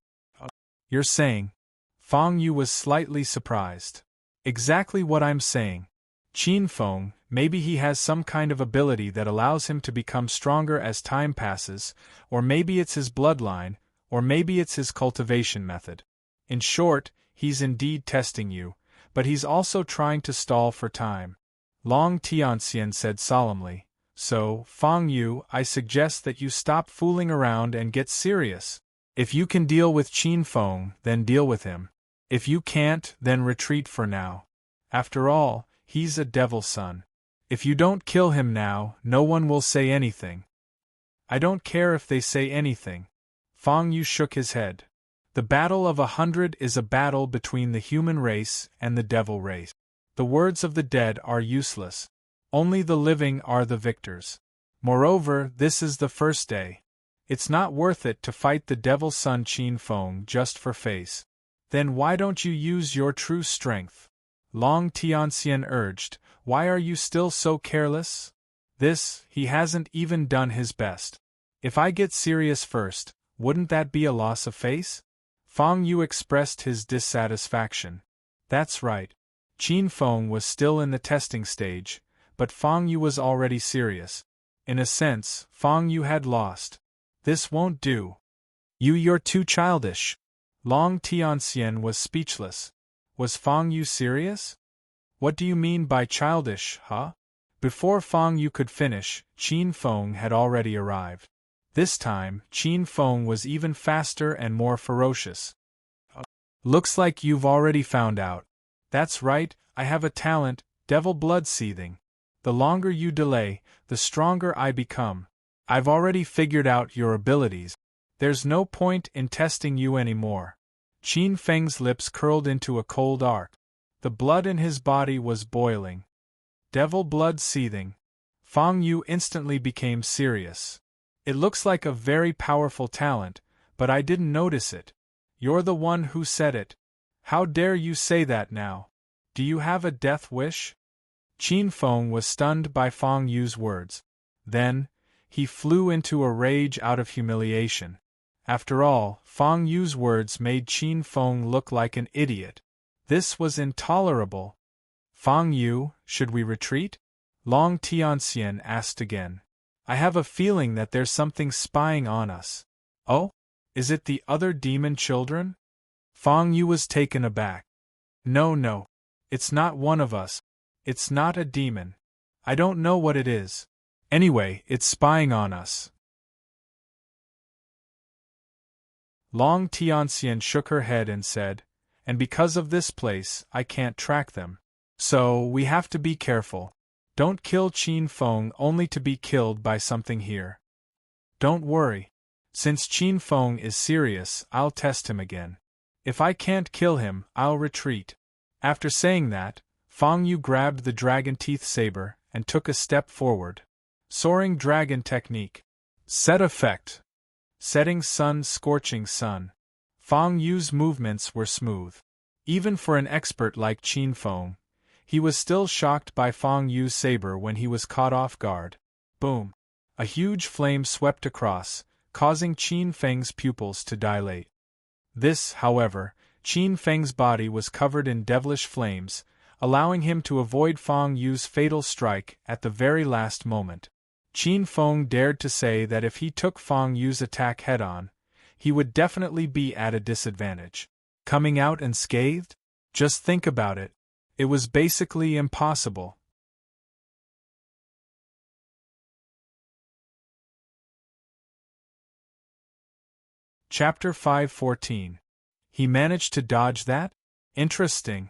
You're saying? Fang Yu was slightly surprised. Exactly what I'm saying. Qin Feng, maybe he has some kind of ability that allows him to become stronger as time passes, or maybe it's his bloodline, or maybe it's his cultivation method. In short, he's indeed testing you, but he's also trying to stall for time. Long Tianxian said solemnly, So, Fang Yu, I suggest that you stop fooling around and get serious. If you can deal with Qin Feng, then deal with him. If you can't, then retreat for now. After all, he's a devil son. If you don't kill him now, no one will say anything. I don't care if they say anything. Fang Yu shook his head. The battle of 100 is a battle between the human race and the devil race. The words of the dead are useless. Only the living are the victors. Moreover, this is the first day. It's not worth it to fight the devil son Qin Feng just for face. Then why don't you use your true strength? Long Tianxian urged, Why are you still so careless? He hasn't even done his best. If I get serious first, wouldn't that be a loss of face? Fang Yu expressed his dissatisfaction. That's right. Qin Feng was still in the testing stage, but Fang Yu was already serious. In a sense, Fang Yu had lost. This won't do. You're too childish. Long Tianxian was speechless. Was Fang Yu serious? What do you mean by childish, huh? Before Fang Yu could finish, Qin Feng had already arrived. This time, Qin Feng was even faster and more ferocious. Looks like you've already found out. That's right, I have a talent, devil blood seething. The longer you delay, the stronger I become. I've already figured out your abilities. There's no point in testing you anymore. Qin Feng's lips curled into a cold arc. The blood in his body was boiling. Devil blood seething. Fang Yu instantly became serious. It looks like a very powerful talent, but I didn't notice it. You're the one who said it. How dare you say that now? Do you have a death wish? Qin Feng was stunned by Fang Yu's words. Then, he flew into a rage out of humiliation. After all, Fang Yu's words made Qin Feng look like an idiot. This was intolerable. Fang Yu, should we retreat? Long Tianxian asked again. I have a feeling that there's something spying on us. Oh? Is it the other demon children? Fang Yu was taken aback. No. It's not one of us. It's not a demon. I don't know what it is. Anyway, it's spying on us. Long Tianxian shook her head and said, And because of this place, I can't track them. So, we have to be careful. Don't kill Qin Feng only to be killed by something here. Don't worry. Since Qin Feng is serious, I'll test him again. If I can't kill him, I'll retreat. After saying that, Fang Yu grabbed the dragon teeth saber and took a step forward. Soaring dragon technique. Set effect. Setting sun, scorching sun. Fang Yu's movements were smooth. Even for an expert like Qin Feng, He was still shocked by Feng Yu's saber when he was caught off guard. Boom! A huge flame swept across, causing Qin Feng's pupils to dilate. This, however, Qin Feng's body was covered in devilish flames, allowing him to avoid Feng Yu's fatal strike at the very last moment. Qin Feng dared to say that if he took Feng Yu's attack head-on, he would definitely be at a disadvantage. Coming out unscathed? Just think about it. It was basically impossible. Chapter 514. He managed to dodge that? Interesting.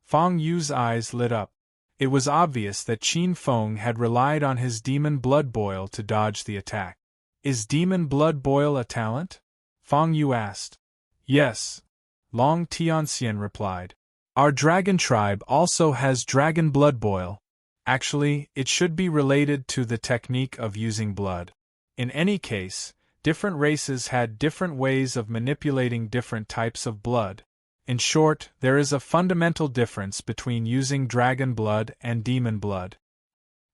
Feng Yu's eyes lit up. It was obvious that Qin Feng had relied on his demon blood boil to dodge the attack. Is demon blood boil a talent? Feng Yu asked. Yes. Long Tianxian replied. Our dragon tribe also has dragon blood boil. Actually, it should be related to the technique of using blood. In any case, different races had different ways of manipulating different types of blood. In short, there is a fundamental difference between using dragon blood and demon blood.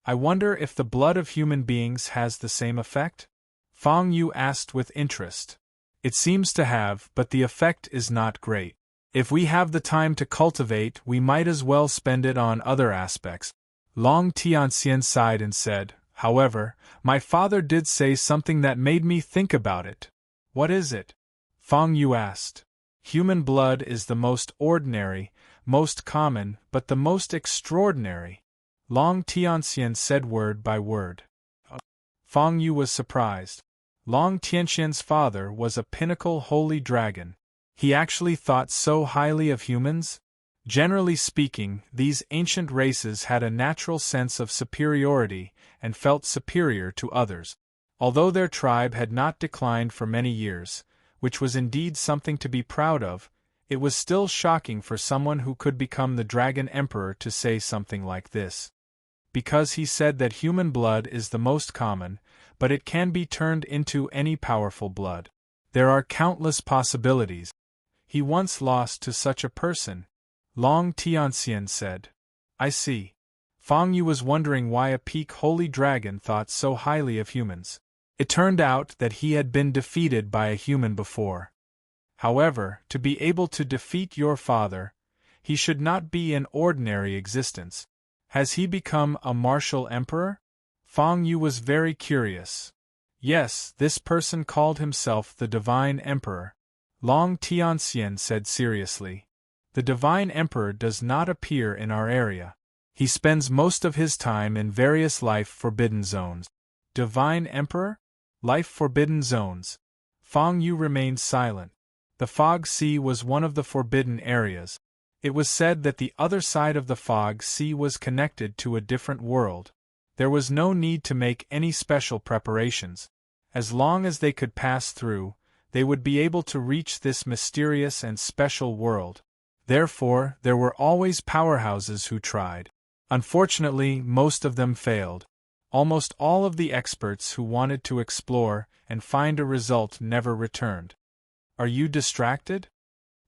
I wonder if the blood of human beings has the same effect? Feng Yu asked with interest. It seems to have, but the effect is not great. If we have the time to cultivate, we might as well spend it on other aspects. Long Tianxian sighed and said, however, my father did say something that made me think about it. What is it? Feng Yu asked. Human blood is the most ordinary, most common, but the most extraordinary. Long Tianxian said word by word. Feng Yu was surprised. Long Tianxian's father was a pinnacle holy dragon. He actually thought so highly of humans? Generally speaking, these ancient races had a natural sense of superiority and felt superior to others. Although their tribe had not declined for many years, which was indeed something to be proud of, it was still shocking for someone who could become the Dragon Emperor to say something like this. Because he said that human blood is the most common, but it can be turned into any powerful blood. There are countless possibilities. He once lost to such a person. Long Tianxian said. I see. Feng Yu was wondering why a peak holy dragon thought so highly of humans. It turned out that he had been defeated by a human before. However, to be able to defeat your father, he should not be an ordinary existence. Has he become a martial emperor? Feng Yu was very curious. Yes, this person called himself the Divine Emperor. Long Tianxian said seriously. The Divine Emperor does not appear in our area. He spends most of his time in various life-forbidden zones. Divine Emperor? Life-forbidden zones. Feng Yu remained silent. The Fog Sea was one of the forbidden areas. It was said that the other side of the Fog Sea was connected to a different world. There was no need to make any special preparations. As long as they could pass through, they would be able to reach this mysterious and special world. Therefore, there were always powerhouses who tried. Unfortunately, most of them failed. Almost all of the experts who wanted to explore and find a result never returned. Are you distracted?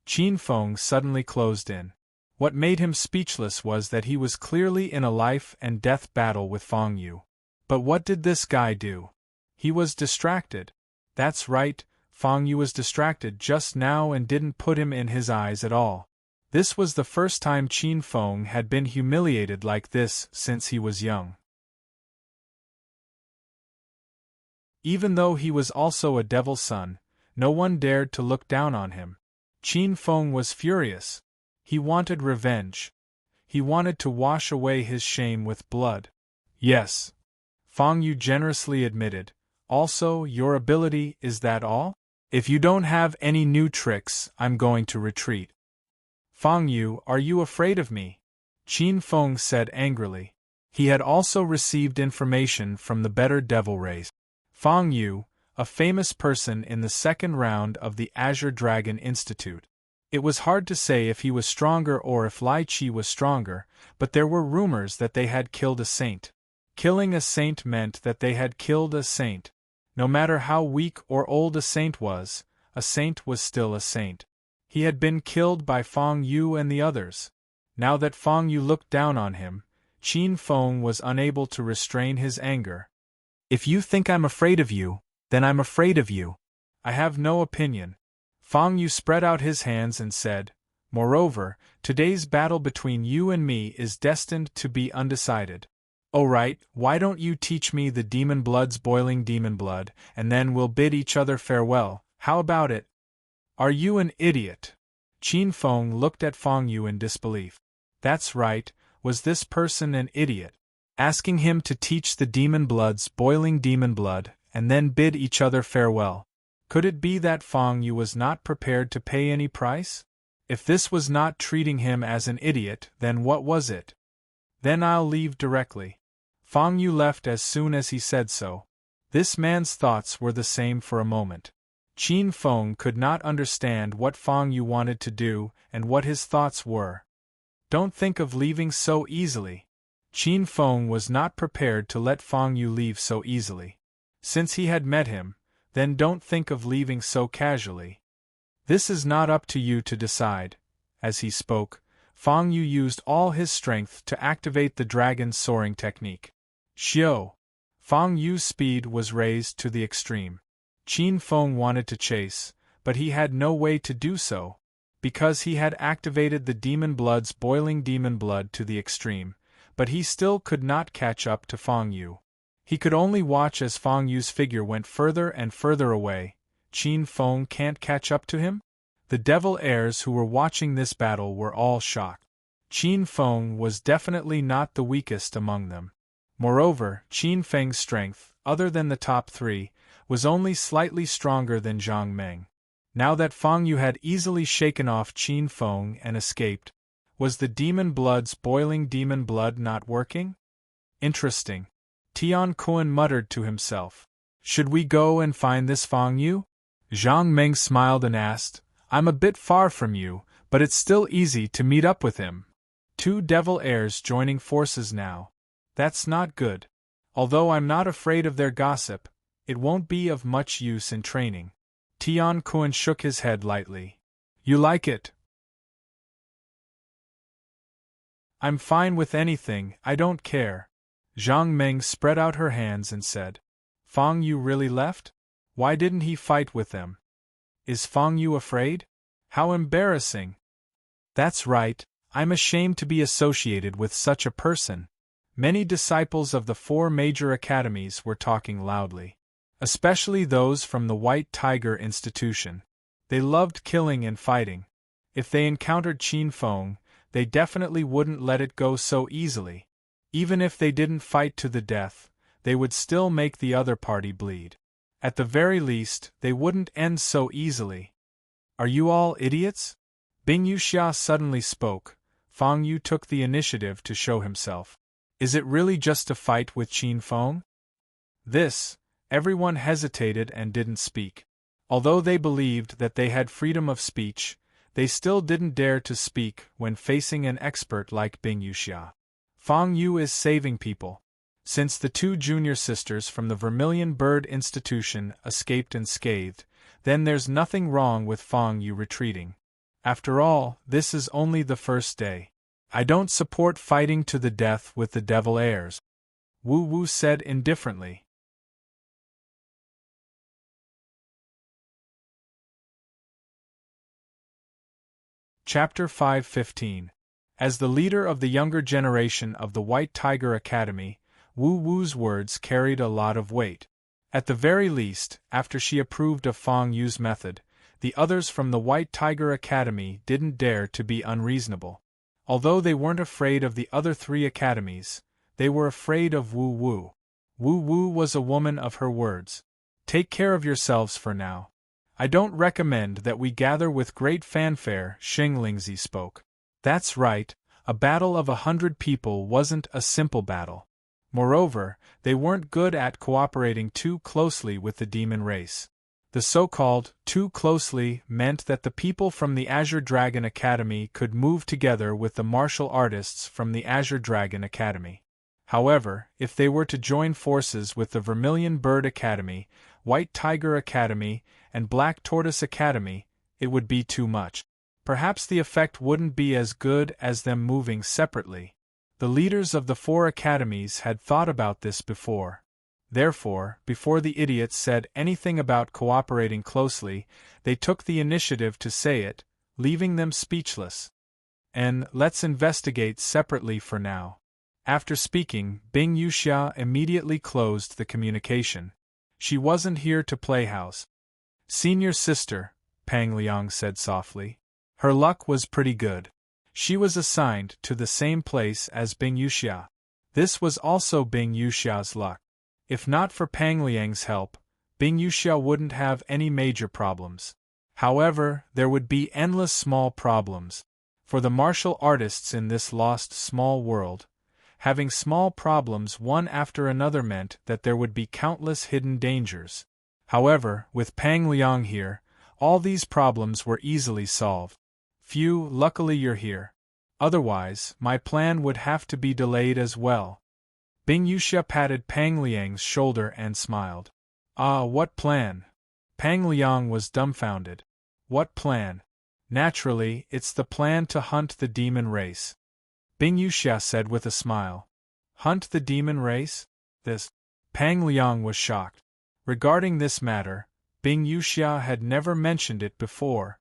Qin Feng suddenly closed in. What made him speechless was that he was clearly in a life-and-death battle with Feng Yu. But what did this guy do? He was distracted. That's right, Feng Yu was distracted just now and didn't put him in his eyes at all. This was the first time Qin Feng had been humiliated like this since he was young. Even though he was also a devil's son, no one dared to look down on him. Qin Feng was furious. He wanted revenge. He wanted to wash away his shame with blood. Yes. Feng Yu generously admitted. Also, your ability, is that all? If you don't have any new tricks, I'm going to retreat. Feng Yu, are you afraid of me? Qin Feng said angrily. He had also received information from the better devil race. Feng Yu, a famous person in the second round of the Azure Dragon Institute. It was hard to say if he was stronger or if Lai Chi was stronger, but there were rumors that they had killed a saint. Killing a saint meant that they had killed a saint. No matter how weak or old a saint was still a saint. He had been killed by Feng Yu and the others. Now that Fang Yu looked down on him, Qin Feng was unable to restrain his anger. If you think I'm afraid of you, then I'm afraid of you. I have no opinion. Fang Yu spread out his hands and said, Moreover, today's battle between you and me is destined to be undecided. Alright, why don't you teach me the demon blood's boiling demon blood, and then we'll bid each other farewell, how about it? Are you an idiot? Qin Feng looked at Fang Yu in disbelief. That's right, was this person an idiot? Asking him to teach the demon blood's boiling demon blood, and then bid each other farewell. Could it be that Fang Yu was not prepared to pay any price? If this was not treating him as an idiot, then what was it? Then I'll leave directly. Fang Yu left as soon as he said so. This man's thoughts were the same for a moment. Qin Feng could not understand what Fang Yu wanted to do and what his thoughts were. Don't think of leaving so easily. Qin Feng was not prepared to let Fang Yu leave so easily. Since he had met him, then don't think of leaving so casually. This is not up to you to decide. As he spoke, Fang Yu used all his strength to activate the dragon's soaring technique. Xiao! Fang Yu's speed was raised to the extreme. Qin Feng wanted to chase, but he had no way to do so, because he had activated the demon blood's boiling demon blood to the extreme, but he still could not catch up to Fang Yu. He could only watch as Fang Yu's figure went further and further away. Qin Feng can't catch up to him? The devil heirs who were watching this battle were all shocked. Qin Feng was definitely not the weakest among them. Moreover, Qin Feng's strength, other than the top three, was only slightly stronger than Zhang Meng. Now that Fang Yu had easily shaken off Qin Feng and escaped, was the demon blood's boiling demon blood not working? Interesting. Tian Kun muttered to himself. Should we go and find this Fang Yu? Zhang Meng smiled and asked, I'm a bit far from you, but it's still easy to meet up with him. Two devil heirs joining forces now. That's not good. Although I'm not afraid of their gossip, it won't be of much use in training. Tian Kun shook his head lightly. You like it? I'm fine with anything, I don't care. Zhang Meng spread out her hands and said, Fang Yu really left? Why didn't he fight with them? Is Fang Yu afraid? How embarrassing! That's right, I'm ashamed to be associated with such a person. Many disciples of the 4 major academies were talking loudly. Especially those from the White Tiger Institution. They loved killing and fighting. If they encountered Qin Feng, they definitely wouldn't let it go so easily. Even if they didn't fight to the death, they would still make the other party bleed. At the very least, they wouldn't end so easily. Are you all idiots? Bing Yuxia suddenly spoke. Fang Yu took the initiative to show himself. Is it really just a fight with Qin Feng? Everyone hesitated and didn't speak. Although they believed that they had freedom of speech, they still didn't dare to speak when facing an expert like Bing Yuxia. Fang Yu is saving people. Since the 2 junior sisters from the Vermilion Bird Institution escaped unscathed, then there's nothing wrong with Fang Yu retreating. After all, this is only the first day. I don't support fighting to the death with the devil heirs. Wu Wu said indifferently. Chapter 5:15. As the leader of the younger generation of the White Tiger Academy, Wu Wu's words carried a lot of weight. At the very least, after she approved of Fang Yu's method, the others from the White Tiger Academy didn't dare to be unreasonable. Although they weren't afraid of the other 3 academies, they were afraid of Wu Wu. Wu Wu was a woman of her words. Take care of yourselves for now. I don't recommend that we gather with great fanfare, Xing Lingzi spoke. That's right, a battle of 100 people wasn't a simple battle. Moreover, they weren't good at cooperating too closely with the demon race. The so-called too closely meant that the people from the Azure Dragon Academy could move together with the martial artists from the Azure Dragon Academy. However, if they were to join forces with the Vermilion Bird Academy, White Tiger Academy, and Black Tortoise Academy, it would be too much. perhaps the effect wouldn't be as good as them moving separately. The leaders of the 4 academies had thought about this before. Therefore, before the idiots said anything about cooperating closely, they took the initiative to say it, leaving them speechless. And let's investigate separately for now. After speaking, Bing Yuxia immediately closed the communication. She wasn't here to play house. Senior sister, Pang Liang said softly. Her luck was pretty good. She was assigned to the same place as Bing Yuxia. This was also Bing Yuxia's luck. If not for Pang Liang's help, Bing Yuxia wouldn't have any major problems. However, there would be endless small problems. For the martial artists in this lost small world, having small problems one after another meant that there would be countless hidden dangers. However, with Pang Liang here, all these problems were easily solved. Phew, luckily you're here. Otherwise, my plan would have to be delayed as well. Bing Yuxia patted Pang Liang's shoulder and smiled. Ah, what plan? Pang Liang was dumbfounded. What plan? Naturally, it's the plan to hunt the demon race. Bing Yuxia said with a smile. Hunt the demon race? This? Pang Liang was shocked. Regarding this matter, Bing Yuxia had never mentioned it before.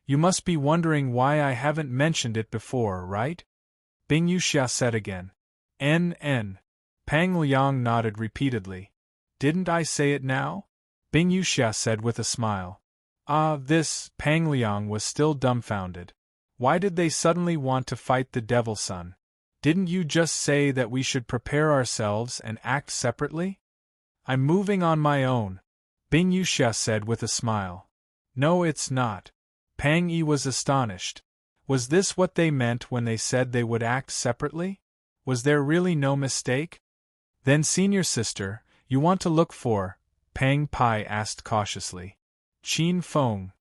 You must be wondering why I haven't mentioned it before, right? Bing Yuxia said again. N. Pang Liang nodded repeatedly. Didn't I say it now? Bing Yuxia said with a smile. This, Pang Liang was still dumbfounded. Why did they suddenly want to fight the Devil Son? Didn't you just say that we should prepare ourselves and act separately? I'm moving on my own, Bing Yuxia said with a smile. No, it's not. Pang Yi was astonished. Was this what they meant when they said they would act separately? Was there really no mistake? Then senior sister, you want to look for, Pang Pai asked cautiously. Qin Feng.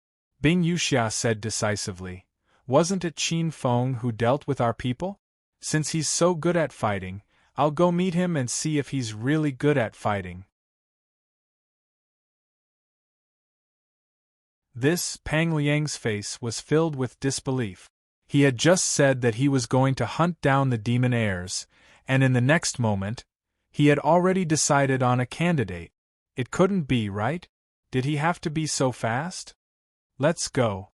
Bing Yuxia said decisively. Wasn't it Qin Feng who dealt with our people? Since he's so good at fighting, I'll go meet him and see if he's really good at fighting. This, Pang Liang's face was filled with disbelief. He had just said that he was going to hunt down the demon heirs, and in the next moment, he had already decided on a candidate. It couldn't be, right? Did he have to be so fast? Let's go.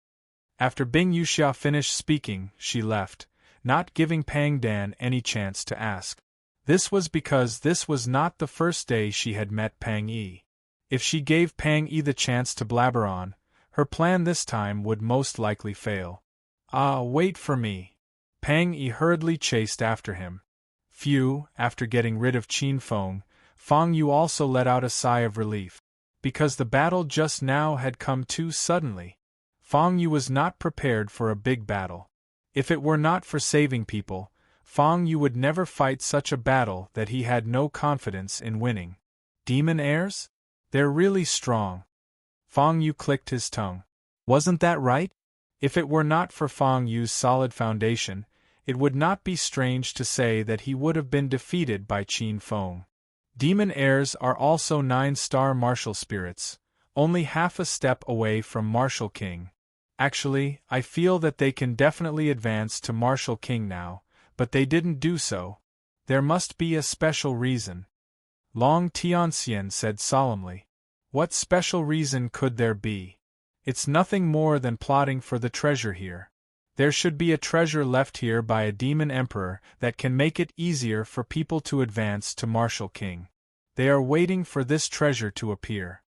After Bing Yuxia finished speaking, she left, not giving Pang Dan any chance to ask. This was because this was not the first day she had met Pang Yi. If she gave Pang Yi the chance to blabber on, her plan this time would most likely fail. Wait for me. Pang Yi hurriedly chased after him. Phew, after getting rid of Qin Feng, Fang Yu also let out a sigh of relief. Because the battle just now had come too suddenly. Fang Yu was not prepared for a big battle. If it were not for saving people, Fang Yu would never fight such a battle that he had no confidence in winning. Demon heirs? They're really strong. Fang Yu clicked his tongue. Wasn't that right? If it were not for Fang Yu's solid foundation, it would not be strange to say that he would have been defeated by Qin Feng. Demon heirs are also 9-star martial spirits, only half a step away from Martial King. Actually, I feel that they can definitely advance to Martial King now, but they didn't do so. There must be a special reason. Long Tianxian said solemnly. What special reason could there be? It's nothing more than plotting for the treasure here. There should be a treasure left here by a demon emperor that can make it easier for people to advance to Martial King. They are waiting for this treasure to appear.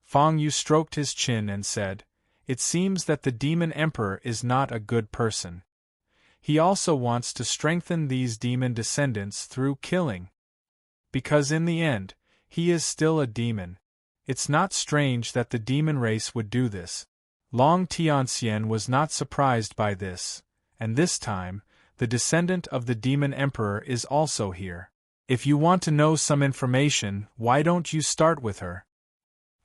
Fang Yu stroked his chin and said, It seems that the demon emperor is not a good person. He also wants to strengthen these demon descendants through killing. Because in the end, he is still a demon. It's not strange that the demon race would do this. Long Tianxian was not surprised by this, and this time, the descendant of the demon emperor is also here. If you want to know some information, why don't you start with her?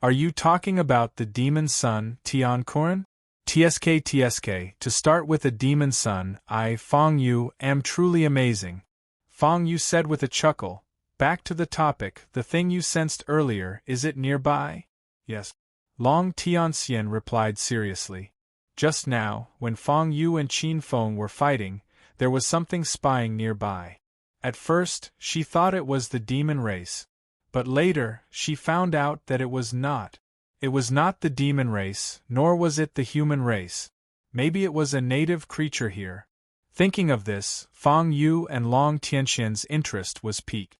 Are you talking about the demon son, Tian Kuren? TSK, to start with a demon son, I, Fang Yu, am truly amazing. Fang Yu said with a chuckle. Back to the topic, the thing you sensed earlier, is it nearby? Yes. Long Tianxian replied seriously. Just now, when Fang Yu and Qin Feng were fighting, there was something spying nearby. At first, she thought it was the demon race. But later, she found out that it was not. It was not the demon race, nor was it the human race. Maybe it was a native creature here. Thinking of this, Fang Yu and Long Tianxian's interest was piqued.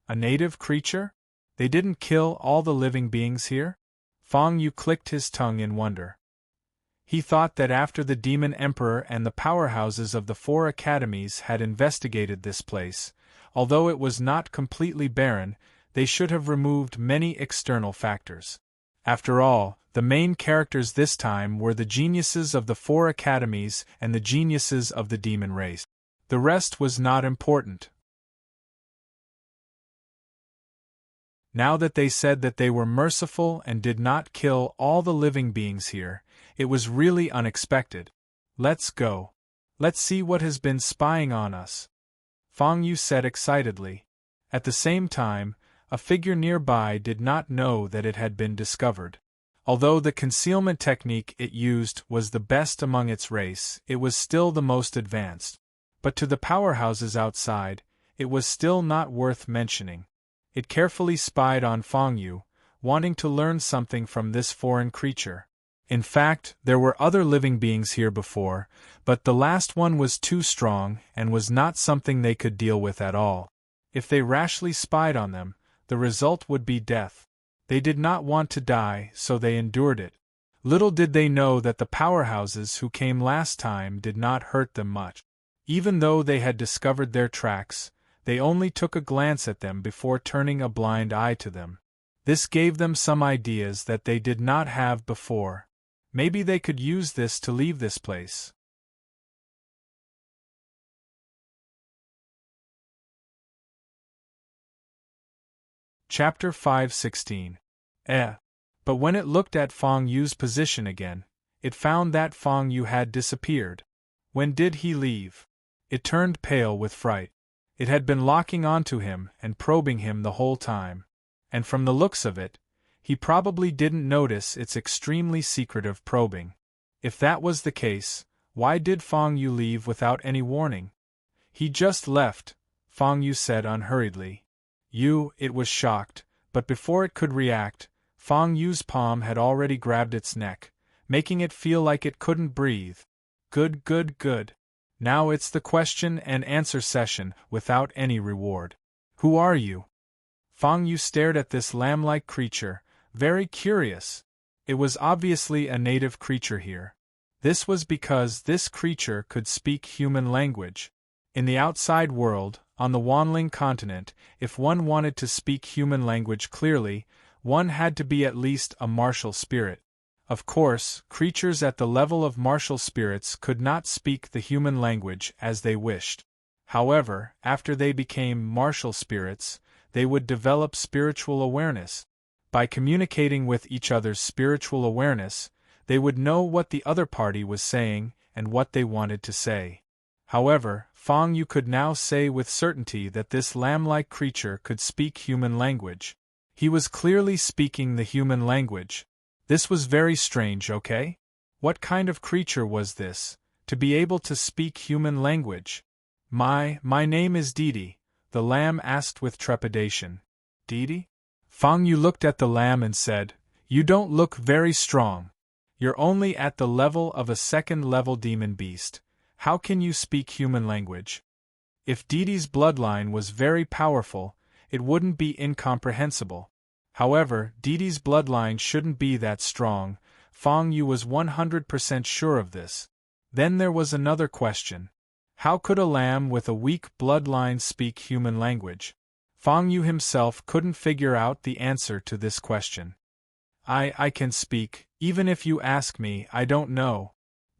A native creature? They didn't kill all the living beings here? Fang Yu clicked his tongue in wonder. He thought that after the Demon Emperor and the powerhouses of the 4 academies had investigated this place, although it was not completely barren, they should have removed many external factors. After all, the main characters this time were the geniuses of the 4 academies and the geniuses of the demon race. The rest was not important. Now that they said that they were merciful and did not kill all the living beings here, it was really unexpected. Let's go. Let's see what has been spying on us, Fang Yu said excitedly. At the same time, a figure nearby did not know that it had been discovered. Although the concealment technique it used was the best among its race, it was still the most advanced. But to the powerhouses outside, it was still not worth mentioning. It carefully spied on Fang Yu, wanting to learn something from this foreign creature. In fact, there were other living beings here before, but the last one was too strong and was not something they could deal with at all. If they rashly spied on them, the result would be death. They did not want to die, so they endured it. Little did they know that the powerhouses who came last time did not hurt them much. Even though they had discovered their tracks, they only took a glance at them before turning a blind eye to them. This gave them some ideas that they did not have before. Maybe they could use this to leave this place. Chapter 5:16. But when it looked at Fang Yu's position again, it found that Fang Yu had disappeared. When did he leave? It turned pale with fright. It had been locking onto him and probing him the whole time. And from the looks of it, he probably didn't notice its extremely secretive probing. If that was the case, why did Fang Yu leave without any warning? He just left, Fang Yu said unhurriedly. It was shocked, but before it could react, Fang Yu's palm had already grabbed its neck, making it feel like it couldn't breathe. Good. Now it's the question and answer session without any reward. Who are you? Fang Yu stared at this lamb-like creature, very curious. It was obviously a native creature here. This was because this creature could speak human language. In the outside world, on the Wanling continent, if one wanted to speak human language clearly, one had to be at least a martial spirit. Of course, creatures at the level of martial spirits could not speak the human language as they wished. However, after they became martial spirits, they would develop spiritual awareness. By communicating with each other's spiritual awareness, they would know what the other party was saying and what they wanted to say. However, Fang Yu could now say with certainty that this lamb-like creature could speak human language. He was clearly speaking the human language. This was very strange, okay? What kind of creature was this, to be able to speak human language? My name is Didi, the lamb asked with trepidation. Didi? Fang Yu looked at the lamb and said, You don't look very strong. You're only at the level of a second-level demon beast. How can you speak human language? If Didi's bloodline was very powerful, it wouldn't be incomprehensible. However, Didi's bloodline shouldn't be that strong. Fang Yu was 100% sure of this. Then there was another question. How could a lamb with a weak bloodline speak human language? Fang Yu himself couldn't figure out the answer to this question. I can speak, even if you ask me, I don't know.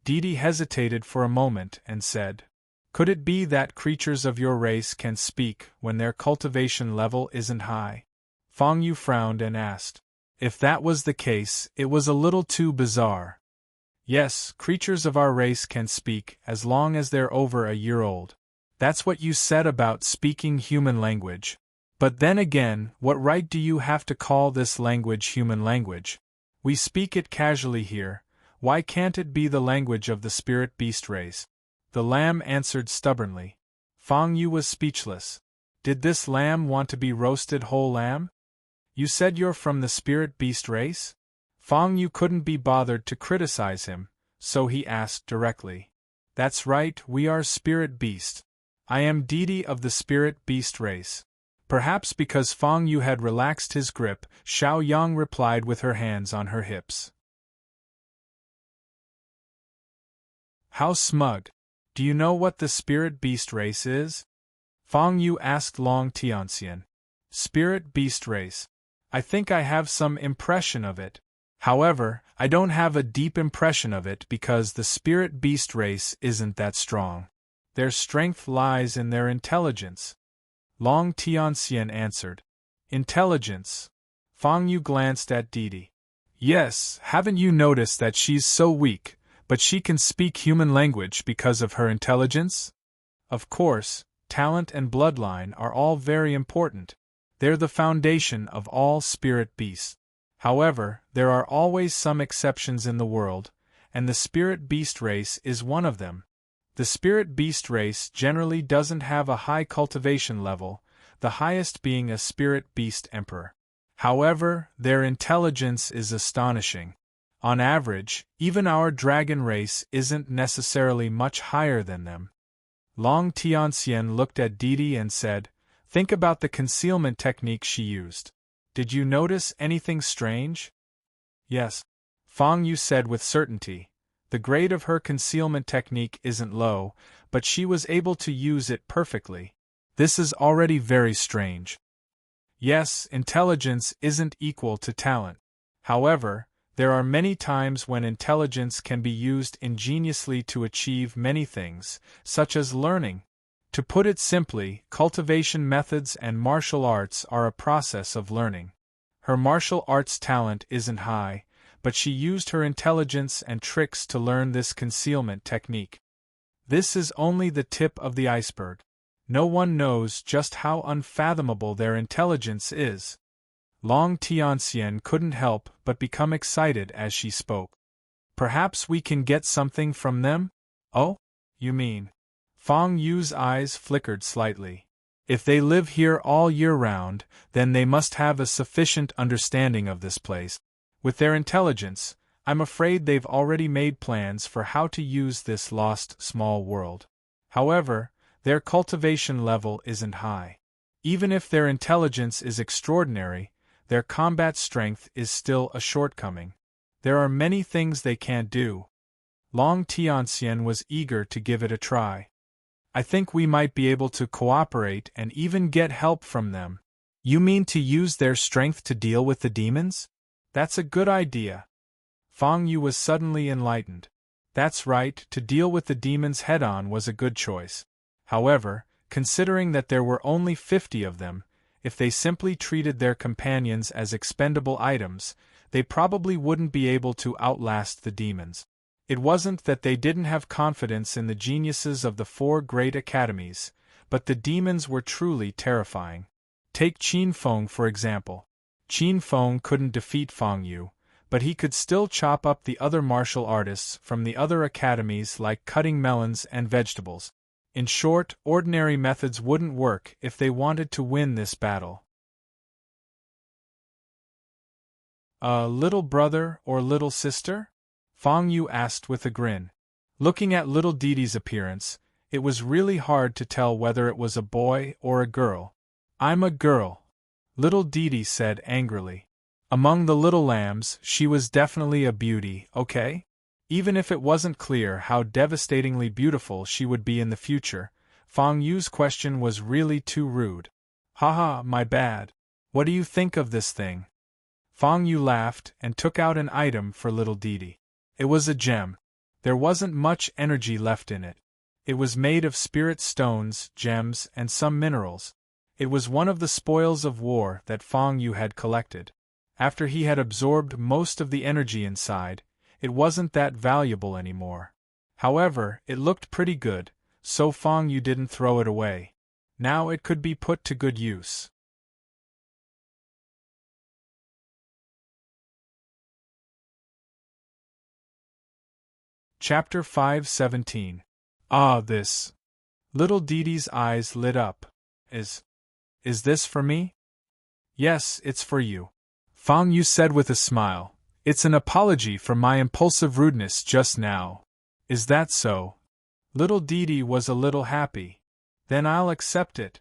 Didi hesitated for a moment and said, Could it be that creatures of your race can speak when their cultivation level isn't high? Fang Yu frowned and asked. If that was the case, it was a little too bizarre. Yes, creatures of our race can speak as long as they're over a year old. That's what you said about speaking human language. But then again, what right do you have to call this language human language? We speak it casually here. Why can't it be the language of the spirit beast race? The lamb answered stubbornly. Fang Yu was speechless. Did this lamb want to be roasted whole lamb? You said you're from the spirit beast race? Fang Yu couldn't be bothered to criticize him, so he asked directly. That's right, we are spirit beast. I am deity of the spirit beast race. Perhaps because Fang Yu had relaxed his grip, Xiao Yang replied with her hands on her hips. How smug. Do you know what the spirit beast race is? Fang Yu asked Long Tianxian. Spirit beast race. I think I have some impression of it. However, I don't have a deep impression of it because the spirit beast race isn't that strong. Their strength lies in their intelligence. Long Tianxian answered. Intelligence. Fang Yu glanced at Didi. Yes, haven't you noticed that she's so weak, but she can speak human language because of her intelligence? Of course, talent and bloodline are all very important. They're the foundation of all spirit beasts. However, there are always some exceptions in the world, and the spirit beast race is one of them. The spirit beast race generally doesn't have a high cultivation level, the highest being a spirit beast emperor. However, their intelligence is astonishing. On average, even our dragon race isn't necessarily much higher than them. Long Tianxian looked at Didi and said, Think about the concealment technique she used. Did you notice anything strange? Yes. Fang Yu said with certainty. The grade of her concealment technique isn't low, but she was able to use it perfectly. This is already very strange. Yes, intelligence isn't equal to talent. However, there are many times when intelligence can be used ingeniously to achieve many things, such as learning. To put it simply, cultivation methods and martial arts are a process of learning. Her martial arts talent isn't high, but she used her intelligence and tricks to learn this concealment technique. This is only the tip of the iceberg. No one knows just how unfathomable their intelligence is. Long Tianxian couldn't help but become excited as she spoke. Perhaps we can get something from them? Oh? You mean? Fang Yu's eyes flickered slightly. If they live here all year round, then they must have a sufficient understanding of this place. With their intelligence, I'm afraid they've already made plans for how to use this lost small world. However, their cultivation level isn't high. Even if their intelligence is extraordinary, their combat strength is still a shortcoming. There are many things they can't do. Long Tianxian was eager to give it a try. I think we might be able to cooperate and even get help from them. You mean to use their strength to deal with the demons? That's a good idea. Fang Yu was suddenly enlightened. That's right, to deal with the demons head-on was a good choice. However, considering that there were only 50 of them, if they simply treated their companions as expendable items, they probably wouldn't be able to outlast the demons. It wasn't that they didn't have confidence in the geniuses of the 4 great academies, but the demons were truly terrifying. Take Qin Feng for example. Qin Feng couldn't defeat Fang Yu, but he could still chop up the other martial artists from the other academies like cutting melons and vegetables. In short, ordinary methods wouldn't work if they wanted to win this battle. A little brother or little sister? Fang Yu asked with a grin. Looking at little Didi's appearance, it was really hard to tell whether it was a boy or a girl. I'm a girl, little Didi said angrily. Among the little lambs, she was definitely a beauty, okay? Even if it wasn't clear how devastatingly beautiful she would be in the future, Fang Yu's question was really too rude. Haha, my bad. What do you think of this thing? Fang Yu laughed and took out an item for little Didi. It was a gem. There wasn't much energy left in it. It was made of spirit stones, gems, and some minerals. It was one of the spoils of war that Fang Yu had collected. After he had absorbed most of the energy inside, it wasn't that valuable anymore. However, it looked pretty good, so Fang Yu didn't throw it away. Now it could be put to good use. Chapter 5:17. Ah, this. Little Didi's eyes lit up. Is this for me? Yes, it's for you. Fang Yu said with a smile. It's an apology for my impulsive rudeness just now. Is that so? Little Didi was a little happy. Then I'll accept it.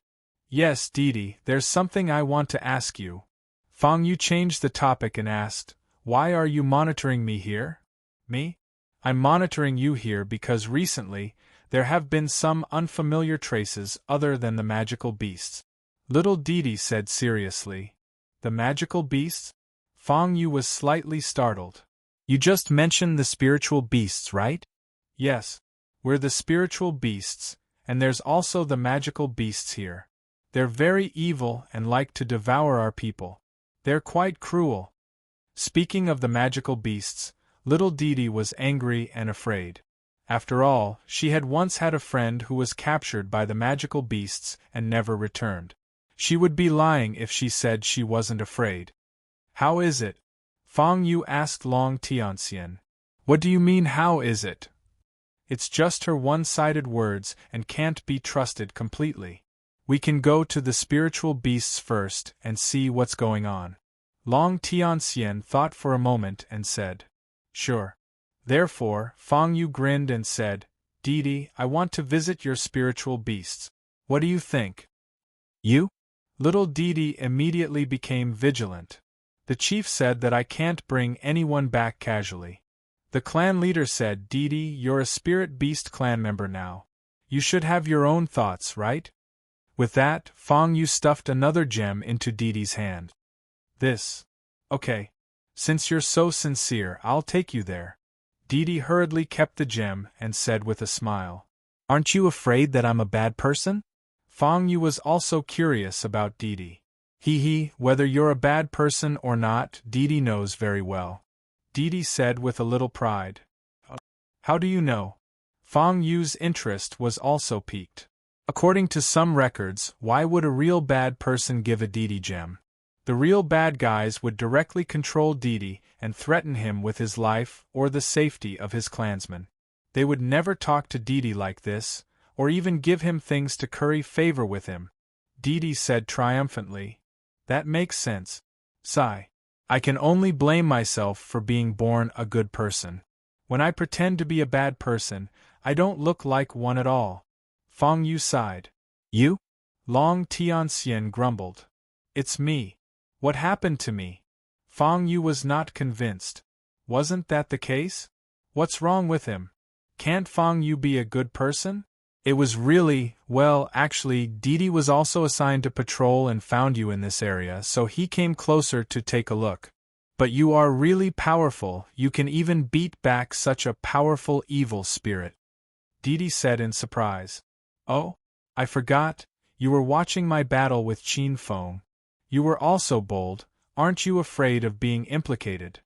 Yes, Didi, there's something I want to ask you. Fang Yu changed the topic and asked, why are you monitoring me here? Me? I'm monitoring you here because recently, there have been some unfamiliar traces other than the magical beasts. Little Didi said seriously. The magical beasts? Fang Yu was slightly startled. You just mentioned the spiritual beasts, right? Yes. We're the spiritual beasts, and there's also the magical beasts here. They're very evil and like to devour our people. They're quite cruel. Speaking of the magical beasts, little Didi was angry and afraid. After all, she had once had a friend who was captured by the magical beasts and never returned. She would be lying if she said she wasn't afraid. How is it? Fang Yu asked Long Tianxian. What do you mean, how is it? It's just her one-sided words and can't be trusted completely. We can go to the spiritual beasts first and see what's going on. Long Tianxian thought for a moment and said, Sure. Therefore, Fang Yu grinned and said, Didi, I want to visit your spiritual beasts. What do you think? You? Little Didi immediately became vigilant. The chief said that I can't bring anyone back casually. The clan leader said, Didi, you're a spirit beast clan member now. You should have your own thoughts, right? With that, Fang Yu stuffed another gem into Didi's hand. This. Okay. Since you're so sincere, I'll take you there. Didi hurriedly kept the gem and said with a smile. Aren't you afraid that I'm a bad person? Fang Yu was also curious about Didi. Whether you're a bad person or not, Didi knows very well. Didi said with a little pride. How do you know? Fang Yu's interest was also piqued. According to some records, why would a real bad person give a Didi gem? The real bad guys would directly control Didi and threaten him with his life or the safety of his clansmen. They would never talk to Didi like this, or even give him things to curry favor with him. Didi said triumphantly. That makes sense. Sigh. I can only blame myself for being born a good person. When I pretend to be a bad person, I don't look like one at all. Fang Yu sighed. You? Long Tianxian grumbled. It's me. What happened to me? Fang Yu was not convinced. Wasn't that the case? What's wrong with him? Can't Fang Yu be a good person? It was really, well, actually, Didi was also assigned to patrol and found you in this area, so he came closer to take a look. But you are really powerful, you can even beat back such a powerful evil spirit. Didi said in surprise. Oh? I forgot, you were watching my battle with Qin Feng. You were also bold, aren't you afraid of being implicated?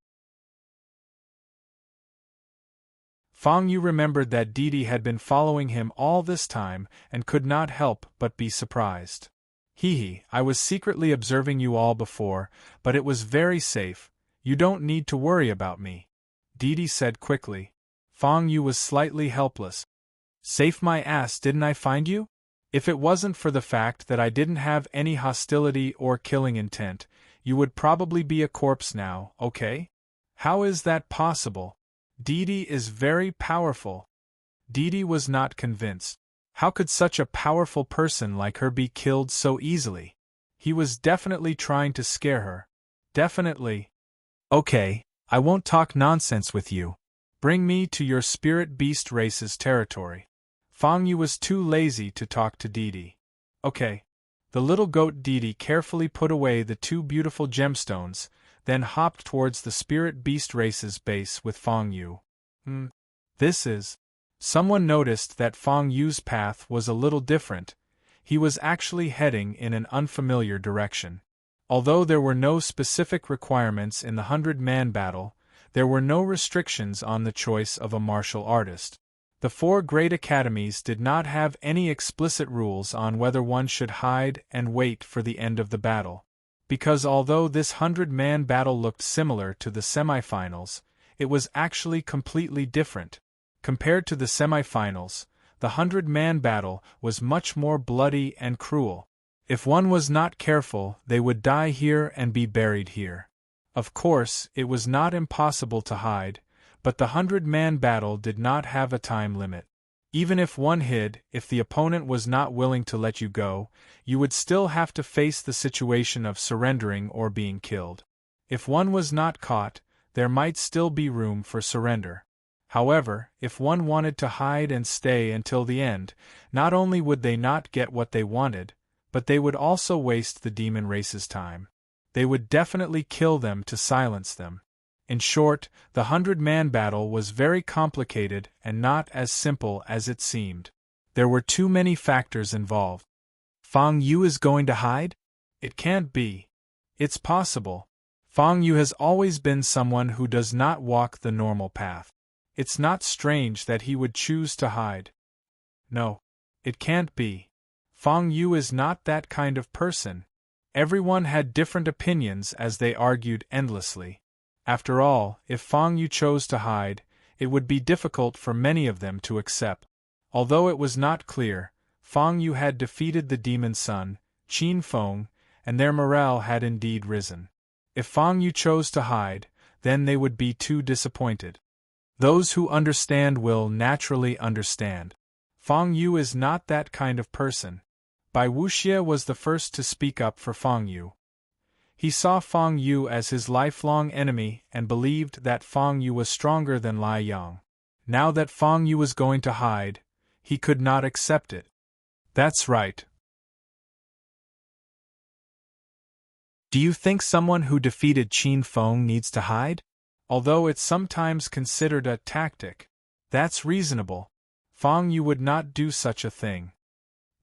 Fang Yu remembered that Didi had been following him all this time and could not help but be surprised. I was secretly observing you all before, but it was very safe, you don't need to worry about me. Didi said quickly. Fang Yu was slightly helpless. Safe my ass, didn't I find you? If it wasn't for the fact that I didn't have any hostility or killing intent, you would probably be a corpse now, okay? How is that possible? Didi is very powerful. Didi was not convinced. How could such a powerful person like her be killed so easily? He was definitely trying to scare her. Definitely. Okay, I won't talk nonsense with you. Bring me to your spirit beast race's territory. Fang Yu was too lazy to talk to Didi. Okay. The little goat Didi carefully put away the two beautiful gemstones, then hopped towards the spirit beast race's base with Fang Yu. This is... Someone noticed that Fang Yu's path was a little different. He was actually heading in an unfamiliar direction. Although there were no specific requirements in the 100-man battle, there were no restrictions on the choice of a martial artist. The 4 great academies did not have any explicit rules on whether one should hide and wait for the end of the battle. Because although this 100-man battle looked similar to the semifinals, it was actually completely different. Compared to the semifinals, the 100-man battle was much more bloody and cruel. If one was not careful, they would die here and be buried here. Of course, it was not impossible to hide, but the 100-man battle did not have a time limit. Even if one hid, if the opponent was not willing to let you go, you would still have to face the situation of surrendering or being killed. If one was not caught, there might still be room for surrender. However, if one wanted to hide and stay until the end, not only would they not get what they wanted, but they would also waste the demon race's time. They would definitely kill them to silence them. In short, the 100-man battle was very complicated and not as simple as it seemed. There were too many factors involved. Fang Yu is going to hide? It can't be. It's possible. Fang Yu has always been someone who does not walk the normal path. It's not strange that he would choose to hide. No. It can't be. Fang Yu is not that kind of person. Everyone had different opinions as they argued endlessly. After all, if Fang Yu chose to hide, it would be difficult for many of them to accept. Although it was not clear, Fang Yu had defeated the demon son, Qin Feng, and their morale had indeed risen. If Fang Yu chose to hide, then they would be too disappointed. Those who understand will naturally understand. Fang Yu is not that kind of person. Bai Wuxie was the first to speak up for Fang Yu. He saw Fang Yu as his lifelong enemy and believed that Fang Yu was stronger than Lai Yang. Now that Fang Yu was going to hide, he could not accept it. That's right. Do you think someone who defeated Qin Feng needs to hide? Although it's sometimes considered a tactic. That's reasonable. Fang Yu would not do such a thing.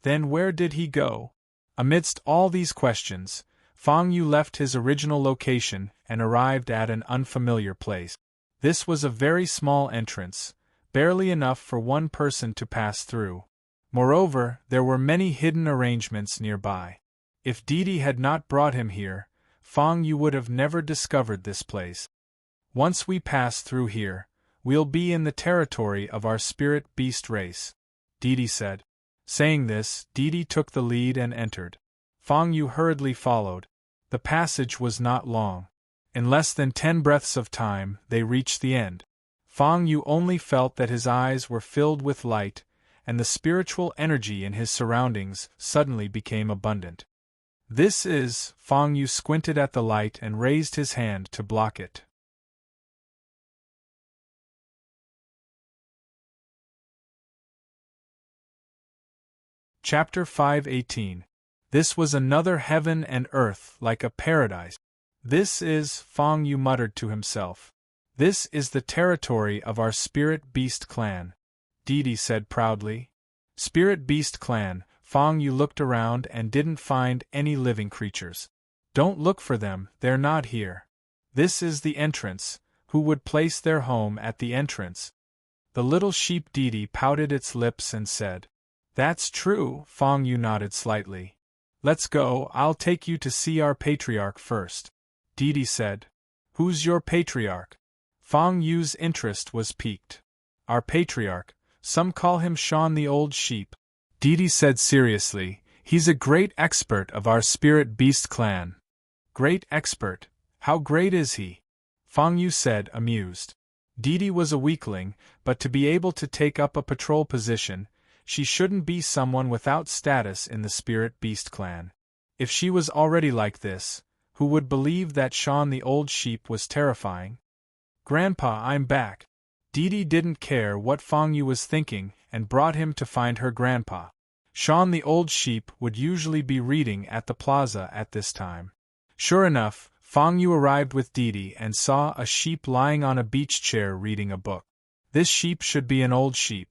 Then where did he go? Amidst all these questions, Fang Yu left his original location and arrived at an unfamiliar place. This was a very small entrance, barely enough for one person to pass through. Moreover, there were many hidden arrangements nearby. If Didi had not brought him here, Fang Yu would have never discovered this place. Once we pass through here, we'll be in the territory of our spirit beast race, Didi said. Saying this, Didi took the lead and entered. Fang Yu hurriedly followed. The passage was not long. In less than 10 breaths of time, they reached the end. Fang Yu only felt that his eyes were filled with light, and the spiritual energy in his surroundings suddenly became abundant. This is, Fang Yu squinted at the light and raised his hand to block it. Chapter 5:18. This was another heaven and earth like a paradise. This is, Fang Yu muttered to himself. This is the territory of our spirit beast clan, Didi said proudly. Spirit beast clan, Fang Yu looked around and didn't find any living creatures. Don't look for them, they're not here. This is the entrance. Who would place their home at the entrance? The little sheep Didi pouted its lips and said, That's true, Fang Yu nodded slightly. Let's go, I'll take you to see our patriarch first, Didi said. Who's your patriarch? Fang Yu's interest was piqued. Our patriarch, some call him Sean the Old Sheep, Didi said seriously. He's a great expert of our spirit beast clan. Great expert? How great is he? Fang Yu said, amused. Didi was a weakling, but to be able to take up a patrol position, she shouldn't be someone without status in the spirit beast clan. If she was already like this, who would believe that Sean the Old Sheep was terrifying? Grandpa, I'm back. Didi didn't care what Fang Yu was thinking and brought him to find her grandpa. Sean the Old Sheep would usually be reading at the plaza at this time. Sure enough, Fang Yu arrived with Didi and saw a sheep lying on a beach chair reading a book. This sheep should be an old sheep.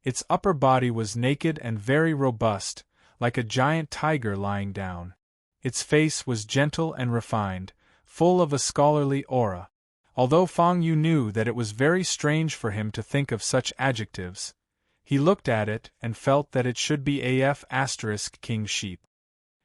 Its upper body was naked and very robust, like a giant tiger lying down. Its face was gentle and refined, full of a scholarly aura. Although Fang Yu knew that it was very strange for him to think of such adjectives, he looked at it and felt that it should be AF * king sheep.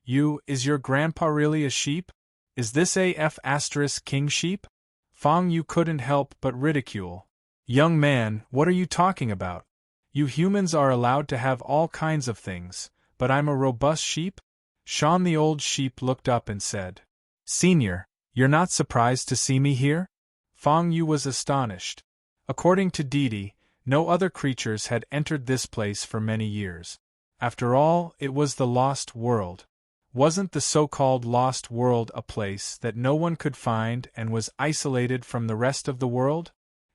Is your grandpa really a sheep? Is this AF * king sheep? Fang Yu couldn't help but ridicule. Young man, what are you talking about? You humans are allowed to have all kinds of things, but I'm a robust sheep? Sean the old sheep looked up and said, Senior, you're not surprised to see me here? Fang Yu was astonished. According to Didi, no other creatures had entered this place for many years. After all, it was the Lost World. Wasn't the so-called Lost World a place that no one could find and was isolated from the rest of the world?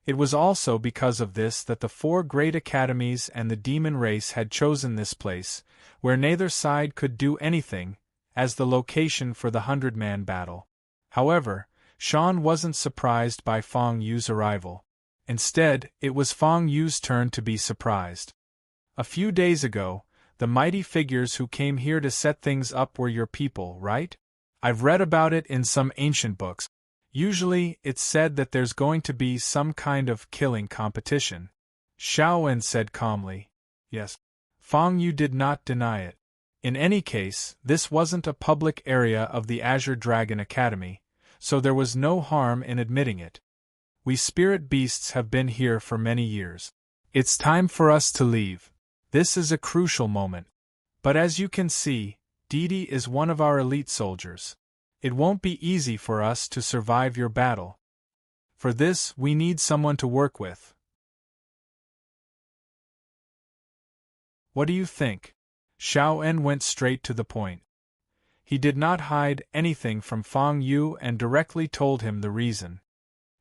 It was also because of this that the 4 great academies and the demon race had chosen this place, where neither side could do anything, as the location for the 100-man battle. However, Sean wasn't surprised by Fang Yu's arrival. Instead, it was Fang Yu's turn to be surprised. A few days ago, the mighty figures who came here to set things up were your people, right? I've read about it in some ancient books. Usually, it's said that there's going to be some kind of killing competition. Xiaowen said calmly. Yes. Fang Yu did not deny it. In any case, this wasn't a public area of the Azure Dragon Academy, so there was no harm in admitting it. We spirit beasts have been here for many years. It's time for us to leave. This is a crucial moment. But as you can see, Didi is one of our elite soldiers. It won't be easy for us to survive your battle. For this, we need someone to work with. What do you think? Xiaoen went straight to the point. He did not hide anything from Fang Yu and directly told him the reason.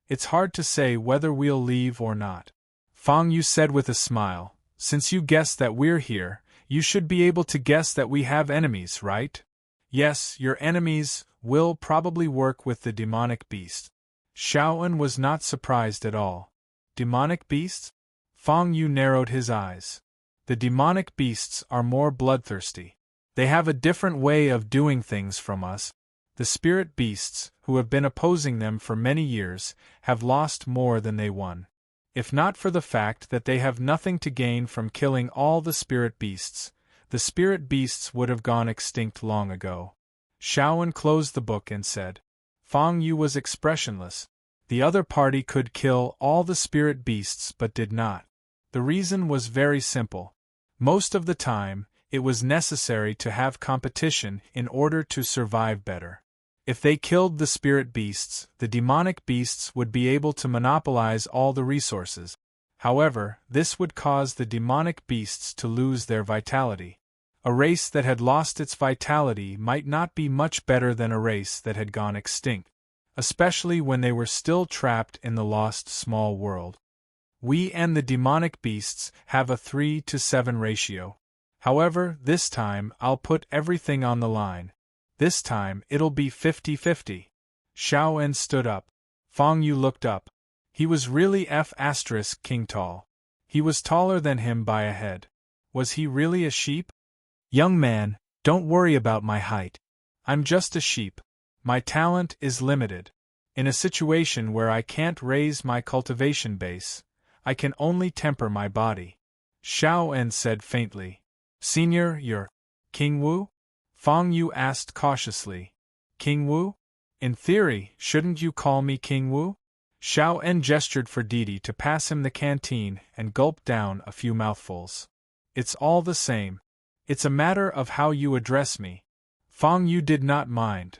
It's hard to say whether we'll leave or not. Fang Yu said with a smile, since you guessed that we're here, you should be able to guess that we have enemies, right? Yes, your enemies will probably work with the demonic beast. Xiaoen was not surprised at all. Demonic beasts? Fang Yu narrowed his eyes. The demonic beasts are more bloodthirsty. They have a different way of doing things from us. The spirit beasts, who have been opposing them for many years, have lost more than they won. If not for the fact that they have nothing to gain from killing all the spirit beasts would have gone extinct long ago. Xiaowen closed the book and said. Fang Yu was expressionless. The other party could kill all the spirit beasts but did not. The reason was very simple. Most of the time, it was necessary to have competition in order to survive better. If they killed the spirit beasts, the demonic beasts would be able to monopolize all the resources. However, this would cause the demonic beasts to lose their vitality. A race that had lost its vitality might not be much better than a race that had gone extinct, especially when they were still trapped in the lost small world. We and the demonic beasts have a 3-to-7 ratio. However, this time I'll put everything on the line. This time it'll be 50-50. Xiaoen stood up. Fang Yu looked up. He was really King tall. He was taller than him by a head. Was he really a sheep? Young man, don't worry about my height. I'm just a sheep. My talent is limited. In a situation where I can't raise my cultivation base, I can only temper my body. Xiaoen said faintly. Senior, you're King Wu? Fang Yu asked cautiously. King Wu? In theory, shouldn't you call me King Wu? Xiaoen gestured for Didi to pass him the canteen and gulped down a few mouthfuls. It's all the same. It's a matter of how you address me. Fang Yu did not mind.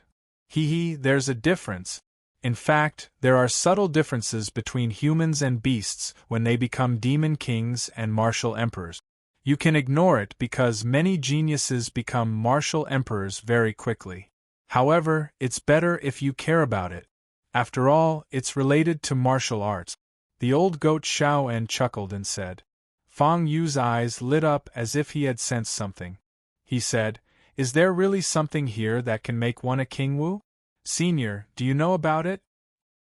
There's a difference. In fact, there are subtle differences between humans and beasts when they become demon kings and martial emperors. You can ignore it because many geniuses become martial emperors very quickly. However, it's better if you care about it. After all, it's related to martial arts. The old goat Xiaoen chuckled and said. Fang Yu's eyes lit up as if he had sensed something. He said, Is there really something here that can make one a King Wu? Senior, do you know about it?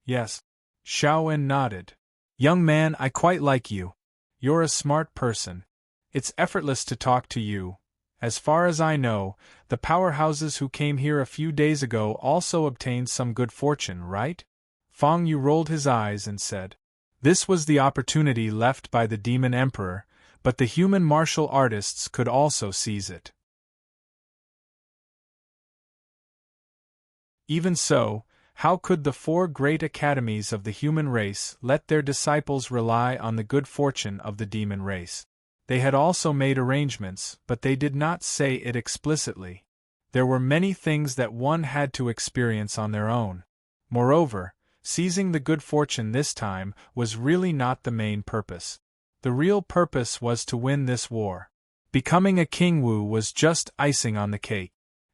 Yes. Xiaoen nodded. Young man, I quite like you. You're a smart person. It's effortless to talk to you. As far as I know, the powerhouses who came here a few days ago also obtained some good fortune, right? Fang Yu rolled his eyes and said. This was the opportunity left by the Demon Emperor, but the human martial artists could also seize it. Even so, How could the four great academies of the human race let their disciples rely on the good fortune of the demon race? They had also made arrangements, but they did not say it explicitly. There were many things that one had to experience on their own. Moreover, seizing the good fortune this time was really not the main purpose. The real purpose was to win this war. Becoming a King Wu was just icing on the cake.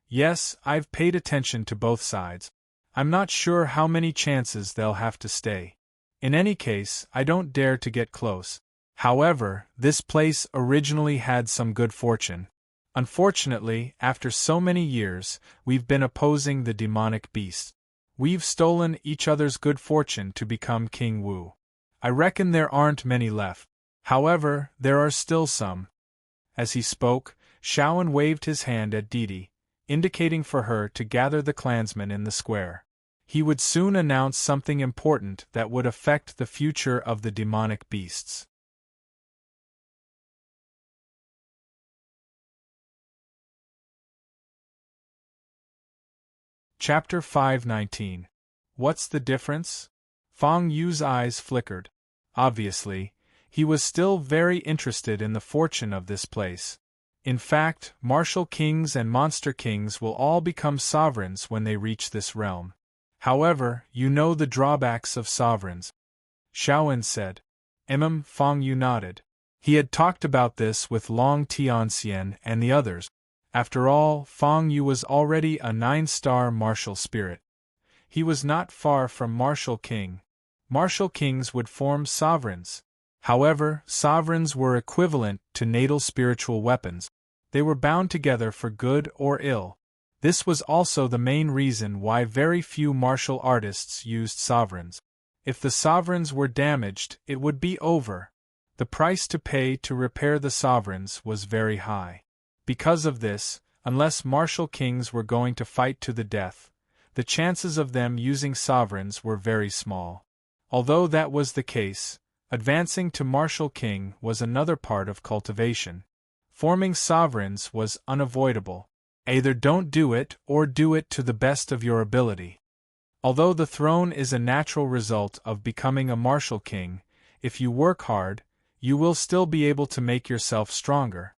Yes, I've paid attention to both sides. I'm not sure how many chances they'll have to stay. In any case, I don't dare to get close. However, this place originally had some good fortune. Unfortunately, after so many years, we've been opposing the demonic beasts. We've stolen each other's good fortune to become King Wu. I reckon there aren't many left. However, there are still some. As he spoke, Shaoan waved his hand at Didi, indicating for her to gather the clansmen in the square. He would soon announce something important that would affect the future of the demonic beasts. Chapter 519. What's the difference? Fang Yu's eyes flickered. Obviously, he was still very interested in the fortune of this place. In fact, martial kings and monster kings will all become sovereigns when they reach this realm. However, you know the drawbacks of sovereigns, Shaoan said. Fang Yu nodded. He had talked about this with Long Tianxian and the others. After all, Fang Yu was already a 9-star martial spirit. He was not far from martial king. Martial kings would form sovereigns. However, sovereigns were equivalent to natal spiritual weapons. They were bound together for good or ill. This was also the main reason why very few martial artists used sovereigns. If the sovereigns were damaged, it would be over. The price to pay to repair the sovereigns was very high. Because of this, unless martial kings were going to fight to the death, the chances of them using sovereigns were very small. Although that was the case, advancing to martial king was another part of cultivation. Forming sovereigns was unavoidable. Either don't do it or do it to the best of your ability. Although the throne is a natural result of becoming a martial king, if you work hard, you will still be able to make yourself stronger.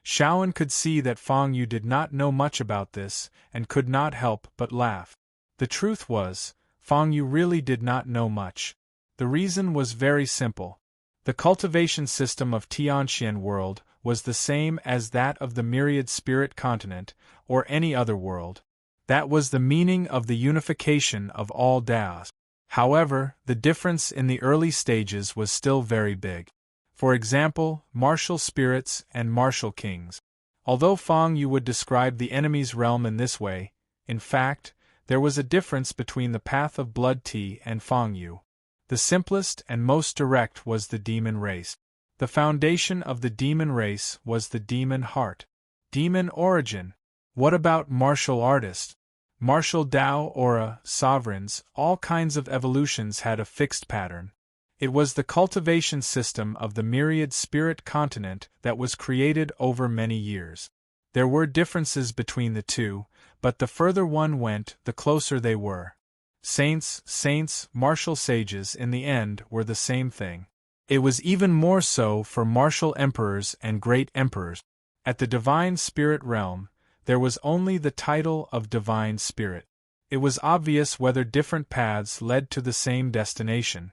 Shaoan could see that Fang Yu did not know much about this and could not help but laugh. The truth was, Fang Yu really did not know much. The reason was very simple. The cultivation system of Tianxian world was the same as that of the myriad spirit continent, or any other world. That was the meaning of the unification of all Daos. However, the difference in the early stages was still very big. For example, martial spirits and martial kings. Although Fang Yu would describe the enemy's realm in this way, in fact, there was a difference between the path of blood tea and Fang Yu. The simplest and most direct was the demon race. The foundation of the demon race was the demon heart. Demon origin. What about martial artists? Martial Dao, aura, sovereigns, all kinds of evolutions had a fixed pattern. It was the cultivation system of the myriad spirit continent that was created over many years. There were differences between the two, but the further one went, the closer they were. Saints, martial sages in the end were the same thing. It was even more so for martial emperors and great emperors. At the divine spirit realm, there was only the title of divine spirit. It was obvious whether different paths led to the same destination.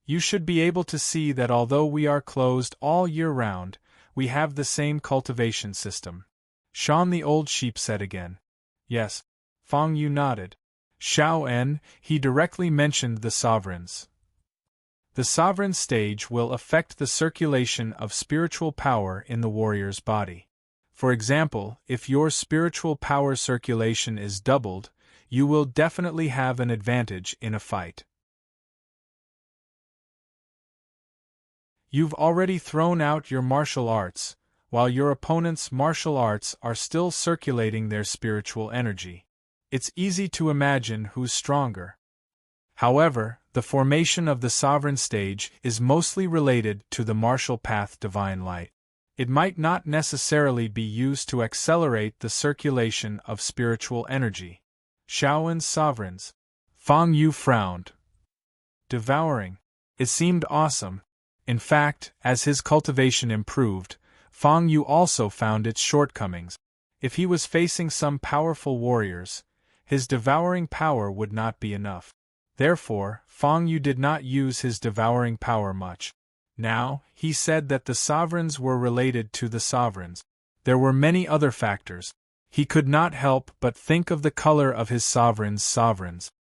You should be able to see that although we are closed all year round, we have the same cultivation system. Shan the old sheep said again. Yes. Fang Yu nodded. Shaoan, he directly mentioned the sovereigns. The sovereign stage will affect the circulation of spiritual power in the warrior's body. For example, if your spiritual power circulation is doubled, you will definitely have an advantage in a fight. You've already thrown out your martial arts, while your opponent's martial arts are still circulating their spiritual energy. It's easy to imagine who's stronger. However, the formation of the sovereign stage is mostly related to the martial path divine light. It might not necessarily be used to accelerate the circulation of spiritual energy. Shaoan's sovereigns. Fang Yu frowned. Devouring. It seemed awesome. In fact, as his cultivation improved, Fang Yu also found its shortcomings. If he was facing some powerful warriors, his devouring power would not be enough. Therefore, Fang Yu did not use his devouring power much. Now, he said that the sovereigns were related to the sovereigns. There were many other factors. He could not help but think of the color of his sovereigns.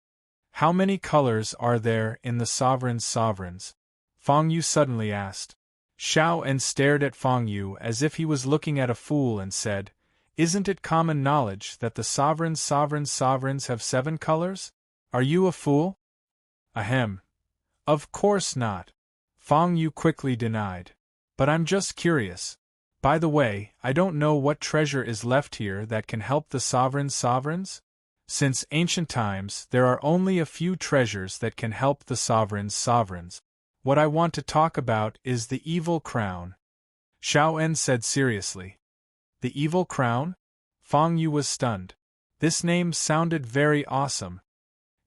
How many colors are there in the sovereigns? Fang Yu suddenly asked. Xiao En stared at Fang Yu as if he was looking at a fool and said, "Isn't it common knowledge that the sovereigns have 7 colors? Are you a fool?" Ahem. Of course not. Fang Yu quickly denied. But I'm just curious. By the way, I don't know what treasure is left here that can help the sovereigns? Since ancient times, there are only a few treasures that can help the sovereigns. What I want to talk about is the evil crown. Xiao En said seriously. The evil crown? Fang Yu was stunned. This name sounded very awesome.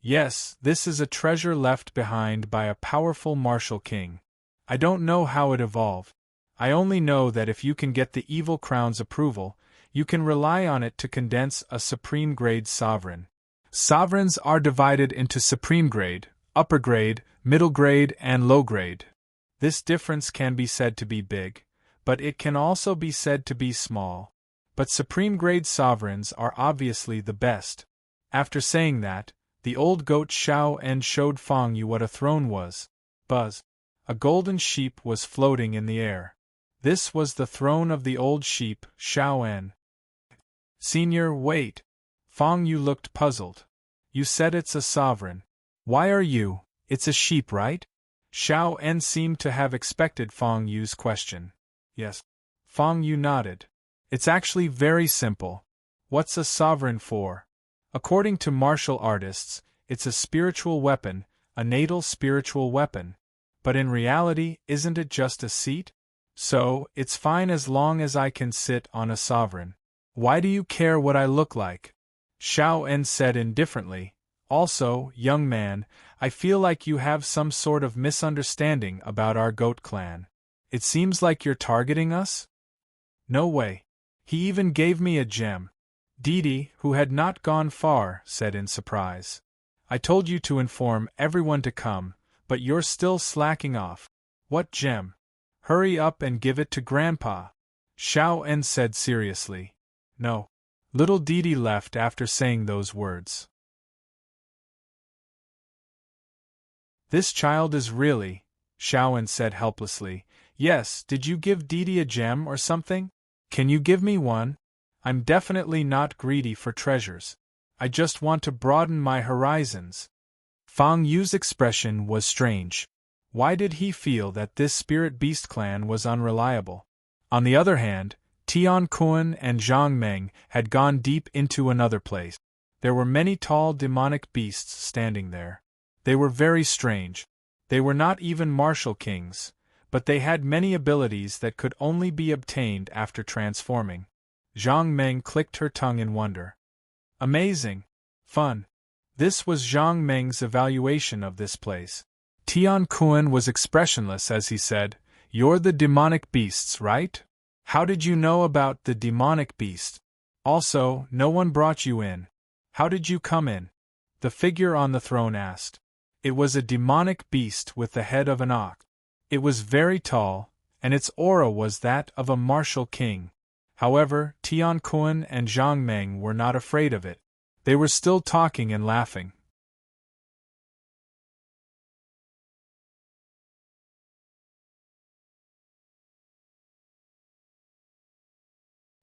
Yes, this is a treasure left behind by a powerful martial king. I don't know how it evolved. I only know that if you can get the evil crown's approval, you can rely on it to condense a supreme grade sovereign. Sovereigns are divided into supreme grade, upper grade, middle grade, and low grade. This difference can be said to be big, but it can also be said to be small. But supreme grade sovereigns are obviously the best. After saying that, the old goat Xiao En showed Fang Yu what a throne was. Buzz. A golden sheep was floating in the air. This was the throne of the old sheep, Xiao En. Senior, wait. Fang Yu looked puzzled. You said it's a sovereign. Why are you? It's a sheep, right? Xiao En seemed to have expected Fang Yu's question. Yes. Fang Yu nodded. It's actually very simple. What's a sovereign for? According to martial artists, it's a spiritual weapon, a natal spiritual weapon. But in reality, isn't it just a seat? So, it's fine as long as I can sit on a sovereign. Why do you care what I look like? Xiao En said indifferently. Also, young man, I feel like you have some sort of misunderstanding about our goat clan. It seems like you're targeting us? No way. He even gave me a gem. Didi, who had not gone far, said in surprise. I told you to inform everyone to come, but you're still slacking off. What gem? Hurry up and give it to Grandpa. Xiao En said seriously. No. Little Didi left after saying those words. This child is really, Xiao En said helplessly. Yes, did you give Didi a gem or something? Can you give me one? I'm definitely not greedy for treasures. I just want to broaden my horizons. Fang Yu's expression was strange. Why did he feel that this spirit beast clan was unreliable? On the other hand, Tian Kun and Zhang Meng had gone deep into another place. There were many tall demonic beasts standing there. They were very strange. They were not even martial kings, but they had many abilities that could only be obtained after transforming. Zhang Meng clicked her tongue in wonder. Amazing. Fun. This was Zhang Meng's evaluation of this place. Tian Kun was expressionless as he said, You're the demonic beasts, right? How did you know about the demonic beast? Also, no one brought you in. How did you come in? The figure on the throne asked. It was a demonic beast with the head of an ox. It was very tall, and its aura was that of a martial king. However, Tian Kun and Zhang Meng were not afraid of it. They were still talking and laughing.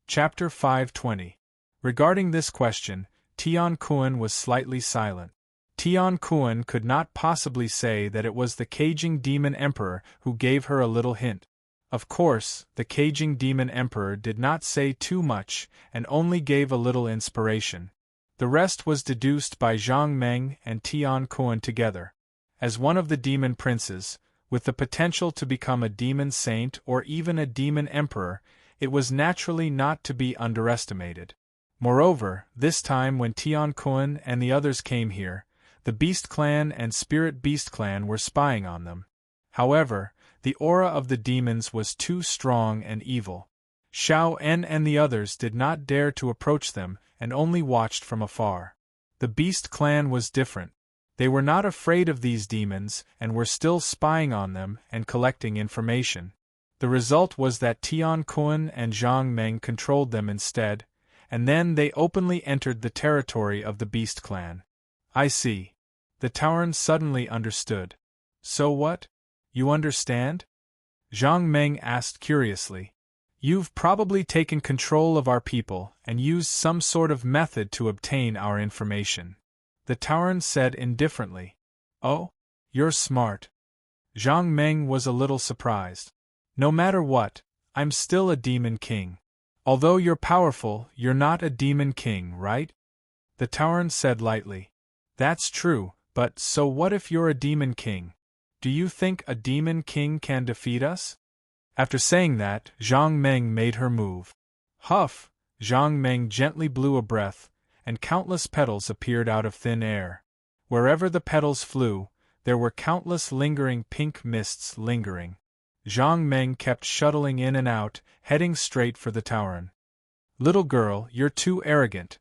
Chapter 520. Regarding this question, Tian Kun was slightly silent. Tian Kun could not possibly say that it was the caging demon emperor who gave her a little hint. Of course, the caging demon emperor did not say too much and only gave a little inspiration. The rest was deduced by Zhang Meng and Tian Kun together. As one of the demon princes, with the potential to become a demon saint or even a demon emperor, it was naturally not to be underestimated. Moreover, this time when Tian Kun and the others came here, The Beast Clan and Spirit Beast Clan were spying on them. However, the aura of the demons was too strong and evil. Xiao En and the others did not dare to approach them and only watched from afar. The Beast Clan was different. They were not afraid of these demons and were still spying on them and collecting information. The result was that Tian Kun and Zhang Meng controlled them instead, and then they openly entered the territory of the Beast Clan. I see. The Tauren suddenly understood. So what? You understand? Zhang Meng asked curiously. You've probably taken control of our people and used some sort of method to obtain our information. The Tauren said indifferently. Oh? You're smart. Zhang Meng was a little surprised. No matter what, I'm still a demon king. Although you're powerful, you're not a demon king, right? The Tauren said lightly. That's true, but so what if you're a demon king? Do you think a demon king can defeat us? After saying that, Zhang Meng made her move. Huff! Zhang Meng gently blew a breath, and countless petals appeared out of thin air. Wherever the petals flew, there were countless lingering pink mists lingering. Zhang Meng kept shuttling in and out, heading straight for the Tauren. Little girl, you're too arrogant,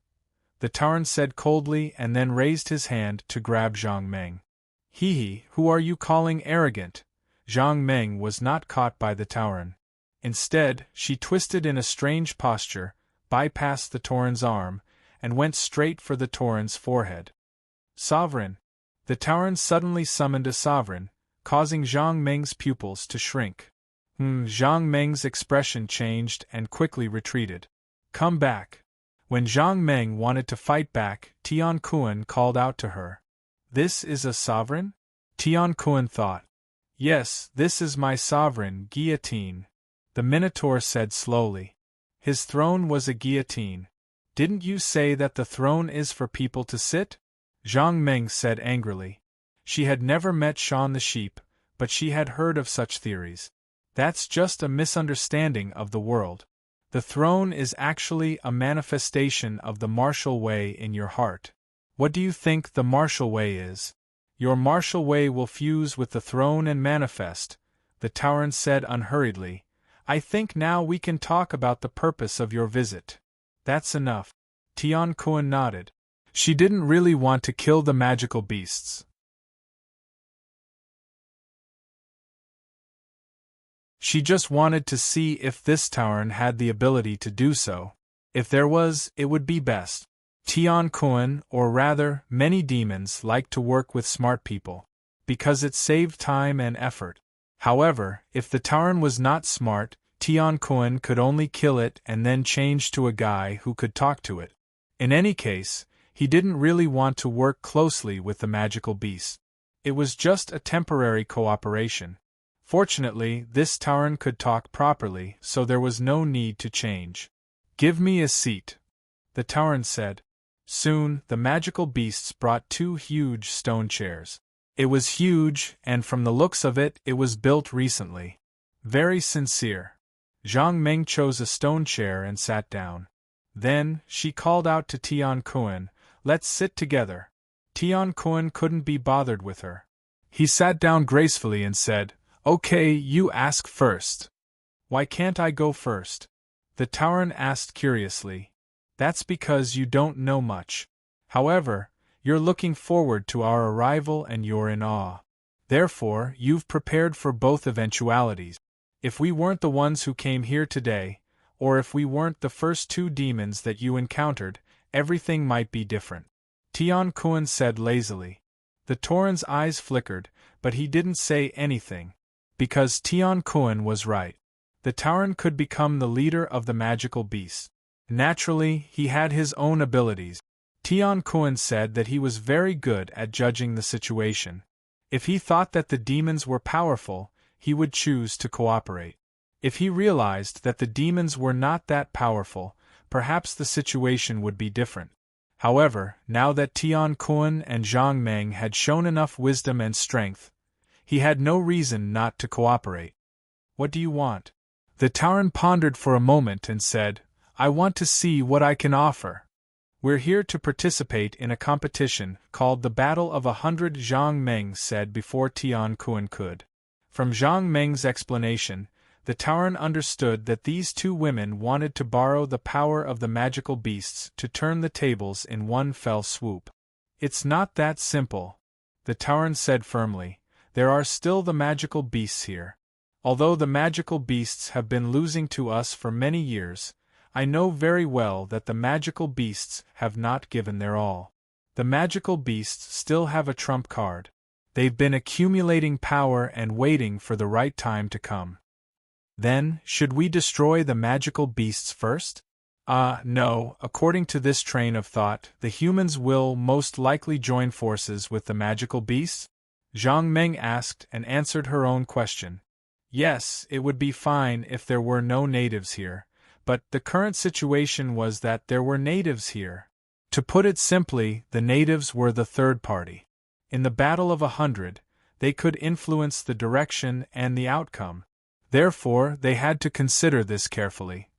the Tauren said coldly and then raised his hand to grab Zhang Meng. Hee, who are you calling arrogant? Zhang Meng was not caught by the Tauren. Instead, she twisted in a strange posture, bypassed the Tauren's arm, and went straight for the Tauren's forehead. Sovereign! The Tauren suddenly summoned a sovereign, causing Zhang Meng's pupils to shrink. Zhang Meng's expression changed and quickly retreated. Come back. When Zhang Meng wanted to fight back, Tian Kun called out to her. This is a sovereign? Tian Kun thought. Yes, this is my sovereign, guillotine, the Minotaur said slowly. His throne was a guillotine. Didn't you say that the throne is for people to sit? Zhang Meng said angrily. She had never met Shan the sheep, but she had heard of such theories. That's just a misunderstanding of the world. The throne is actually a manifestation of the martial way in your heart. What do you think the martial way is? Your martial way will fuse with the throne and manifest, the Tauren said unhurriedly. I think now we can talk about the purpose of your visit. That's enough. Tian Kun nodded. She didn't really want to kill the magical beasts. She just wanted to see if this Tauren had the ability to do so. If there was, it would be best. Tian Kun, or rather, many demons like to work with smart people, because it saved time and effort. However, if the Tauren was not smart, Tian Kun could only kill it and then change to a guy who could talk to it. In any case, he didn't really want to work closely with the magical beast. It was just a temporary cooperation. Fortunately, this Tauren could talk properly, so there was no need to change. Give me a seat, the Tauren said. Soon, the magical beasts brought 2 huge stone chairs. It was huge, and from the looks of it, it was built recently. Very sincere. Zhang Meng chose a stone chair and sat down. Then, she called out to Tian Kun, let's sit together. Tian Kun couldn't be bothered with her. He sat down gracefully and said, Okay, you ask first. Why can't I go first? The Tauren asked curiously. That's because you don't know much. However, you're looking forward to our arrival and you're in awe. Therefore, you've prepared for both eventualities. If we weren't the ones who came here today, or if we weren't the first 2 demons that you encountered, everything might be different. Tian Kun said lazily. The Tauren's eyes flickered, but he didn't say anything. Because Tian Kun was right. The Tauren could become the leader of the magical beasts. Naturally, he had his own abilities. Tian Kun said that he was very good at judging the situation. If he thought that the demons were powerful, he would choose to cooperate. If he realized that the demons were not that powerful, perhaps the situation would be different. However, now that Tian Kun and Zhang Meng had shown enough wisdom and strength, he had no reason not to cooperate. What do you want? The Tauren pondered for a moment and said, I want to see what I can offer. We're here to participate in a competition called the Battle of 100, Zhang Meng said before Tian Kuan could. From Zhang Meng's explanation, the Tauren understood that these two women wanted to borrow the power of the magical beasts to turn the tables in one fell swoop. It's not that simple, the Tauren said firmly. There are still the magical beasts here. Although the magical beasts have been losing to us for many years, I know very well that the magical beasts have not given their all. The magical beasts still have a trump card. They've been accumulating power and waiting for the right time to come. Then, should we destroy the magical beasts first? No, according to this train of thought, the humans will most likely join forces with the magical beasts? Zhang Meng asked and answered her own question. Yes, it would be fine if there were no natives here, but the current situation was that there were natives here. To put it simply, the natives were the third party. In the Battle of 100, they could influence the direction and the outcome. Therefore, they had to consider this carefully.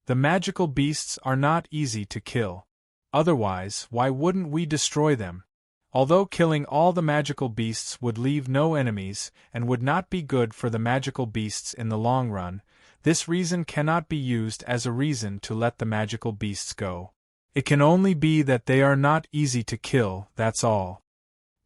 The magical beasts are not easy to kill. Otherwise, why wouldn't we destroy them? Although killing all the magical beasts would leave no enemies and would not be good for the magical beasts in the long run, this reason cannot be used as a reason to let the magical beasts go. It can only be that they are not easy to kill, that's all.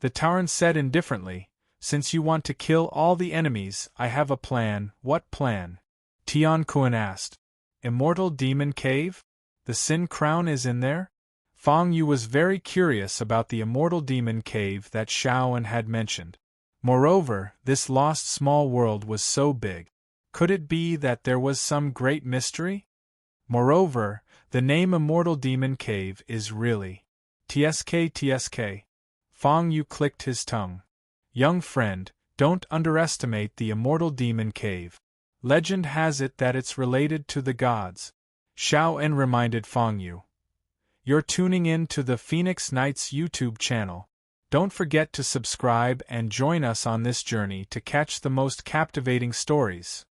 The Tauren said indifferently, Since you want to kill all the enemies, I have a plan. What plan? Tian Kuan asked. Immortal Demon Cave? The Sin Crown is in there? Fang Yu was very curious about the Immortal Demon Cave that Xiaoan had mentioned. Moreover, this lost small world was so big. Could it be that there was some great mystery? Moreover, the name Immortal Demon Cave is really TSK. Fang Yu clicked his tongue. Young friend, don't underestimate the Immortal Demon Cave. Legend has it that it's related to the gods. Xiaoan reminded Fang Yu. You're tuning in to the Phoenix Knights YouTube channel. Don't forget to subscribe and join us on this journey to catch the most captivating stories.